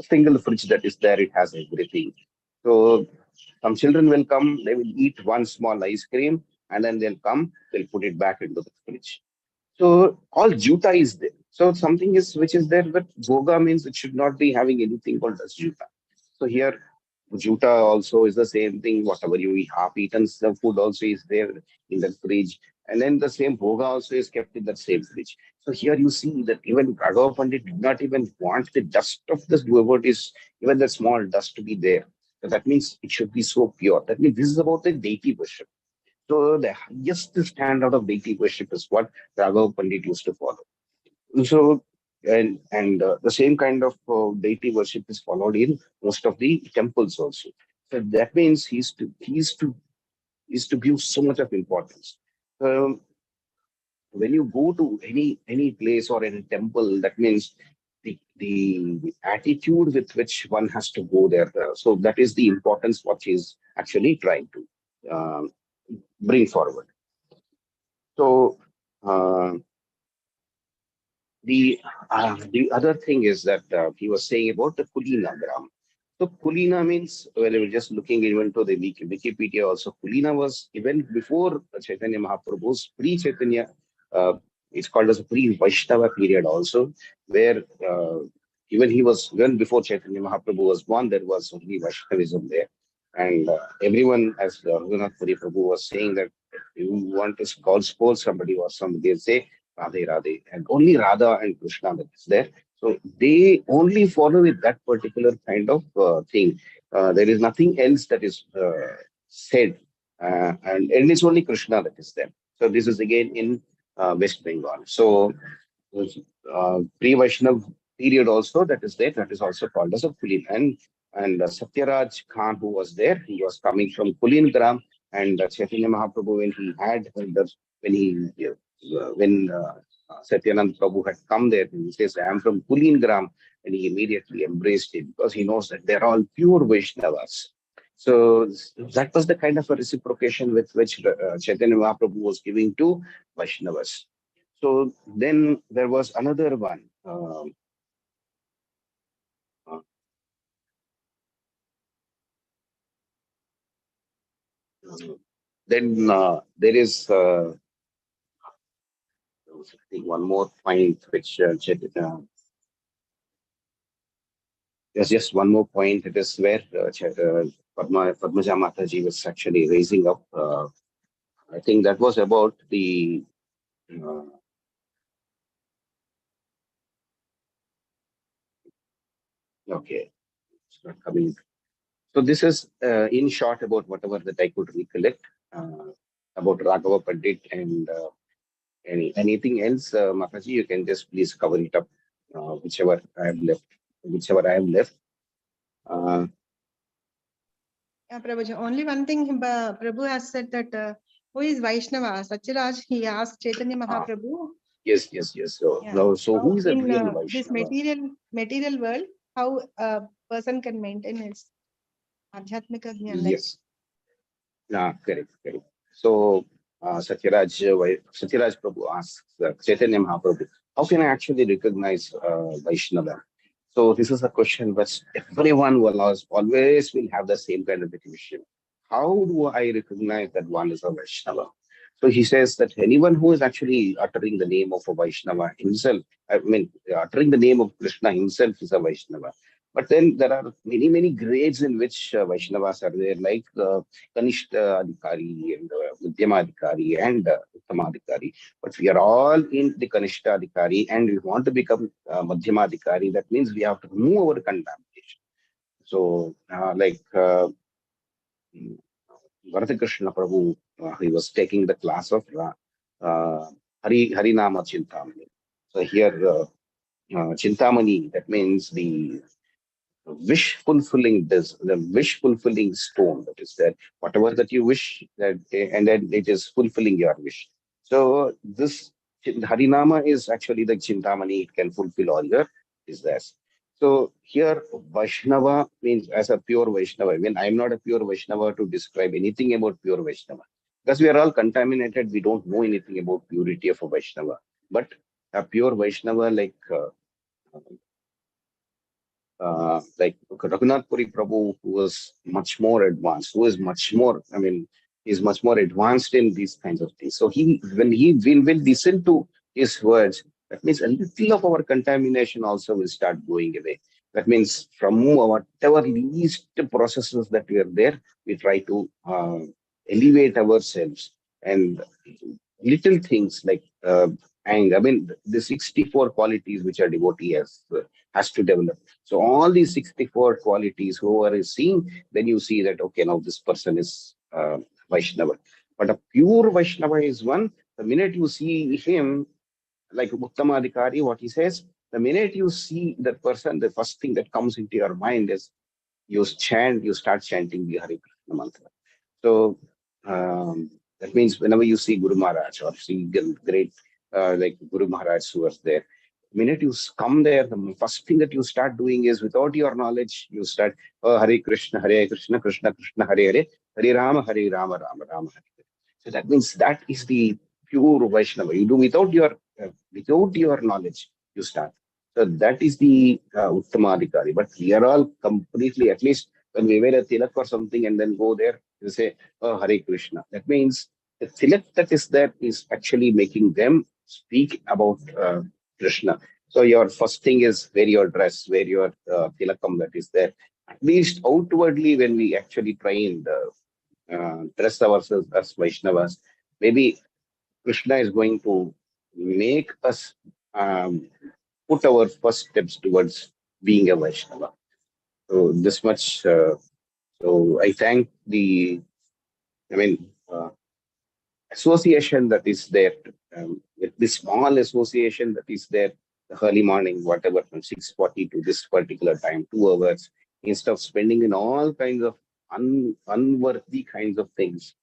single fridge that is there. It has everything. So some children will come, they will eat one small ice cream, and then they'll come, they'll put it back into the fridge. So all juta is there. So something is which is there, but boga means it should not be having anything called as juta. So here, juta also is the same thing. Whatever you eat, half eaten the food also is there in the fridge. And then the same bhoga also is kept in that same fridge. So here you see that even Raghava Pandit did not even want the dust of this devotees, even the small dust to be there. So that means it should be so pure. That means this is about the deity worship. So the highest standard of deity worship is what Raghav Pandit used to follow. So and the same kind of deity worship is followed in most of the temples also. So that means he's to give so much of importance. Um, when you go to any place or any temple, that means the attitude with which one has to go there. So that is the importance what he's actually trying to bring forward. So uh, the other thing is that he was saying about the Kulina gram. So Kulina means, when we were just looking even to the Wikipedia also, Kulina was even before Chaitanya Mahaprabhu's pre-Chaitanya, it's called as a pre-Vaishnava period also, where even before Chaitanya Mahaprabhu was born, there was only Vaishnavism there. And everyone, as Raghunath Puri Prabhu was saying, that if you want to scold somebody or somebody, they'll say Radhe Radhe, and only Radha and Krishna that is there. So they only follow with that particular kind of thing. There is nothing else that is said, and it's only Krishna that is there. So this is again in West Bengal. So pre-Vaishnav period also that is there. That is also called as a Kulin. And Satyaraj Khan, who was there, he was coming from Kulin Gram, and Chaitanya Mahaprabhu, when Satyanand Prabhu had come there, he says, I am from Kulin Gram, and he immediately embraced it because he knows that they're all pure Vaishnavas. So that was the kind of a reciprocation with which Chaitanya Mahaprabhu was giving to Vaishnavas. So then there was another one. Then there is one more point which there's just one more point. It is where Padmaja Mataji was actually raising up. I think that was about the okay, it's not coming. So this is in short about whatever that I could recollect about Raghava Pandit, and anything else, Mataji, you can just please cover it up, whichever I have left. Yeah, Prabhuji. Only one thing Prabhu has said that who is Vaishnava? Satyaraj, he asked Chaitanya Mahaprabhu. Yes. So, Yeah. no, so who is a in real Vaishnava? this material world, how a person can maintain his adhyatmika jnana? Yes. Correct. So Satyaraj Prabhu asks Chaitanya Mahaprabhu, how can I actually recognize Vaishnava? So this is a question which everyone always will have the same kind of question. How do I recognize that one is a Vaishnava? So he says that anyone who is actually uttering the name of a Vaishnava himself, uttering the name of Krishna himself is a Vaishnava. But then there are many grades in which Vaishnavas are there, like Kanishta Adhikari and Madhyama Adhikari and Uttama Adhikari. But we are all in the Kanishta Adhikari and we want to become Madhyama Adhikari. That means we have to remove our contamination. So, Krishna Prabhu, he was taking the class of Harinama Chintamani. So here, Chintamani, that means the wish fulfilling stone that is there. Whatever that you wish, and then it is fulfilling your wish. So this Harinama is actually the Chintamani, it can fulfill all your desires. So here Vaishnava means as a pure Vaishnava. When I'm not a pure Vaishnava to describe anything about pure Vaishnava, because we are all contaminated, we don't know anything about purity of a Vaishnava. But a pure Vaishnava like Raghunath Puri Prabhu, who was much more advanced, who is much more, I mean, is much more advanced in these kinds of things. So when he will listen to his words, that means a little of our contamination also will start going away. That means from whatever least processes that we are there, we try to elevate ourselves, and little things like anger. I mean, the 64 qualities which a devotee has to develop. So all these 64 qualities, whoever is seeing, then you see that, okay, now this person is Vaishnava. But a pure Vaishnava is one, the minute you see him, like Uttamadhikari, what he says, the minute you see that person, the first thing that comes into your mind is you start chanting the Hare Krishna mantra. So that means whenever you see Guru Maharaj or see great like Guru Maharaj who was there, the minute you come there, the first thing that you start doing is, without your knowledge, you start, oh, Hare Krishna, Krishna Krishna, Hare Hare, Hare Rama, Rama Rama, Hare. So that means that is the pure Vaishnava. You do without your knowledge, you start. So that is the Uttamadhikari. But we are all completely, at least when we wear a tilak or something and then go there, you say, oh, Hare Krishna. That means the tilak that is there is actually making them speak about Krishna. So your first thing is wear your dress, wear your tilakam that is there. At least outwardly, when we actually try and dress ourselves as Vaishnavas, maybe Krishna is going to make us put our first steps towards being a Vaishnava. So this much. So I thank the, association that is there, with this small association that is there, the early morning, whatever, from 6:40 to this particular time, 2 hours, instead of spending in all kinds of unworthy kinds of things,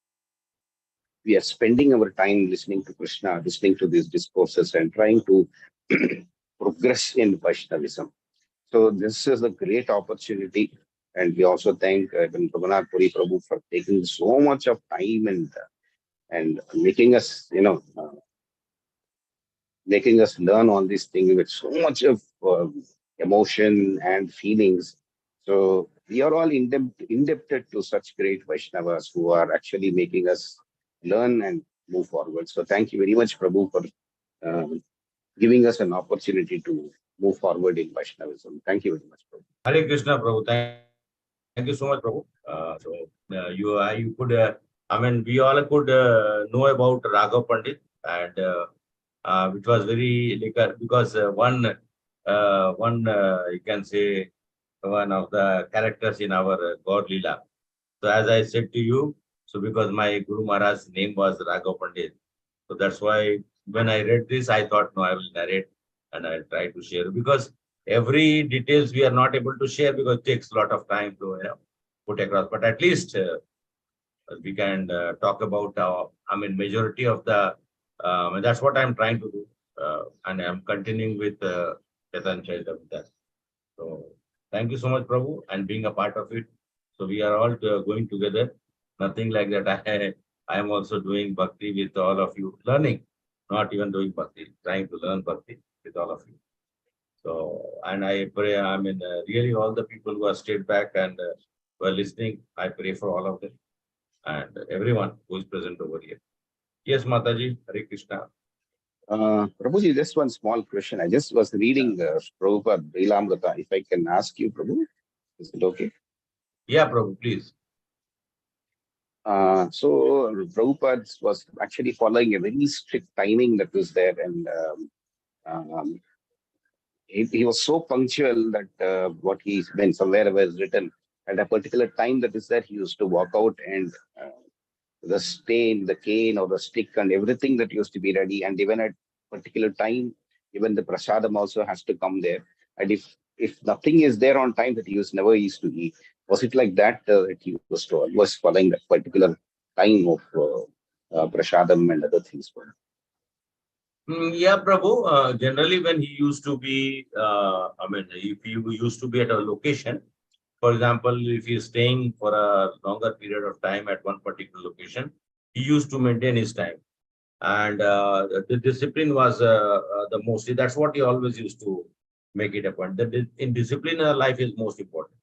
we are spending our time listening to Krishna, listening to these discourses, and trying to progress in Vaishnavism. So this is a great opportunity, and we also thank Raghunath Puri Prabhu for taking so much of time and making us, making us learn all these things with so much of emotion and feelings. So we are all indebted to such great Vaishnavas who are actually making us learn and move forward. So thank you very much, Prabhu, for giving us an opportunity to move forward in Vaishnavism. Thank you very much, Prabhu. Hare Krishna, Prabhu. Thank you so much, Prabhu. You could, we all could know about Raghav Pandit, and which was very because you can say one of the characters in our God Leela. So as I said to you, so because my Guru Maharaj's name was Raghav Pandit, so that's why when I read this, I thought, no, I will narrate and I'll try to share, because every details we are not able to share because it takes a lot of time to put across. But at least we can talk about majority of the. That's what I'm trying to do, and I'm continuing with Chetan Chaitanya. So thank you so much, Prabhu, and being a part of it. So we are all going together. Nothing like that. I am also doing bhakti with all of you, learning, not even doing bhakti, trying to learn bhakti with all of you. So, and I pray, really all the people who have stayed back and were listening, I pray for all of them and everyone who is present over here. Yes, Mataji, Hare Krishna. Prabhuji, just one small question. I just was reading Prabhupada Bailamrita. If I can ask you, Prabhu, is it okay? Yeah, Prabhu, please. So Prabhupada was actually following a very strict timing that was there, and he was so punctual that what he when somewhere was written at a particular time that is there, he used to walk out and the stain, the cane or the stick and everything that used to be ready, and even at particular time, even the prasadam also has to come there. And if nothing is there on time, that he never used to eat. Was it like that that he was following that particular time of prasadam and other things? Yeah, Prabhu. Generally, when he used to be, if he used to be at a location, for example, if he is staying for a longer period of time at one particular location, he used to maintain his time. And the discipline was the most. That's what he always used to make it a point. That in discipline, life is most important.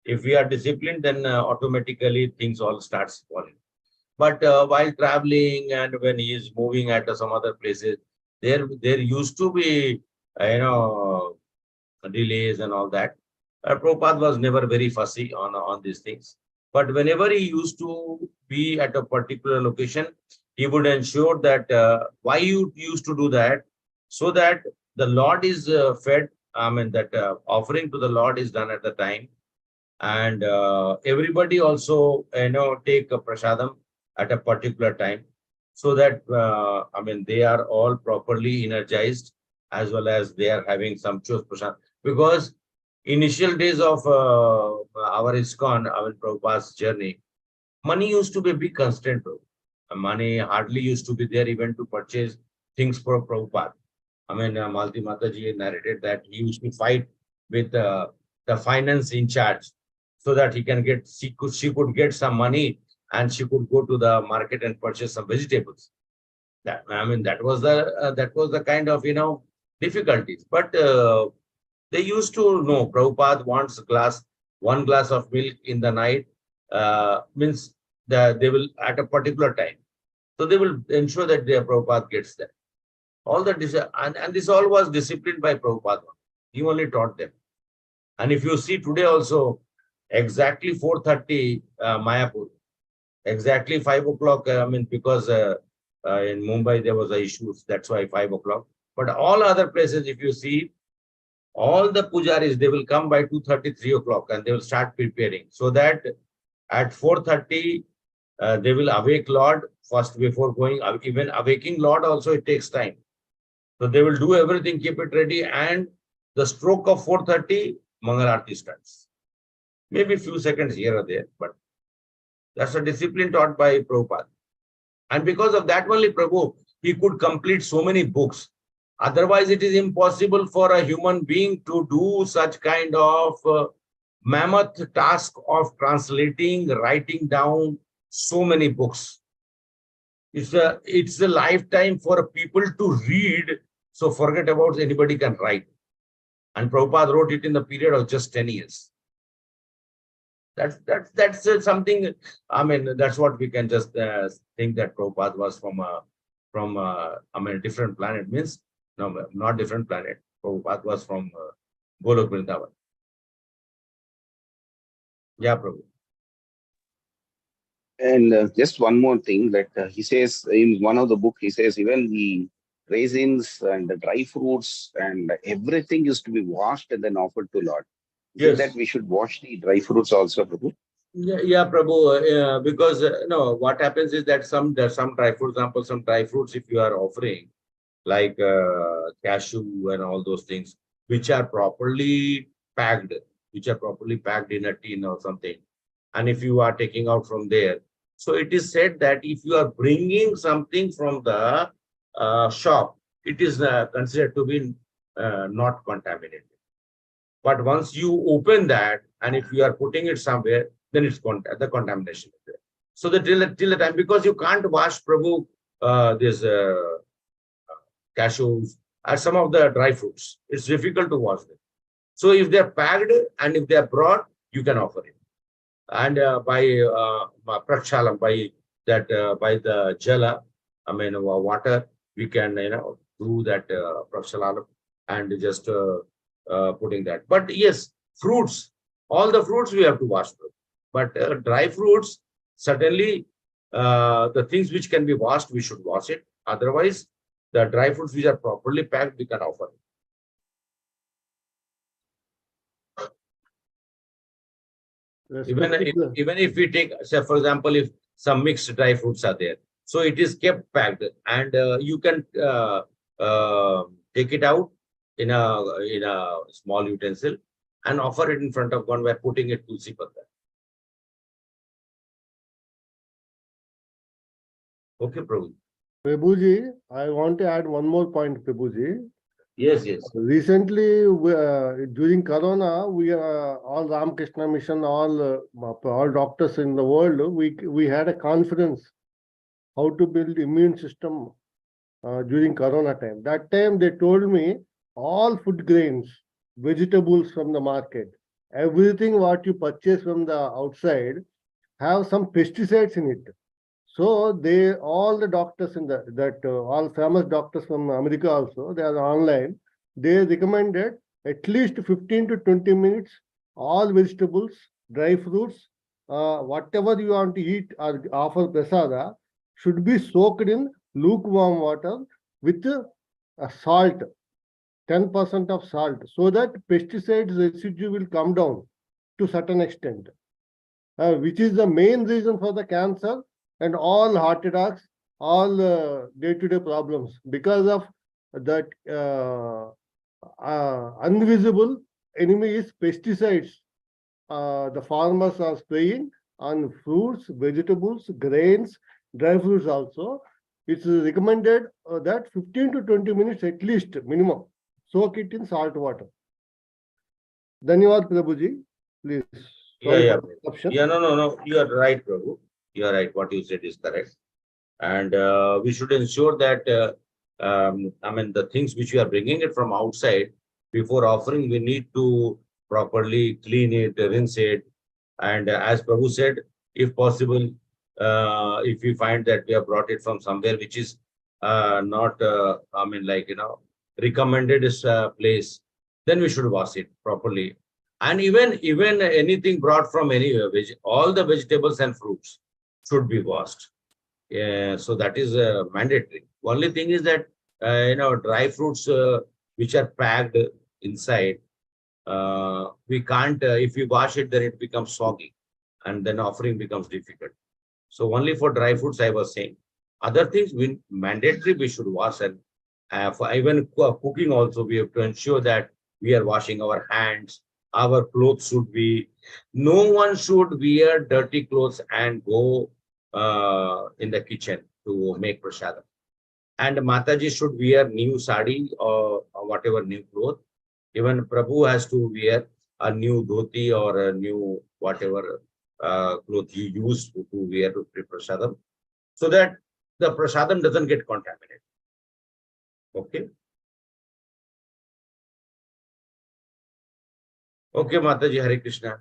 If we are disciplined, then automatically things all starts falling. But while traveling and when he is moving at some other places, there used to be delays and all that. Prabhupada was never very fussy on these things. But whenever he used to be at a particular location, he would ensure that why you used to do that, so that the Lord is fed. That offering to the Lord is done at the time, and everybody also take a prasadam at a particular time, so that they are all properly energized, as well as they are having sumptuous prasad. Because initial days of our ISKCON, our Prabhupada's journey, money used to be a big constraint. Money hardly used to be there even to purchase things for Prabhupada. Malti Mataji narrated that he used to fight with the finance in charge, so that he can get, she could get some money and she could go to the market and purchase some vegetables. That was the kind of difficulties. But they used to know Prabhupada wants one glass of milk in the night, means that they will at a particular time. So they will ensure that their Prabhupada gets that. All the and this all was disciplined by Prabhupada. He only taught them. And if you see today also, exactly 4:30 Mayapur, exactly 5 o'clock. Because in Mumbai there was a issue, that's why 5 o'clock. But all other places, if you see, all the pujaris, they will come by 2:30, 3 o'clock, and they will start preparing, so that at 4:30 they will awake Lord first before going. Even awaking Lord also, it takes time. So they will do everything, keep it ready, and the stroke of 4:30, Mangal Aarti starts. Maybe a few seconds here or there, but that's a discipline taught by Prabhupada. And because of that only, Prabhu, he could complete so many books. Otherwise, it is impossible for a human being to do such kind of mammoth task of translating, writing down so many books. It's a lifetime for people to read. So forget about anybody can write. And Prabhupada wrote it in the period of just 10 years. That's something. That's what we can just think, that Prabhupada was from a different planet. Means no, not different planet. Prabhupada was from Golok Vrindavan. Yeah, Prabhu. And just one more thing, that he says in one of the book, he says even the raisins and the dry fruits and everything used to be washed and then offered to Lord. Is that we should wash the dry fruits also, Prabhu? Yeah, Prabhu. Because what happens is that there's some dry fruits, example, some dry fruits, if you are offering, like cashew and all those things, which are properly packed, in a tin or something, and if you are taking out from there, so it is said that if you are bringing something from the shop, it is considered to be not contaminated. But once you open that, and if you are putting it somewhere, then it's the contamination is there. So that till the time, because you can't wash, Prabhu, this cashews and some of the dry fruits, it's difficult to wash them. So if they're packed and if they're brought, you can offer it. And by prakshalam, by the jala, water, we can do that prakshalam and just putting that. But yes, fruits, all the fruits we have to wash. But dry fruits, certainly the things which can be washed, we should wash it. Otherwise, the dry fruits which are properly packed, we can offer it. Even if we take, say, for example, if some mixed dry fruits are there, so it is kept packed, and you can take it out in a small utensil and offer it in front of one by putting it tulsi patta. Okay, Prabhu. Prabhuji, I want to add one more point, Prabhuji. Yes, yes. Recently, during Corona, we all Ramakrishna Mission, all doctors in the world, we had a conference how to build immune system during Corona time. That time they told me all food grains, vegetables from the market, everything what you purchase from the outside have some pesticides in it. So they all the doctors in all famous doctors from America also, they are online. They recommended at least 15 to 20 minutes all vegetables, dry fruits, whatever you want to eat or offer prasada should be soaked in lukewarm water with salt, 10% of salt, so that pesticide residue will come down to certain extent, which is the main reason for the cancer and all heart attacks, all day-to-day problems, because of that invisible enemy is pesticides. The farmers are spraying on fruits, vegetables, grains, dry fruits also. It's recommended that 15 to 20 minutes at least minimum. Soak it in salt water. Dhanyawad Prabhuji. Please. Yeah. No. You are right, Prabhu. You are right. What you said is correct. And we should ensure that, the things which we are bringing it from outside, before offering, we need to properly clean it, rinse it. And as Prabhu said, if possible, if we find that we have brought it from somewhere which is not, recommended place, then we should wash it properly. And even anything brought from anywhere, all the vegetables and fruits should be washed. So that is mandatory. Only thing is that dry fruits which are packed inside, we can't. If we wash it, then it becomes soggy, and then offering becomes difficult. So only for dry fruits, I was saying. Other things, mandatory we should wash, and for even cooking also, we have to ensure that we are washing our hands. Our clothes should be. No one should wear dirty clothes and go in the kitchen to make prasadam. And Mataji should wear new sari or whatever new cloth. Even Prabhu has to wear a new dhoti or a new whatever cloth you use to wear to prepare prasadam, so that the prasadam doesn't get contaminated. Okay. Okay, Mataji, Hare Krishna.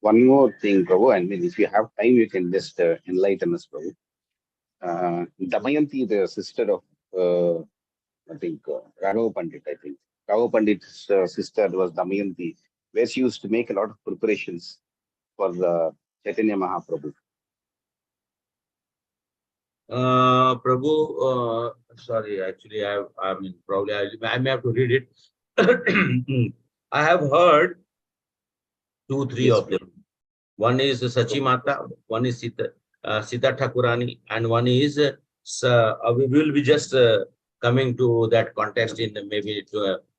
One more thing, Prabhu, I mean, if you have time, you can just enlighten us, Prabhu. Damayanti, the sister of, I think, Raghava Pandit, I think. Raghava Pandit's sister was Damayanti, where she used to make a lot of preparations for the Chaitanya Mahaprabhu. Prabhu, sorry, actually, probably I may have to read it. I have heard 2, 3 of them. One is Sachi Mata, one is Sita Thakurani, and one is we will be just coming to that context in maybe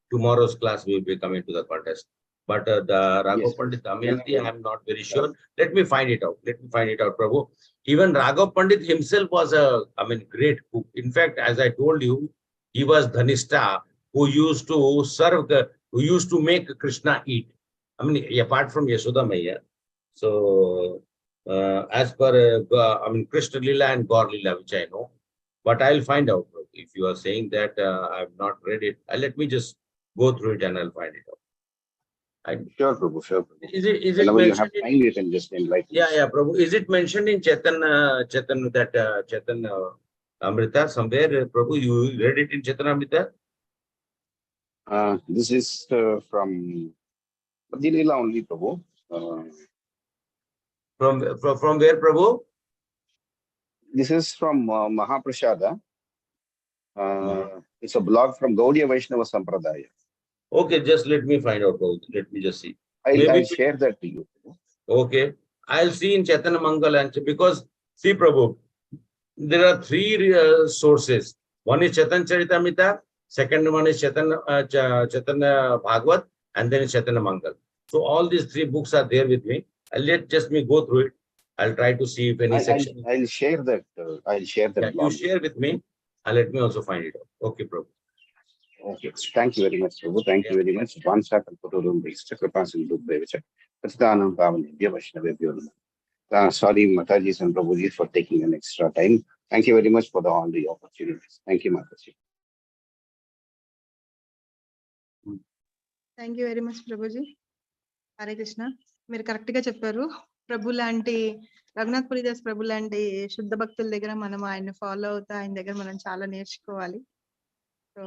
tomorrow's class. We will be coming to the context. But the Raghav Pandit Damayanti, I am not very sure. Let me find it out. Prabhu. Even Raghav Pandit himself was a great cook. In fact, as I told you, he was Dhanishta, who used to serve, who used to make Krishna eat. Apart from Yashoda Maya. So, as per Krishna Lila and Gaur Lila, which I know, but I'll find out. If you are saying that I have not read it, let me just go through it and I'll find it out. Sure, Prabhu, sure. Prabhu. Is it Whenever you have mentioned time, you can just enlighten us. Yeah, Prabhu. Is it mentioned in Chetan Amrita somewhere, Prabhu? You read it in Chetan Amrita? This is from Madhya only, Prabhu. From where, Prabhu? This is from Mahaprasada. It's a blog from Gaudiya Vaishnava Sampradaya. Okay, just let me find out, Prabhu. Let me just see. I'll share that to you. Okay. I'll see in Chaitanya Mangal, because, see, Prabhu, there are 3 sources. One is Chaitanya Charitamrita, second one is Chaitanya Bhagavad, and then Chaitanya Mangal. So all these 3 books are there with me. Let me go through it. I'll try to see if any section. I'll share that. I'll share that. Yeah, you share with me and let me also find it out. Okay, Prabhu. Okay. Thank you very much, Prabhu. Thank you very much. Once I can put a room based Kripasin Group Bevicha. Pathanam Pavani, Vyavashnavi. Sorry, Mataji and Prabhuji, for taking an extra time. Thank you very much for all the opportunities. Thank you, Mataji. Thank you very much Prabhuji. Hare Krishna. మీరు correct గా చెప్పారు. ప్రభు లాంటి రఘునాథ్ పురిదాస్ ప్రభు లాంటి శుద్ధ భక్తుల దగ్గర మనం ఆయన ఫాలో అవుతా ఆయన దగ్గర మనం చాలా నేర్చుకోవాలి. So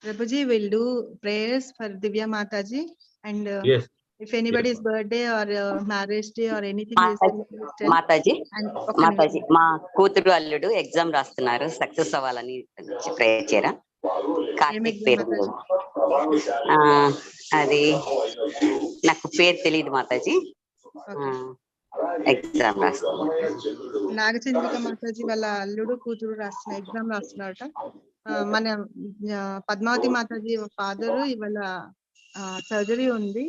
Prabhuji will do prayers for Divya Mataji and if anybody's birthday or marriage day or anything is Mataji Mataji మా కూతురు అల్లుడు ఎగ్జామ్ రాస్తున్నారు, సక్సెస్ అవ్వాలని ప్రేయర్ చేయరా. కార్తీక్ పేరు అది నాకు పేరు తెలియదు మాతాజీ. ఎగ్జామ్ రాస్తున్నారు. నాగచంద్రిక మాతాజీ వాళ్ళ అల్లుడు కూతురు ఎగ్జామ్ రాస్తున్నారట. మన పద్మావతి మాతాజీ ఫాదర్ ఇవాళ సర్జరీ ఉంది,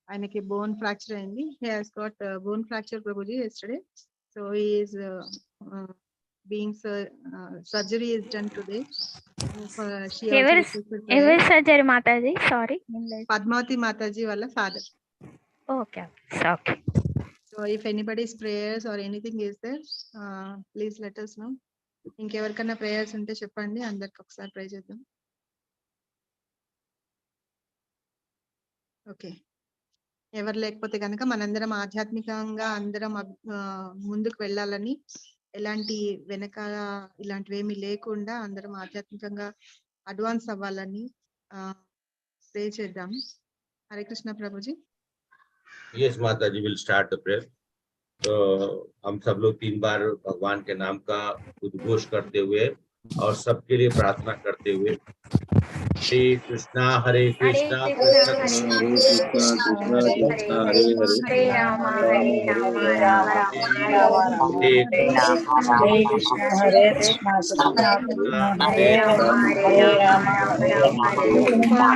ఆయనకి బోన్ ఫ్రాక్చర్ అయింది. He has got bone fracture Prabhuji yesterday, so he is being surgery is done today. ఎవరి సర్జరీ మాతాజీ? సారీ, పద్మావతి మాతాజీ వాళ్ళ father. Okay okay. So if anybody's prayers or anything is there, please let us know. ఇంకెవరికైనా prayers ఉంటే చెప్పండి, అందరికి ఒకసారి ప్రే చేద్దాం. Okay, ఎవరు లేకపోతే కనుక మనందరం ఆధ్యాత్మికంగా అందరం ముందుకు వెళ్ళాలని, ఎలాంటి వెనకాల ఇలాంటివి ఏమీ లేకుండా అందరం ఆధ్యాత్మికంగా అడ్వాన్స్ అవ్వాలని ప్రే చేద్దాం. Hare Krishna Prabhuji. Yes, Mataji will start the prayer. तो हम सब लोग 3 बार भगवान के नाम का उद्घोष करते हुए और सबके लिए प्रार्थना करते हुए हरे कृष्णा कृष्ण कृष्ण कृष्ण हरे हरे రామ హరే రామ రామ రామ హరే हरे హరే కృష్ణ హరే కృష్ణ కృష్ణ కృష్ణ హరే రామ హరే రామ రామ రామ హరే హరే राम కృష్ణ हरे హరే हरे కృష్ణ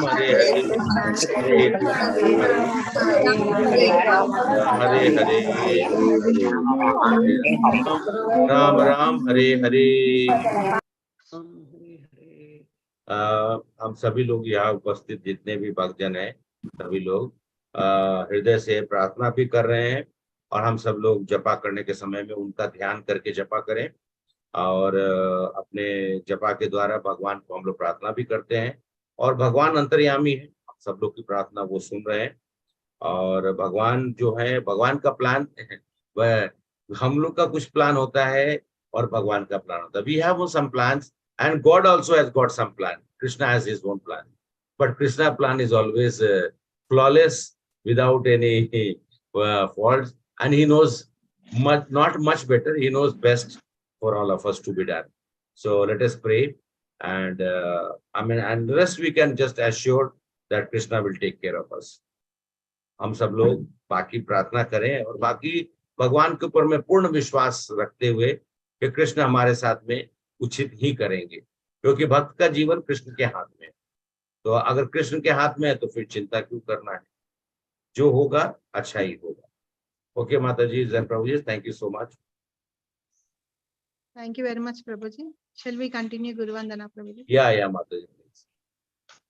हरे కృష్ణ కృష్ణ హరే రామ హరే రామ हरे हरे राम राम हरे हरे। हम सभी लोग यहाँ उपस्थित जितने भी भक्तजन हैं सभी लोग हृदय से प्रार्थना भी कर रहे हैं और हम सब लोग जपा करने के समय में उनका ध्यान करके जपा करें और अपने जपा के द्वारा भगवान को हम लोग प्रार्थना भी करते हैं और भगवान अंतर्यामी है, हम सब लोग की प्रार्थना वो सुन रहे हैं और भगवान जो है भगवान का प्लान वह हम लोग का कुछ प्लान होता है और भगवान का प्लान होता है. We have some plans and God also has got some plan. Krishna has his own plan, but Krishna plan is always flawless without any faults, and he knows not much better. He knows best for all of us to be done. So let us pray, and and the rest we can just assure that Krishna will take care of us. हम सब लोग बाकी प्रार्थना करें और बाकी भगवान के ऊपर में पूर्ण विश्वास रखते हुए कि कृष्ण हमारे साथ में उचित ही करेंगे, क्योंकि भक्त का जीवन कृष्ण के हाथ में है. तो अगर कृष्ण के हाथ में है तो फिर चिंता क्यों करना है, जो होगा अच्छा ही होगा. ओके माताजी and Prabhuji, thank you so much. Thank you very much Prabhuji. Shall we continue Guru Vandana Prabhuji? Yeah Mataji.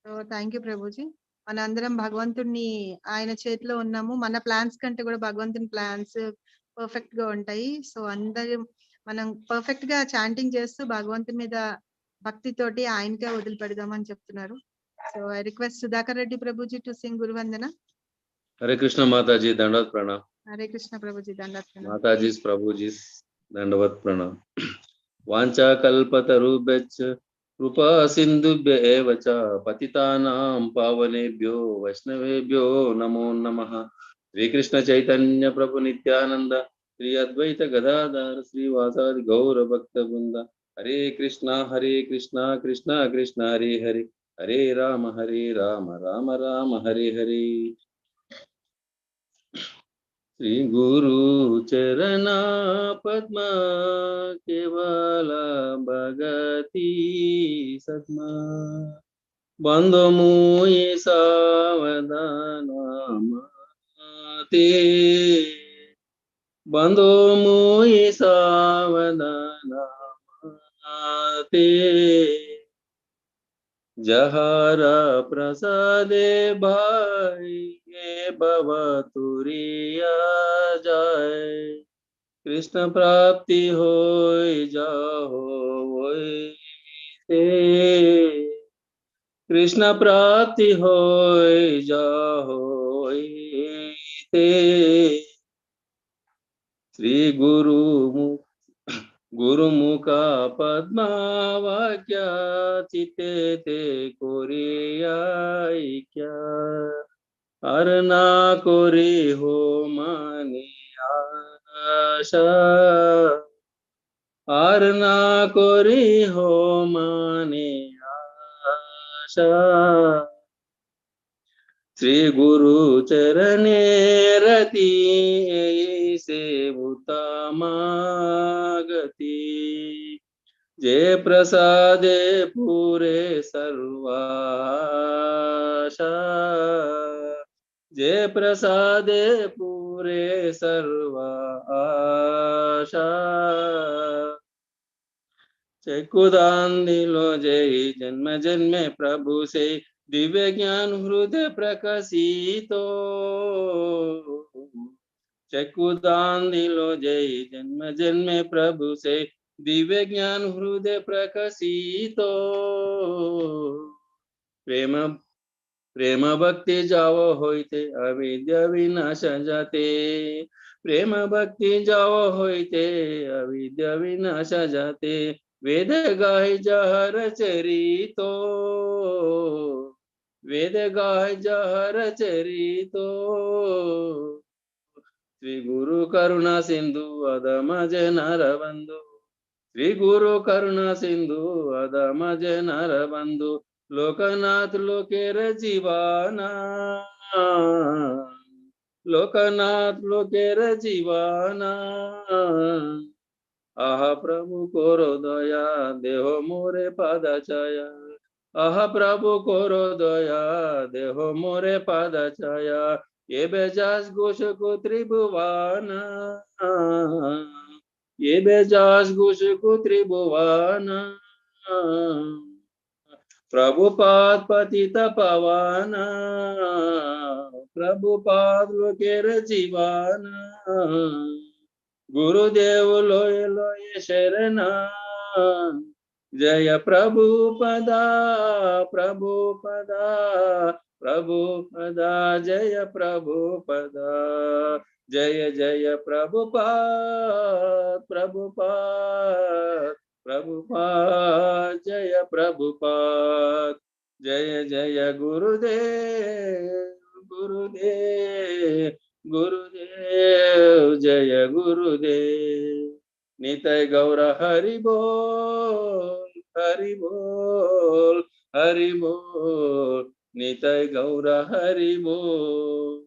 So thank you Prabhuji. మనందరం భగవంతుడిని ఆయన చేతిలో ఉన్నాము. మన ప్లాన్స్ కంటే కూడా భగవంతుని ప్లాన్స్ పర్ఫెక్ట్ గా ఉంటాయి. సో అందరం మనం పర్ఫెక్ట్ గా చాంటింగ్ చేస్తూ భగవంతుని మీద భక్తితోటి ఆయనకే వదిలిపెడదామని చెప్తున్నారు. So I request Sudhakar Reddy Prabhuji to sing గురువందన. हरे कृष्ण माताजी दंडवत प्रणाम. हरे कृष्ण प्रभुजी दंडवत प्रणाम. माताजी प्रभुजी दंडवत प्रणाम. वांछा कल्पतरुभ्यश्च कृपा सिन्धुभ्य एव च पतितानां पावनेभ्यो वैष्णवेभ्यो नमो नमः. श्री कृष्ण चैतन्य प्रभु नित्यानंद श्री अद्वैत गदाधर श्रीवासादि गौर भक्त वृंद. हरे कृष्णा कृष्णा कृष्णा हरे हरे, हरे राम राम राम हरे हरे. श्री गुरु चरणा पद्मा केवल भगति सद्मा बंधु मुई सावधान ते बंधो मोहि सावधानाते जहरा प्रसादे भाई ये भवतुरिया जाए कृष्ण प्राप्ति होय जाहो होय ते कृष्ण प्राप्ति होय जाहो होय ते श्री गुरुमुखा पद्मावाक्या चिते ते कोरियाई क्या अरना कोरी हो मानी आशा अरना कोरी हो मानी आशा श्री गुरु चरणे रति से भूतमागति जय प्रसादे पूरे सर्वाशा जय प्रसादे पूरे सर्वाशा चकुदांदिलो जय जन्म जन्मे प्रभु से दिव्य ज्ञान हृदय प्रकाशितो चकुदांदिलो जय जन्म जन्मे प्रभु से दिव्य ज्ञान हृदय प्रकाशितो प्रेम प्रेम भक्ति जावो होइते अविद्या विनाश जाते प्रेम भक्ति जावो होइते अविद्या विनाश जाते वेद गाय जहर चरितो वेद गाय जहर चरितो श्री गुरु करुणा सिंधु अधम नर बंधु श्री गुरु करुणा सिंधु अधम नर बंधु लोकनाथ लोकेर जीवाना लोकनाथ लोकेर जीवाना आह प्रभु कोरो दया देहो मोरे पादचाया आह प्रभु कोरो दया देहो मोरे पादचाया ये बेजास घोष को त्रिभुवाना ये बेजास घोष को त्रिभुवाना प्रभुपाद पतित पावाना प्रभुपाद लोकेर जीवाना गुरुदेव लोय लोय शरणा जय प्रभुपदा प्रभुपदा प्रभुपदा जय प्रभुपदा जय जय प्रभुपाद प्रभुपाद प्रभुपाद जय प्रभुपाद जय जय गुरुदेव गुरुदेव गुरुदेव जय गुरुदेव निताय गौर हरि बोल हरि बोल हरि बोल निताय गौर हरि बोल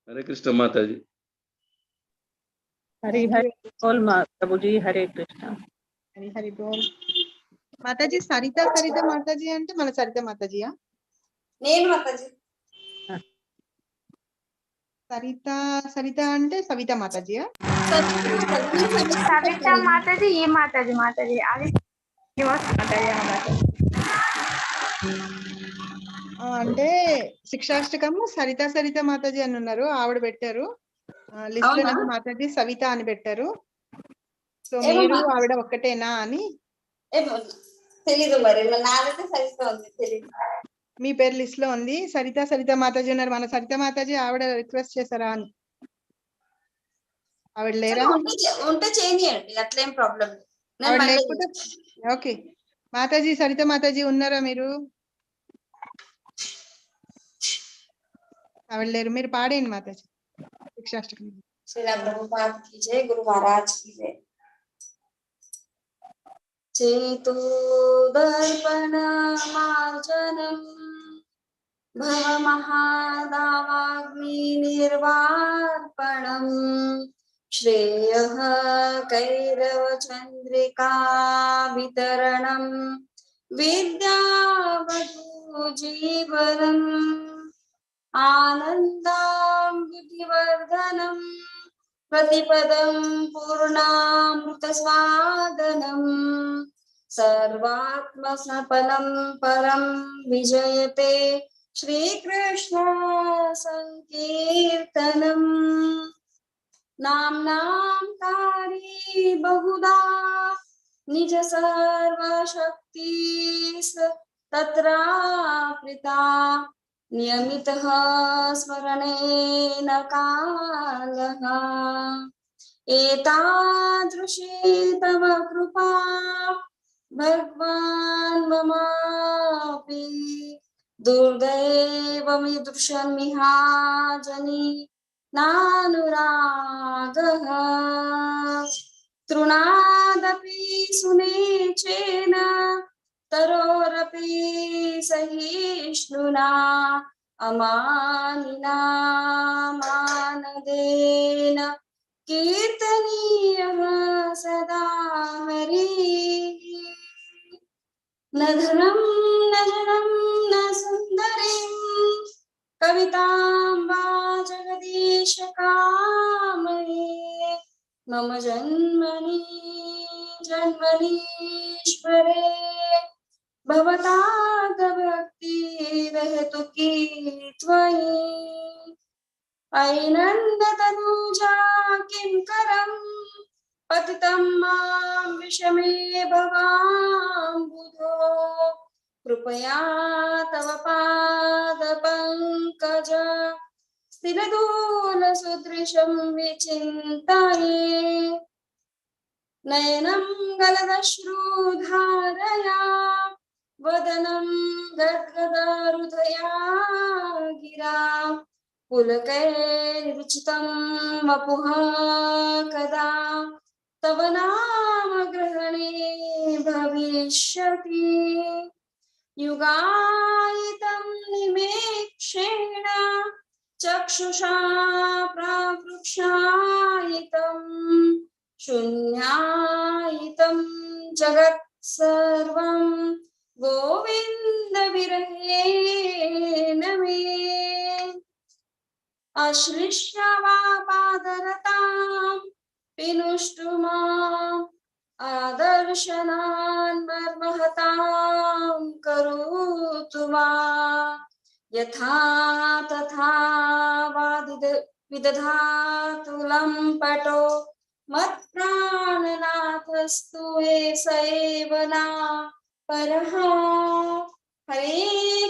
हरे कृष्ण माता जी हरि हरि बोल प्रभु जी हरे कृष्ण हरि हरि बोल माताजी सरिता सरिता माताजी అంటే మన సరిత మాతాజీయా నేను మాతాజీ సరిత సరిత అంటే సవిత మాతాజీయా సవిత మాతాజీ ఈ మాతాజీ మాతాజీ అది నివాస్ మాతాజీ అంటే శిక్షాష్టకము సరిత సరిత మాతాజీ అని ఉన్నారు ఆవిడ పెట్టారు లిస్ట్ లో మాతాజీ సవిత అని పెట్టారు సో మీరు ఆవిడ ఒక్కటేనా అని తెలీదు మరి నాదైతే సరిత ఉంది తెలీదు మీ పేరు లిస్ట్ లో ఉంది సరిత సరిత మాతాజీ ఉన్నారు మన సరిత మాతాజీ ఆవిడ రిక్వెస్ట్ చేశారా అని ఆవిడ లేరా ఉంటే చేయండి అట్లేం ప్రాబ్లం ఆవిడ లేకపోతే ఓకే మాతాజీ సరిత మాతాజీ ఉన్నారా మీరు ఆవిడ లేరు మీరు పాడేయండి మాతాజీ శిక్షాష్టకం श्रीला प्रभुपाद की जय गुरु महाराज की जय चेतो दर्पण मार्जनम भव महादावाग्नि निर्वापणम श्रेयः कैरव चंद्रिका वितरणम विद्यावधू जीवनम आनन्दामृतिवर्धनम् प्रतिपदं पूर्णामृतस्वादनम् सर्वात्मसफलं परं विजयते श्रीकृष्ण संकीर्तनम् नाम्नां कारी बहुधा निज सर्वशक्ति तत्राप्रिता नियमितः स्मरणेन कालः एतादृशी तव कृपा भगवान् ममापि दुर्दैवमिदृशमिहाजनि नानुरागः तृणादपि सुनेचेन तरोरपि सहिष्णुना अमानिना मानदेन कीर्तनीयः सदा हरिः न धनं न जनं न सुन्दरीं कवितां वा जगदीश कामये मम जन्मनि जन्मनीश्वरे भवताद्भक्तिर्हेतु की त्वयि ऐनन्दतनूजा किं करम् पतितं मां विषमे भवाम्बुधो कृपया तव पादपङ्कज स्थिरदूलसुदृशं विचिन्तये नयनं गलदश्रुधारया वदनं गद्गदहृदया गिरा पुलकैर्विचितं वपुः कदा तव नाम ग्रहणे भविष्यति युगायितं निमेक्षेण चक्षुषा प्रावृक्षायितं शून्यायितं जगत् सर्वं गोविन्द विरहेण मे अश्लिष्यवापादरतां पिनुष्टु माम् आदर्शनान् मर्महतां करोतु माम् यथा तथा विदधातु लम्पटो मत्प्राणनाथस्तु स एव ना परः हरे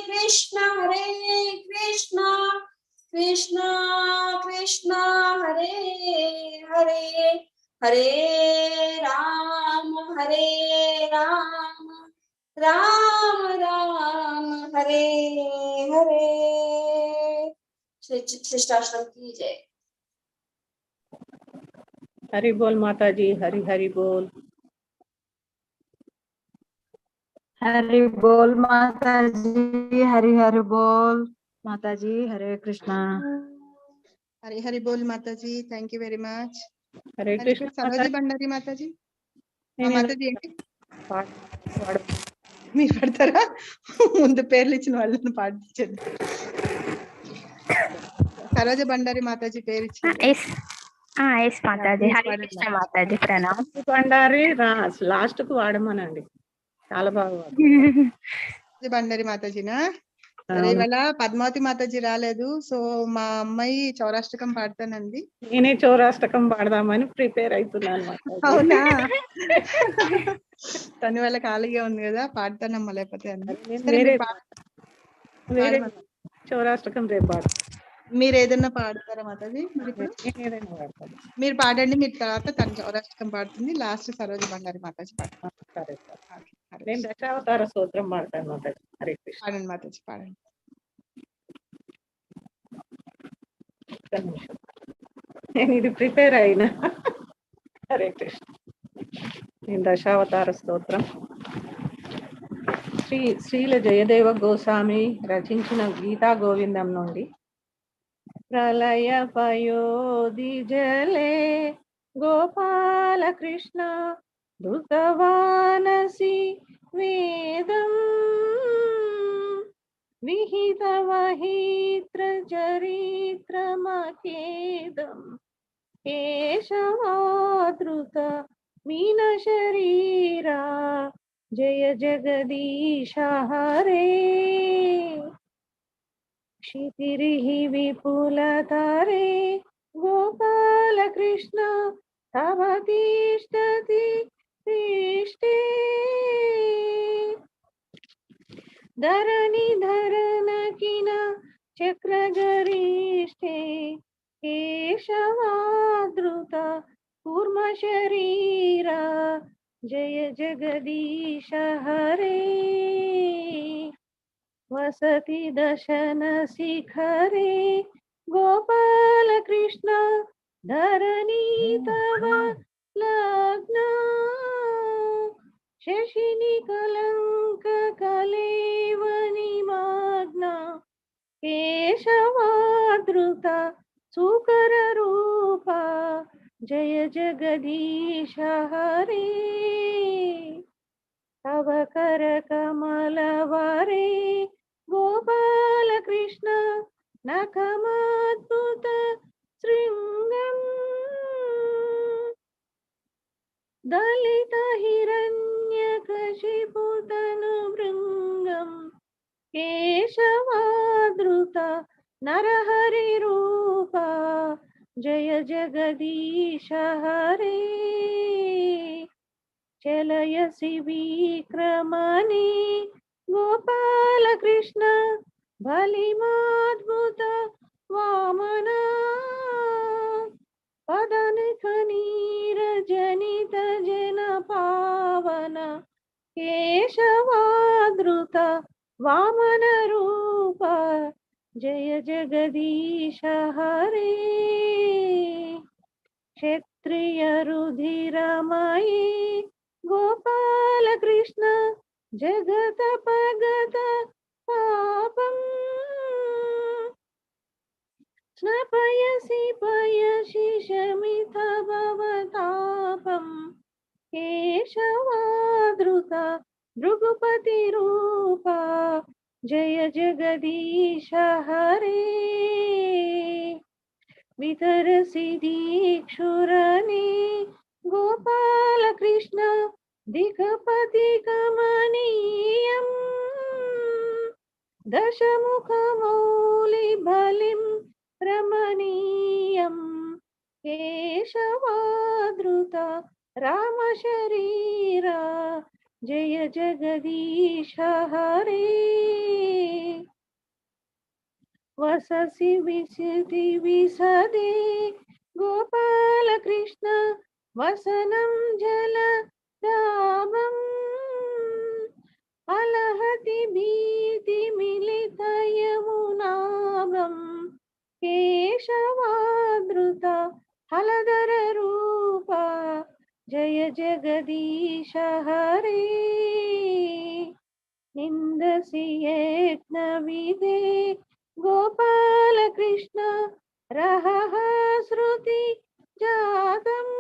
कृष्ण कृष्ण कृष्ण हरे हरे हरे राम राम राम हरे हरे श्री शिष्टाश्रम की जय। हरि बोल माता जी, हरि हरि बोल। हरि बोल माता जी, हरि हरि बोल माता जी। हरे कृष्णा। हरी हरी बोल माता जी, thank you very much. Hare Hare Krishna Saroji Bandari Mataji నేను మాతాజీ ఏంటి మీరు పడతారా? ముందు పేర్లు ఇచ్చిన వాళ్ళని పాటించండి. సరోజ బండారి మాతాజీ పేరు ఇచ్చారు. ఎస్ మాతాజీ. హరే కృష్ణ మాతాజీ, ప్రణామ్. బండారి లాస్ట్ కు వాడమనండి, చాలా బాగా బండారి మాతాజీనా? సరే, ఇవాళ పద్మావతి మాతాజీ రాలేదు, సో మా అమ్మాయి చౌరాష్టకం పాడతానండి. నేనే చౌరాష్టకం పాడదామని ప్రిపేర్ అవుతున్నాను. అవునా? తను వాళ్ళ ఖాళీగా ఉంది కదా, పాడతానమ్మా. లేకపోతే చౌరాష్టకం రేపు పాడు. మీరు ఏదన్నా పాడతారా మాతాజీ? మరి ఇప్పుడు మీరు పాడండి, మీరు తర్వాత తను చౌరాష్టకం పాడుతుంది, లాస్ట్ సరోజ బండారి మాతాజీ పాడతారు. నేను దశావతార స్తోత్రం పాడతాను మాతాజీ. హరే కృష్ణ. పాడండి మాతాజీ, పాడండి. నేను ఇది ప్రిపేర్ అయినా. హరే కృష్ణ. నేను దశావతార స్తోత్రం శ్రీల జయదేవ గోస్వామి రచించిన గీతా గోవిందం నుండి. ప్రళయ పయోధి జలే గోపాల కృష్ణ ధృతవానసి వేదం विहितवहित्रचरित्रमखेदम् केशवादृत मीनशरीरा जय जगदीश हरे क्षितिरिः विपुलतरे गोपाल कृष्ण तव तिष्ठति तिष्ठे धरणिधरन किन चक्रगरिष्ठे केशवादृत कूर्म शरीरा जय जगदीश हरे वसति दशन शिखरे गोपाल कृष्ण धरणी तव लग्ना शशिनि कलंक कलेवनिमग्ना केशवादृत सुकर रूपा जय जगदीश हरे तव कर कमल वरे गोपाल कृष्ण नखमद्भुत शृंगम् दलित हिरण्यकशिपुतनुभृङ्गम् केशवादृत नरहरि रूपा जय जगदीश हरे चलयसि विक्रमणि गोपाल कृष्ण बलिमाद्भुत वामना पदनखनीरजनित जन पावन केशवादृत वामन रूप जय जगदीश हरे क्षत्रिय रुधिरमयी गोपाल कृष्ण जगत पगत पापम् स्नपयसि पयसि शमित भवतापम् केशवादृत भृगुपति रूपा जय जगदीश हरे वितरसि दीक्षुरने गोपाल कृष्ण दिक्पति कमनीयम् दशमुखमौलि बलिं रमणीयम् केशवादृत राम शरीरा जय जगदीश हरे वससि विशति विशदे गोपाल कृष्ण वसनं जल दामम् अलहति भीति मिलित यमुनाभम् केशवादृत हलधर रूपा जय जगदीश हरे निन्दसि यत्न विधे गोपाल कृष्ण रहः श्रुति जातम्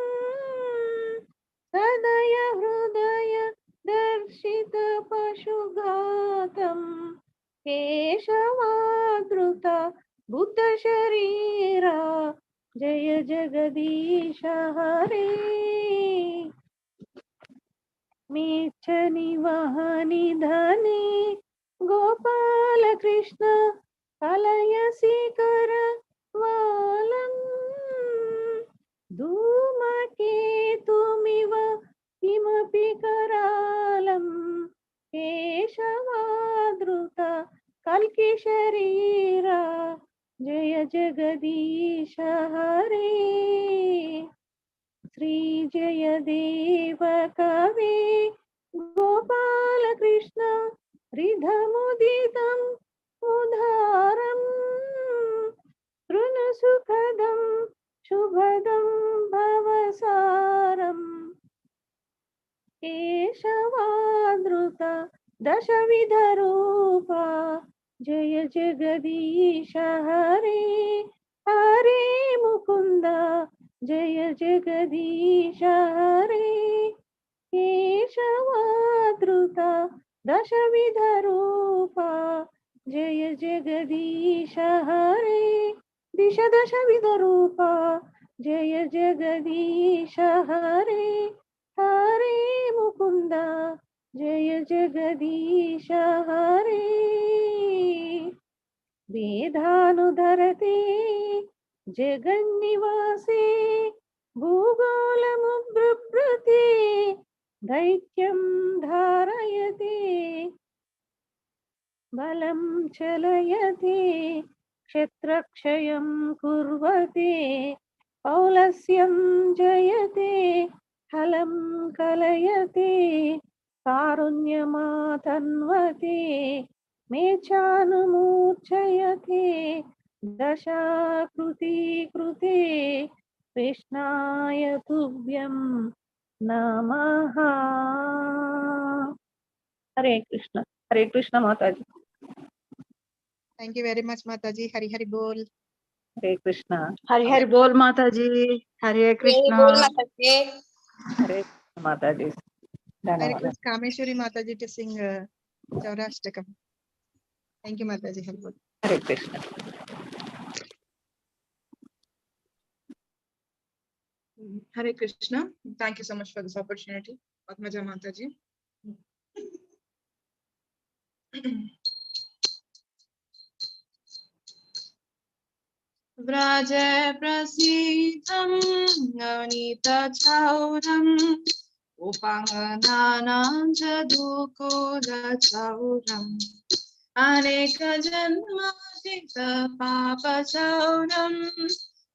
सदय हृदय दर्शित पशुघातम् केशवादृत बुद्ध शरीरा जय जगदीश हरे मीच्छ निवहनि धने गोपाल कृष्ण कलयसि कर वालम् धूमकेतुमिव किमपि करालम् केशवादृत कल्कि शरीरा जय जगदीश हरे श्री जयदेव कवे गोपाल कृष्ण हृदमुदितम् उदारम् तृणसुखदं शुभदं भवसारम् केशवादृत दशविध रूपा जय जगदीश हरे हरे मुकुंद जय जगदीश हरे केशवादृत दशविध रूपा जय जगदीश हरे दिश दश विधरूप जय जगदीश हरे हरे मुकुंद जय जगदीश हरे वेदानुधरते जगन्निवासे भूगोलमुब्रभृते दैत्यं धारयते बलं चलयते क्षेत्रक्षयं कुर्वते पौलस्यं जयते हलं कलयते कारुण्यमातन्वते मेचानुमूर्छयते दशाकृति कृते कृष्णाय तुभ्यं नमः। हरे कृष्ण माता जी। Thank you very much, Mataji. Hari Hari Bol. हरे कृष्ण हरि हरि बोल माता जी, हरे कृष्णा। बोल माताजी। हरे माता जी। I धन्यवाद। request Kameshwari Mataji to sing Chaurashtakam. Thank you, Mataji. Hari Bol. Hare Krishna. Hare Krishna. Thank you so much for this opportunity. Padmaja Mataji. Vraja prasidham navnita chauram upangananam jadukula chauram aneka janmadita papa chauram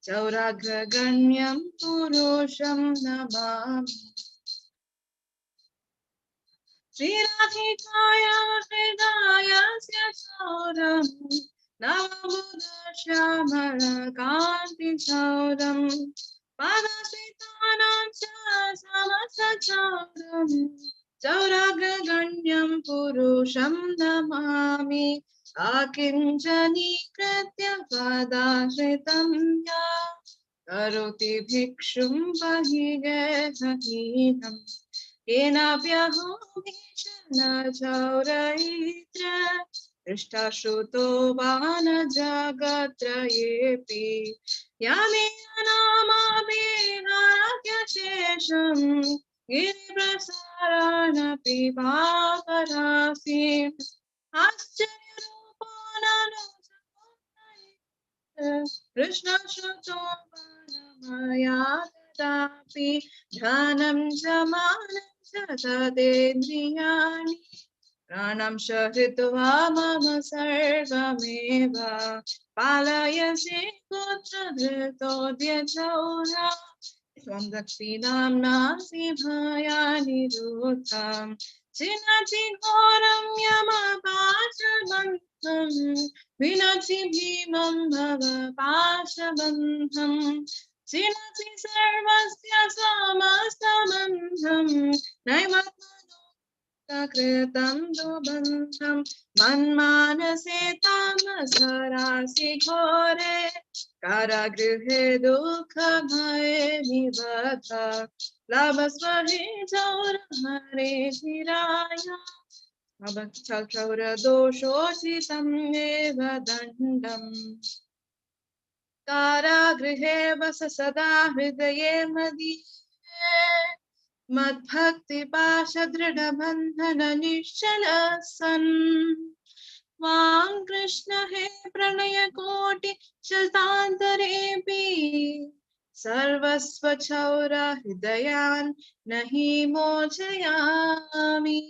chauragraganyam purusham namami Sriradhikaya hridayasya chauram Navabudashamara kanti chauram Padasitanam cha samasa chauram Chauragraganyam purusham namami Akinjani kritya padashritam ya Karoti bhikshum pahigehahinam Kenabhyaho Vishana Chaurayitra Krishtashuto Vana Jagatrayepi Yami Anama Viharakya Shesham Giriprasarana Pipaparasi Ascharya Rupana Krishna Shuto Vanamaya Tadapi Dhanam Samanam Satadendriyani Pranam Shahritva Mama Sarvameva Palayasi Putra Dhrito Dyachaura Svam Dakshinam Nasi Bhayani Rutam Chinati Ghoram Yama Pashabantam Vinati Bhimam Bhava Pashabantam Chinati Sarvasya Samastamandham Naivatmano Kritam Dubandham Manmanase Tamasarasi Ghore Karagrihe Dukha Bhaye Nivadha Labasvahe Chaura Hare Shiraya Abhachaura Doshochitam Eva Dandam Karagrihe Vasa Sada Hridaye Madhye Madbhakti Pasha Dhrida Bandhana Nishala San Vam Krishna He Pranaya Koti Shaltantarepi Sarvasva Chaura Hridayan Nahi Mochayami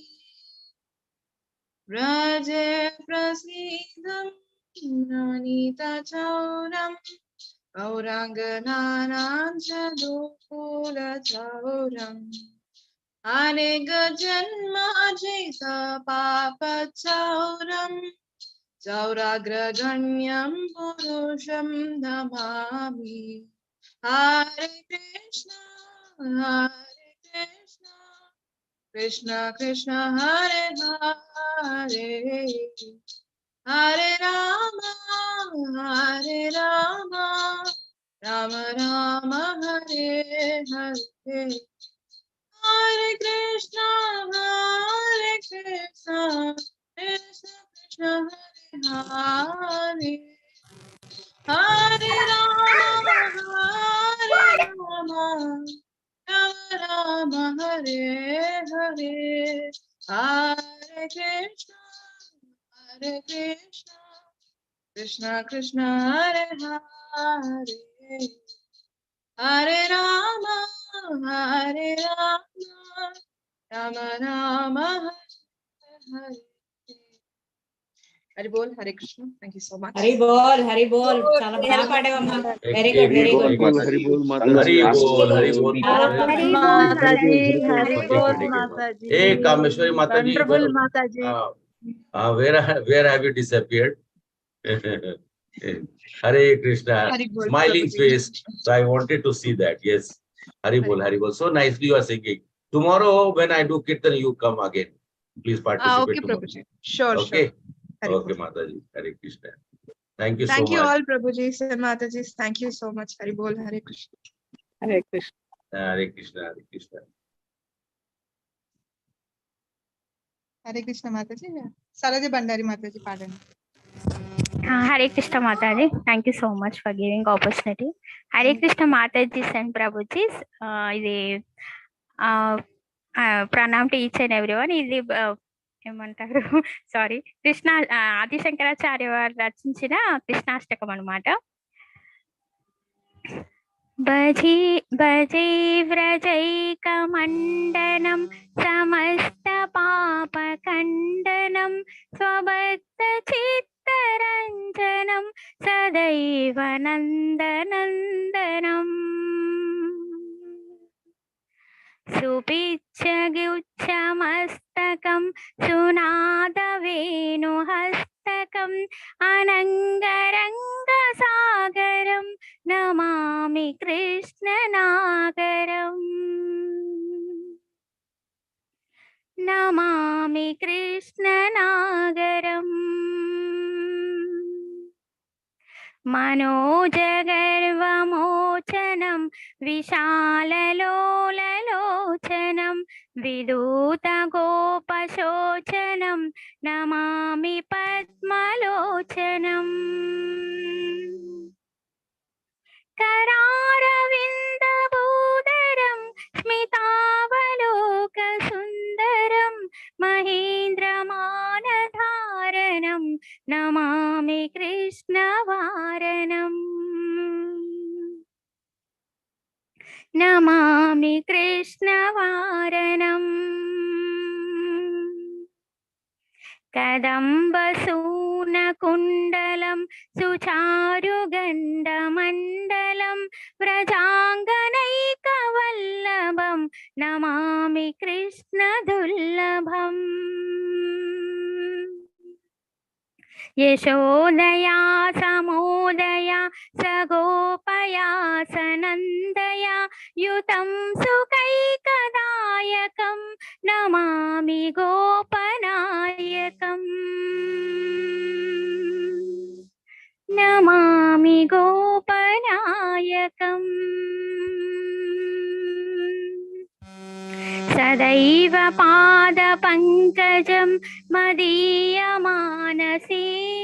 Raje Prasidham Nanita Chauram Gaurangananam Jadukula Chauram Aneka Janma Jita Papa Chauram Chauragraganyam Purusham Namami Hare Krishna Krishna Krishna Hare Hare Hare Rama Rama Rama Hare Hare Hare Krishna Krishna Krishna Hare Hare Rama Rama Rama Hare Hare Hare Krishna Krishna Krishna Hare Hare Hare Rama Rama Rama Hare Hare Bol, Hare Krishna. Thank you so much. Hari bol. చాలా బాగా పాడావమ్మా. Very good, very good. Hari Bol Mataji. Hari Bol, Hari Bol. Hari Mataji. Hari Bol Mataji. Hey, Kameshwari Mataji. Wonderful Mataji. Where have you disappeared? Hare Krishna. Hari Bol, Smiling Prabhuji. face. So I wanted to see that. Yes. Hari Bol, Hari Bol. So nicely you are singing. Tomorrow when I do Kirtan, you come again. Please participate Okay, tomorrow. Prabhuji. Sure, Okay. sure. Hari Okay, Mataji. Hare Krishna. Thank you so Thank you much. all, Prabhuji and Mataji. Thank you so much. Hari Bol, Hare Krishna. Hare Krishna. Hare Krishna. Hare Krishna. Hare Krishna Mataji. Saraji Bandari Mataji, pardon. Hare Krishna Mataji, thank you so much for giving opportunity. Hare Krishna Mataji and Prabhuji, pranam to each and everyone. ఏమంటారు sorry Krishna Adi Shankaracharya వారు రచించిన కృష్ణాష్టకం అన్నమాట. భజే భజే వ్రజైకమండనం సమస్త పాపఖండనం స్వభక్త చిత్తరంజనం సదైవ నందనందనం సుపిచ్చగుచ్చమస్తకం సునాదవేణుహస్తకం అనంగరంగసాగరం నమామి కృష్ణనాగరం నమామి కృష్ణనాగరం మనోజగర్వమోచనం విశాలలోలలోచనం విదూతగోపశోచనం నమామి పద్మలోచనం करारविन्दभूधरं स्मितावलोकसुन्दरं महेन्द्रमानधारणं नमामि कृष्णवारणम् नमामि कृष्णवारणम् कदम्बसूनकुण्डलं सुचारुगण्डमण्डलं व्रजाङ्गनैकवल्लभं नमामि कृष्णदुर्लभम् यशोदया समोदया सगोपया सनन्दया युतं सुखैकदायकं नमामि गोपनायकम् नमामि गोपनायकम् सदैव पादपङ्कजं मदीयमानसे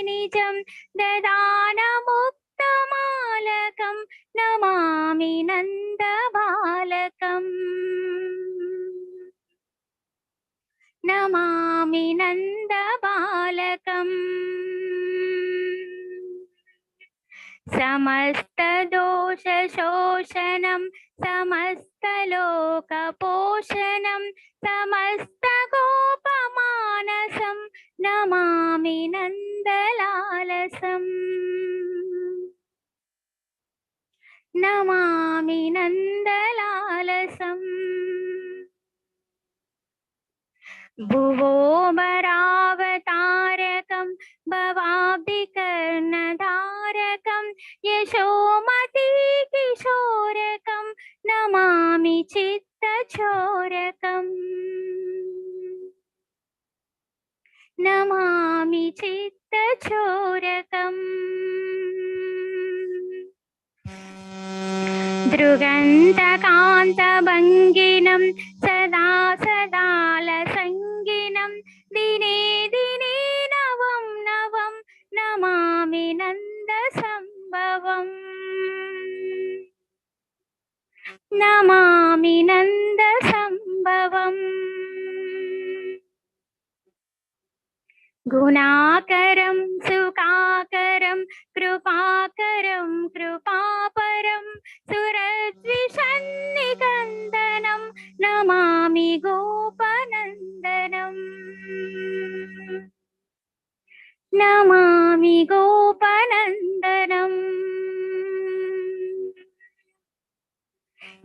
निजं ददानमुक्तमालकं नमामि नन्दबालकम् नमामि नन्दबालकम् समस्तदोषशोषणं समस्तलोकपोषणं समस्तगोपमानसं नमामि नन्दलालसम् नमामि नन्दलालसम् भुवो वरावतारकं भवाब्धिकर्णधारकं यशोमती किशोरकं नमामि चित्तचोरकम् नमामि चित्तचोरकम् दृगन्तकान्तभङ्गिनं सदा सदालसङ्गिनं दिने दिने नवं नवं गुणाकरं सुखाकरं कृपाकरं कृपापरं सुरद्विषन्निकन्दनं नमामि गोपनन्दनम् नमामि गोपनन्दनम्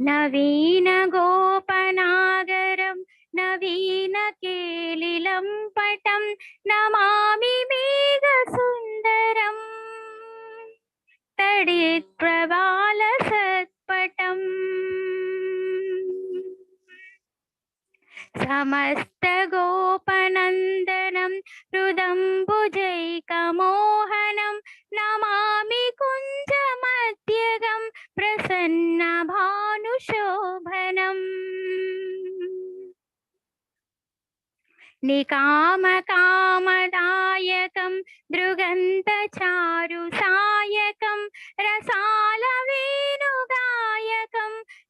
नवीन गोपनागरं नवीन केलिलं पटं नमामि मेघसुन्दरम् तडित् प्रवालसत्पटम् समस्त गोपनन्दनं हृदम्बुजैकमोहनं नमामि कुञ्जमध्यगं प्रसन्नभानुशोभनम् निकामकामदायकं दृगन्तचारुसायकं रसालवेणुगायकं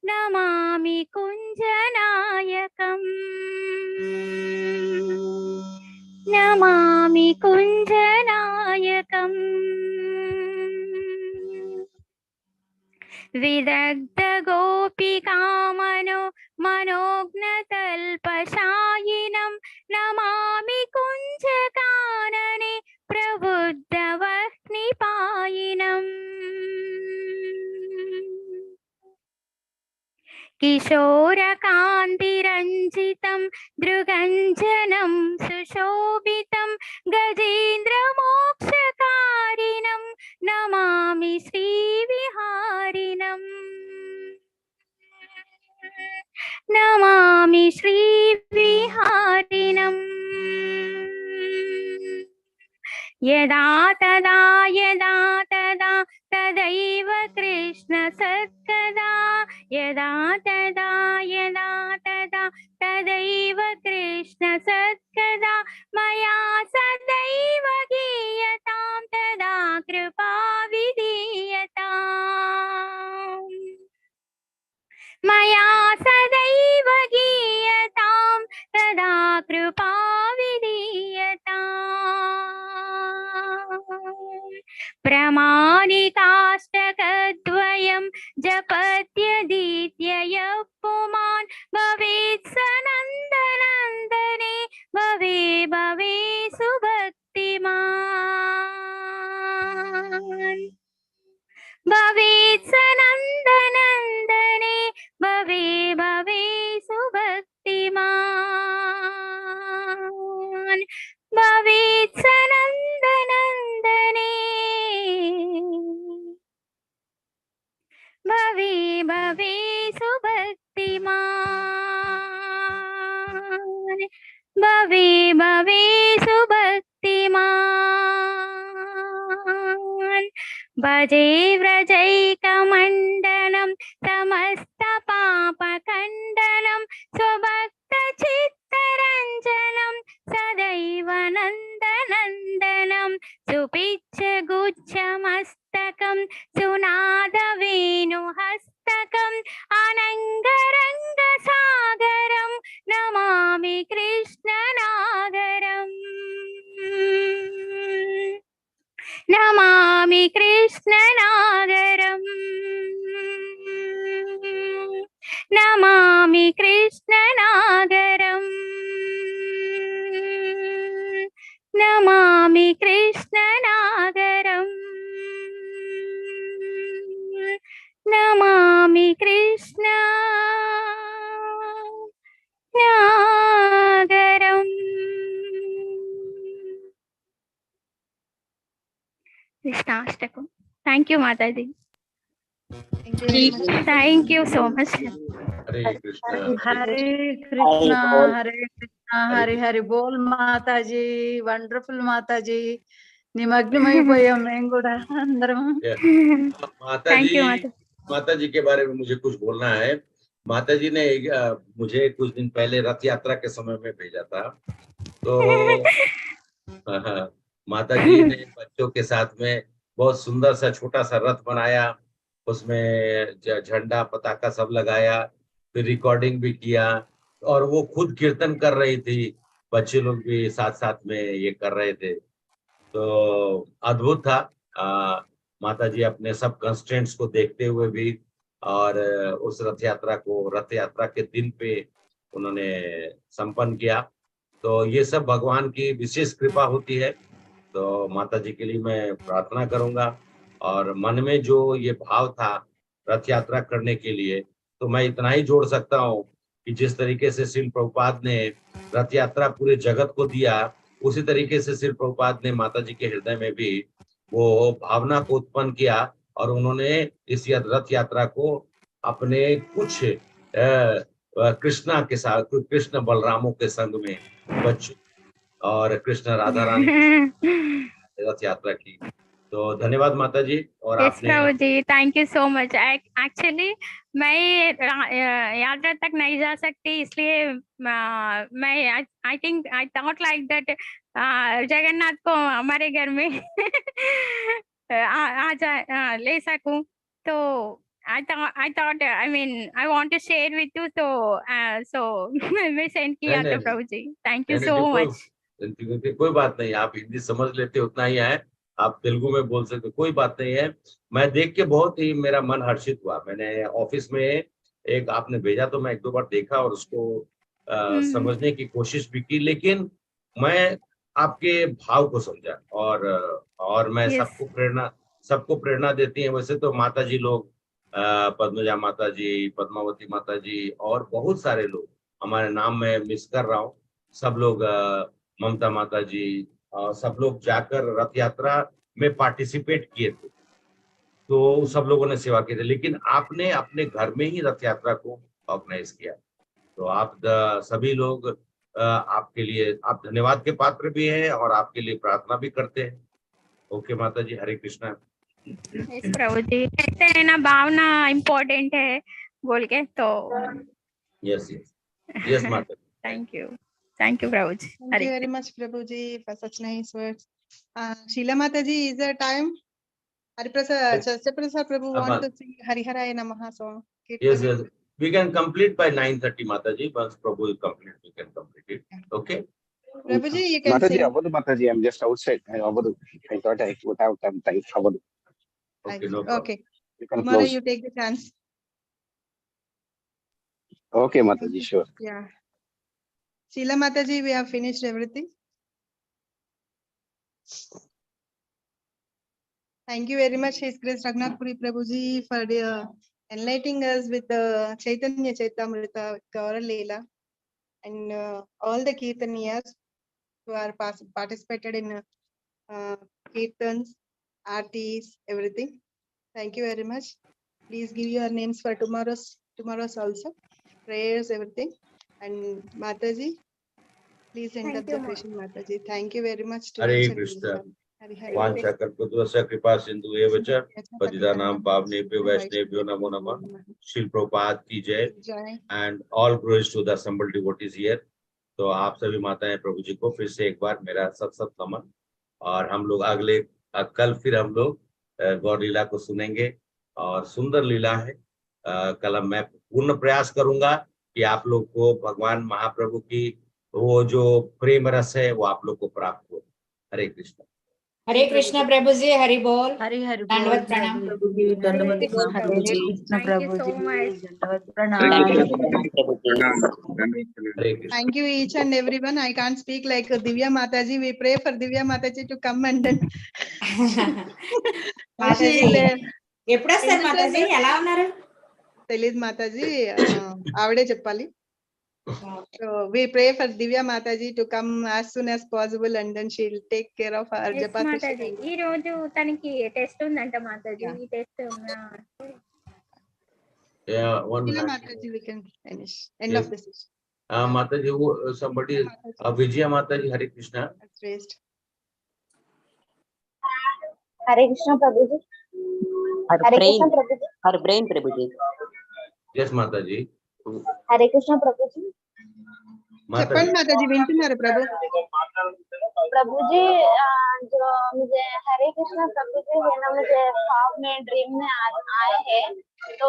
नमामि कुञ्जनायकम् नमामि कुञ्जनायकम् विदग्धगोपिकामनो मनोज्ञतल्पशायिनं नमामि कुञ्जकानने प्रबुद्धवह्निपायिनम् किशोरकान्तिरञ्जितं दृगञ्जनं सुशोभितं गजेन्द्रमोक्षकारिणं नमामि श्रीविहारिणम् नमामि श्रीविहारिणम् यदा तदा तदैव कृष्ण सत्कदा यदा तदा तदैव कृष्ण सत्कदा मया सदैव गीयतां तदा कृपा विधीयताम् मया सदैव गीयतां तदा कृपा विधीयताम् प्रमाणिकाष्टकद्वयं जपत्यधीत्य पुमान् भवेत् स नन्दनन्दने भवे सुभक्तिमान् भवेत् स नन्दनन्दने भवे सुभक्तिमान् भवेत् स नन्दनन्दने भवे सुभक्तिमान् भवे सुभक्तिमान् भजे व्रजैकमण्डनं समस्तपापखण्डनं स्वभक्तचित्तरञ्जनं सदैव नन्दनन्दनं सुपिच्छगुच्छमस्तकं सुनादवेणुहस्तकम् अनङ्गरङ्गसागरं नमामि कृष्णनागरम् नमामि कृष्णनागरम् नमामि कृष्णनागरम् नमामि कृष्णनागरम् नमामि कृष्णनागरम् कृष्णाष्टकम् थैंक यू माता जी थैंक यू सो मच हरे कृष्ण हरे कृष्ण हरे हरे बोल माताजी వండర్ఫుల్ మాతాజీ నిమగ్నమైపోయాం మేము కూడా అందరం माता जी के बारे में मुझे कुछ बोलना है। माता जी ने मुझे कुछ दिन पहले रथ यात्रा के समय में भेजा था, तो माता जी ने बच्चों के साथ में बहुत सुंदर सा छोटा सा रथ बनाया, उसमें झंडा पताका सब लगाया, फिर रिकॉर्डिंग भी किया और वो खुद कीर्तन कर रही थी बच्चे लोग भी साथ साथ में ये कर रहे थे, तो अद्भुत था। माता जी अपने सब कंस्ट्रेंट्स को देखते हुए भी और उस रथ यात्रा के दिन पे उन्होंने संपन्न किया। तो ये सब भगवान की विशेष कृपा होती है। तो माता जी के लिए मैं प्रार्थना करूंगा, और मन में जो ये भाव था रथ यात्रा करने के लिए, तो मैं इतना ही जोड़ सकता हूँ कि जिस तरीके से श्रील प्रभुपाद ने रथ यात्रा पूरे जगत को दिया, उसी तरीके से श्रील प्रभुपाद ने माता जी के हृदय में भी वो भावना को उत्पन्न किया, और उन्होंने इस रथ यात्रा को अपने कुछ कृष्णा के साथ, कृष्ण बलरामों के संग में बच्चों और कृष्ण राधा रानी के रथ यात्रा की। तो धन्यवाद माता जी। और यस आपने प्रभु जी, thank you so much. Actually मैं यात्रा तक नहीं जा सकती, इसलिए मैं I think I thought like that Jagannath को हमारे घर में आ जा ले सकूं। तो I thought I mean I want to share with you, so मैं सेंड नहीं किया नहीं था नहीं प्रभु जी। थैंक यू नहीं सो नहीं, मच। कोई बात नहीं, आप हिंदी समझ लेते उतना ही है, आप तेलुगु में बोल सकते, कोई बात नहीं है। मैं देख के बहुत ही मेरा मन हर्षित हुआ। मैंने ऑफिस में एक आपने भेजा, तो मैं एक दो बार देखा और उसको समझने की कोशिश भी की, लेकिन मैं आपके भाव को समझा। और मैं यस सबको प्रेरणा देती है वैसे तो माता जी लोग, पद्मजा माता जी, पद्मावती माता जी और बहुत सारे लोग, हमारे नाम में मिस कर रहा हूँ, सब लोग, ममता माता जी, सब लोग जाकर रथ यात्रा में पार्टिसिपेट किए थे। तो सब लोगों ने सेवा की थी, लेकिन आपने अपने घर में ही रथ यात्रा को ऑर्गेनाइज किया। तो आप सभी लोग, आपके लिए आप धन्यवाद के पात्र भी हैं, और आपके लिए प्रार्थना भी करते हैं। ओके माता जी, हरे कृष्णा। यस प्रभु जी, कहते हैं ना भावना इम्पोर्टेंट है बोल के, तो यस यस यस माता जी। थैंक यू प्रभु जी। Thank you very much, Prabhuji, for such nice words. Sheila Mataji, is there time? Hariprasad, Satyaprasad Prabhu want to sing Hariharaya Namaha song. Yes, yes. We can complete by 9:30, Mataji. Once Prabhu is complete, we can complete it. Okay? Prabhuji, you can Mataji, sing. Avadu Mataji, I'm just outside. Avadu. I thought I would have time. Avadu. Okay, no problem. Okay. You can Tomorrow close. you take the chance. Okay, Mataji, sure. Yeah. Sheila Mataji, we have finished everything. Thank you very much, His Grace Raghunath Puri Prabhuji, for enlightening us with the Chaitanya Chaitamrita Gaura Leela, and all the Kirtaniyas who are participated in Kirtans, Aartis, everything. Thank you very much. Please give your names for tomorrow's also. Prayers, everything. And Mataji, please end up the session, Mataji. Thank you very much to Hare each and Krishna. everyone. वाञ्छा कल्पतरुभ्यश्च कृपा सिंधु एव च पतितानां पावनेभ्यो वैष्णवेभ्यो नमो नमः। श्रील प्रभुपाद की जय, and all glories to the assembled devotees here. तो आप सभी माताएं प्रभु जी को फिर से एक बार मेरा सत नमन। और हम लोग कल फिर हम लोग गौर लीला को सुनेंगे, और सुंदर लीला है। कल मैं पूर्ण प्रयास करूंगा कि आप लोग को भगवान महाप्रभु की वो जो प्रेम रस है वो आप लोग को प्राप्त हो। हरे कृष्ण। हरे कृष्ण प्रभु जी, हरि बोल, हरि हरि बोल दंडवत प्रणाम प्रभु जी, दंडवत प्रणाम प्रभु Hare जी, Krishna प्रभु so जी, much. दंडवत प्रणाम। हरे Krishna. Thank you each and everyone. I can't speak like Divya Mataji. We pray for Divya Mataji to come and then Mataji ఎప్పుడు వస్తారు మాతాజీ? ఎలా ఉన్నారు? తెలీదు మాతాజీ, ఆవిడే చెప్పాలి. So we pray for Divya Mataji to come as soon as possible, and then she'll take care of our Yes, Japa Mataji, session. ఈ రోజు తనకి టెస్ట్ ఉందంట మాతాజీ. ఈ test Yeah, one Divya minute. Mataji, we can finish. End Yes. of the session. Mataji, somebody, Vijaya Mataji, Hare Krishna. That's raised. Hare Krishna प्रभु जी, हरे कृष्ण प्रभु जी, हर ब्रेन प्रभु जी। Yes, Mataji. हरे कृष्ण प्रभु जी। చెప్పండి మాతాజీ, వింటున్నారు ప్రభు. प्रभु जी, जो मुझे हरे कृष्ण प्रभु जी है ना, मुझे ख्वाब में ड्रीम में आए हैं, तो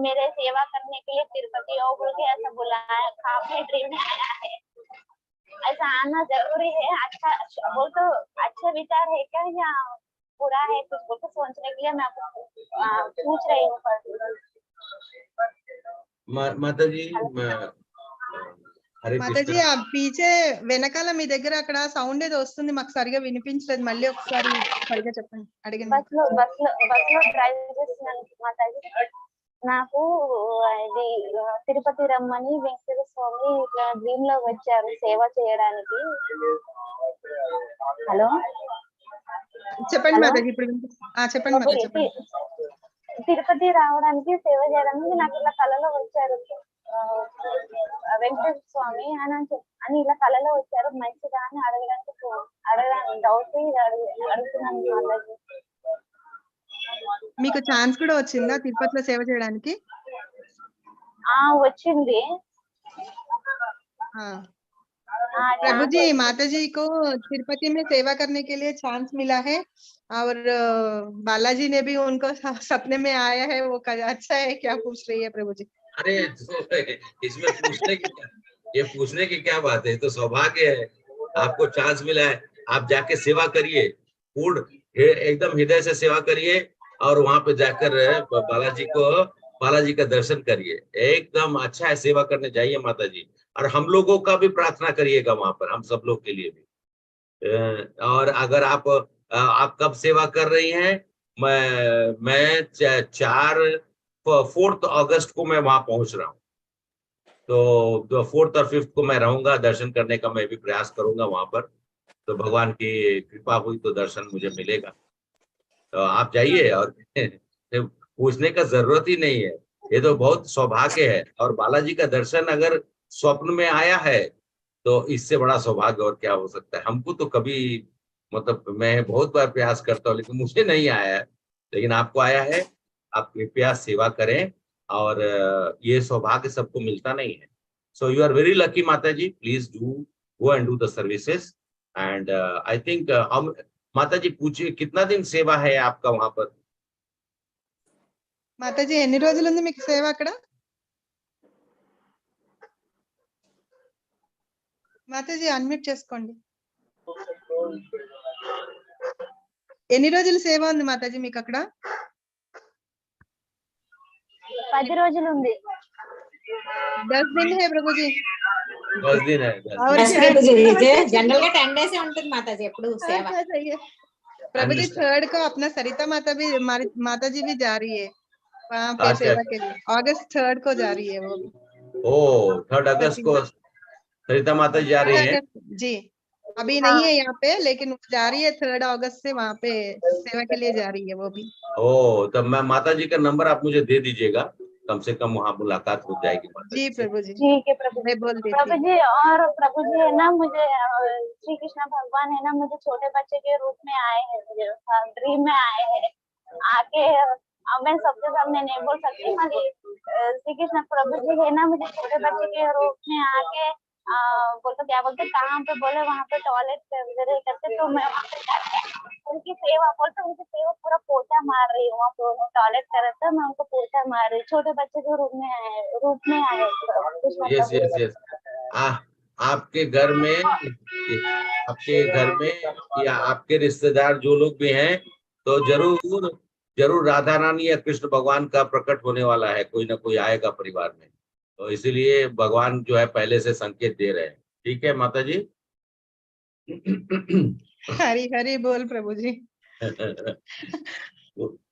मेरे सेवा करने के लिए तिरुपति आओ बोल के ऐसा बोला है, ख्वाब में ड्रीम में आया है। ऐसा आना जरूरी है। अच्छा वो तो अच्छे विचार है क्या या बुरा है कुछ वो तो सोचने के लिए मैं आपको पूछ रही हूँ। माता जी हरे మాతాజీ कृष्णा ఆ పీచే వెనకాల మీ దగ్గర అక్కడ సౌండ్ ఏదో వస్తుంది మాకు సరిగా వినిపించలేదు మళ్ళీ ఒకసారి సరిగా చెప్పండి అడిగిన బస్ లో డ్రైవ్ చేస్తున్నాను మాతాజీ. నాకు ఇది తిరుపతి రమ్మని వెంకటేశ్వర స్వామి ఇట్లా డ్రీమ్ లో వచ్చారు సేవ చేయడానికి. హలో చెప్పండి మాతాజీ ఇప్పుడు చెప్పండి మాతాజీ చెప్పండి. తిరుపతి రావడానికి సేవ చేయడానికి నాకు ఇలా కళలో వచ్చారు వెంకటేశ్వర స్వామి అని ఇలా కళలో వచ్చారు. మంచిదా అని అడగడానికి డౌట్ అడుగుతున్నాను మాతాజీ. మీకు ఛాన్స్ కూడా వచ్చిందా తిరుపతిలో సేవ చేయడానికి? వచ్చింది. प्रभु जी माता जी को तिरुपति में सेवा करने के लिए चांस मिला है और बालाजी ने भी उनको सपने में आया है। वो अच्छा है क्या पूछ रही है प्रभु जी? अरे इसमें पूछने की क्या बात है, तो सौभाग्य है आपको चांस मिला है। आप जाके सेवा करिए, पूर्ण एकदम हृदय से सेवा करिए और वहां पे जाकर बालाजी का दर्शन करिए। एकदम अच्छा है, सेवा करने जाइए माता जी। और हम लोगों का भी प्रार्थना करिएगा वहां पर, हम सब लोग के लिए भी। और अगर आप कब सेवा कर रही हैं? मैं 4 अगस्त को मैं वहां पहुंच रहा हूँ, तो 4 और 5 को मैं रहूंगा। दर्शन करने का मैं भी प्रयास करूंगा वहां पर, तो भगवान की कृपा हुई तो दर्शन मुझे मिलेगा। तो आप जाइए और पूछने का जरूरत ही नहीं है, ये तो बहुत सौभाग्य है। और बालाजी का दर्शन अगर स्वप्न में आया है तो इससे बड़ा सौभाग्य और क्या हो सकता है। हमको तो कभी मतलब मैं बहुत बार प्रयास करता हूँ लेकिन मुझे नहीं आया है, लेकिन आपको आया है। आप कृपया सेवा करें और ये सौभाग्य सबको मिलता नहीं है। So you are very lucky माता जी, please do go and do the services and I think हम माता जी पूछिए कितना दिन सेवा है आपका वहां पर? మాతాజీ ఎన్ని రోజులు ఉంది మీకు సేవ అక్కడ? మాతాజీ అన్మ్యూట్ చేసుకోండి. ఎన్ని రోజులు సేవ ఉంది మాతాజీ మీకు అక్కడ? 10 రోజులు ఉంది. 10 दिन है प्रभु जी. 10 दिन है। जनरल గా 10 డేస్ ఉంటుంది మాతాజీ ఎప్పుడు సేవ. सही है प्रभु जी। 3rd को अपना सरिता माता जी भी जा रही है वहाँ पे सेवा के लिए। अगस्त 3rd को जा रही है वो भी। 3rd अगस्त को सरिता माता जी जा रही हैं? जी अभी नहीं है यहाँ पे लेकिन जा रही है 3rd अगस्त से वहाँ पे सेवा के लिए जा रही है वो भी। तब मैं माता जी का नंबर आप मुझे दे दीजिएगा, कम से कम वहाँ मुलाकात हो जाएगी माता जी प्रभु जी। ठीक है प्रभु मैं बोल देती प्रभु जी। और प्रभु जी है ना मुझे श्री कृष्ण भगवान है ना मुझे छोटे बच्चे के रूप में आए हैं, मुझे ड्रीम में आए हैं आके। मैं सबके सामने नहीं बोल सकती मगर श्री कृष्ण प्रभु जी है ना मुझे छोटे बच्चे के रूप में आके बोलते क्या बोलते कहाँ पे बोले वहाँ पे टॉयलेट करते तो मैं वहाँ पे जाके उनकी सेवा बोलते उनकी सेवा पूरा पोछा मार रही हूँ। वहाँ पे टॉयलेट कर रहे थे मैं उनको पोछा मार रही छोटे बच्चे के रूप में आए यस यस यस। आपके घर में या आपके रिश्तेदार जो लोग भी हैं तो जरूर राधा रानी या कृष्ण भगवान का प्रकट होने वाला है, कोई ना कोई आएगा परिवार में। तो इसीलिए भगवान जो है पहले से संकेत दे रहे हैं। ठीक है माता जी? हरी हरी बोल प्रभु जी।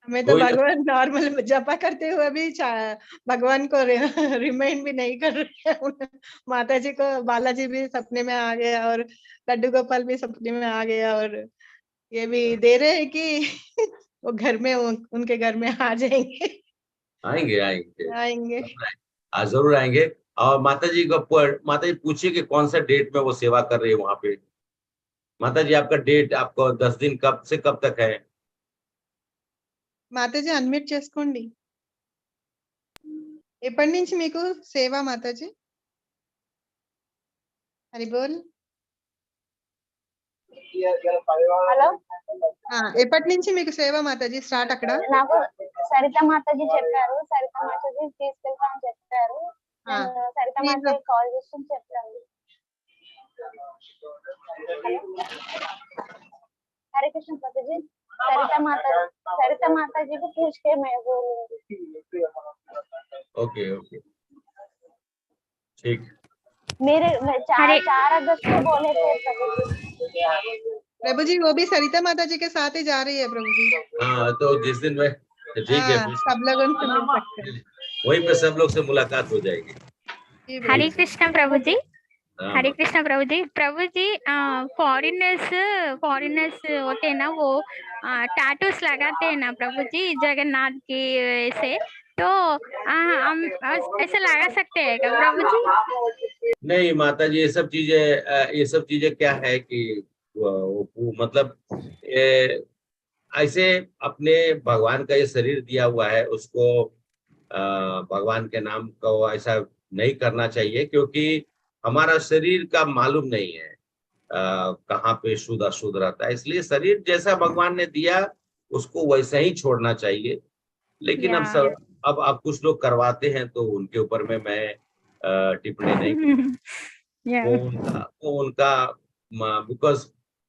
हमें तो भगवान नॉर्मल जपा करते हुए भी भगवान को रिमाइंड भी नहीं कर रहे हैं। माता जी को बालाजी भी सपने में आ गया और लड्डू गोपाल भी सपने में आ गया और ये भी दे रहे हैं कि वो घर में उनके घर में आ जाएंगे। आएंगे जरूर आएंगे। और माता जी पूछिए कि कौन सा डेट में वो सेवा कर रही है वहां पे। माता जी आपका डेट आपको 10 दिन कब से कब तक है? మాతాజీ అన్మ్యూట్ చేసుకోండి. ఎప్పటి నుంచి మీకు సేవ మాతాజీ? హరి బోల్. హలో ఎప్పటి నుంచి మీకు సేవ మాతాజీ స్టార్ట్ అక్కడ? నాకు సరిత మాతాజీ చెప్పారు, సరిత మాతాజీ తీసుకెళ్తా అని చెప్పారు. సరిత మాతాజీ కాల్ చేసి చెప్పారు. हरे कृष्ण प्रभु जी, सरिता माता जी को पूछ के मैं बोलूंगी। ओके ओके ठीक। मेरे 4 अगस्त को बोले थे प्रभु जी। प्रभु जी वो भी सरिता माता जी के साथ ही जा रही है प्रभु जी। हाँ तो जिस दिन में ठीक है, हाँ, सब लोगों से मिल सकते हैं। वहीं पे सब लोग से मुलाकात हो जाएगी। हरे कृष्ण प्रभु जी। हाँ, हरे कृष्ण प्रभु जी। प्रभु जी फॉरेनर्स होते हैं ना, वो टैटूस लगाते हैं ना प्रभु जी जगन्नाथ की से, तो हम ऐसे लगा सकते हैं क्या प्रभु जी? नहीं माता जी, ये सब चीजें क्या है कि मतलब ऐसे अपने भगवान का ये शरीर दिया हुआ है, उसको भगवान के नाम को ऐसा नहीं करना चाहिए, क्योंकि हमारा शरीर का मालूम नहीं है कहाँ पे शुद्ध अशुद्ध रहता है। इसलिए शरीर जैसा भगवान ने दिया उसको वैसा ही छोड़ना चाहिए। लेकिन अब कुछ लोग करवाते हैं तो उनके ऊपर में मैं टिप्पणी नहीं वो उनका बिकॉज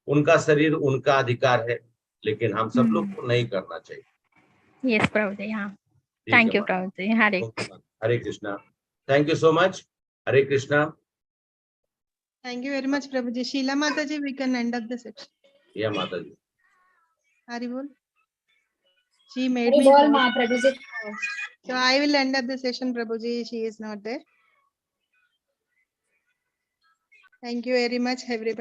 उनका शरीर उनका अधिकार है, लेकिन हम सब लोग को नहीं करना चाहिए। यस प्रभु जी। हाँ, ठीक है थैंक यू प्रभु जी। Hare Krishna. Thank you so much. Hare Krishna. Thank you very much प्रभु जी। शीला माता जी, we can end up the section. या माता जी। हरि बोल। She made हरि me बोल proud. माँ प्रभु जी। So I will end up the session Prabhu ji, she is not there. Thank you very much everybody.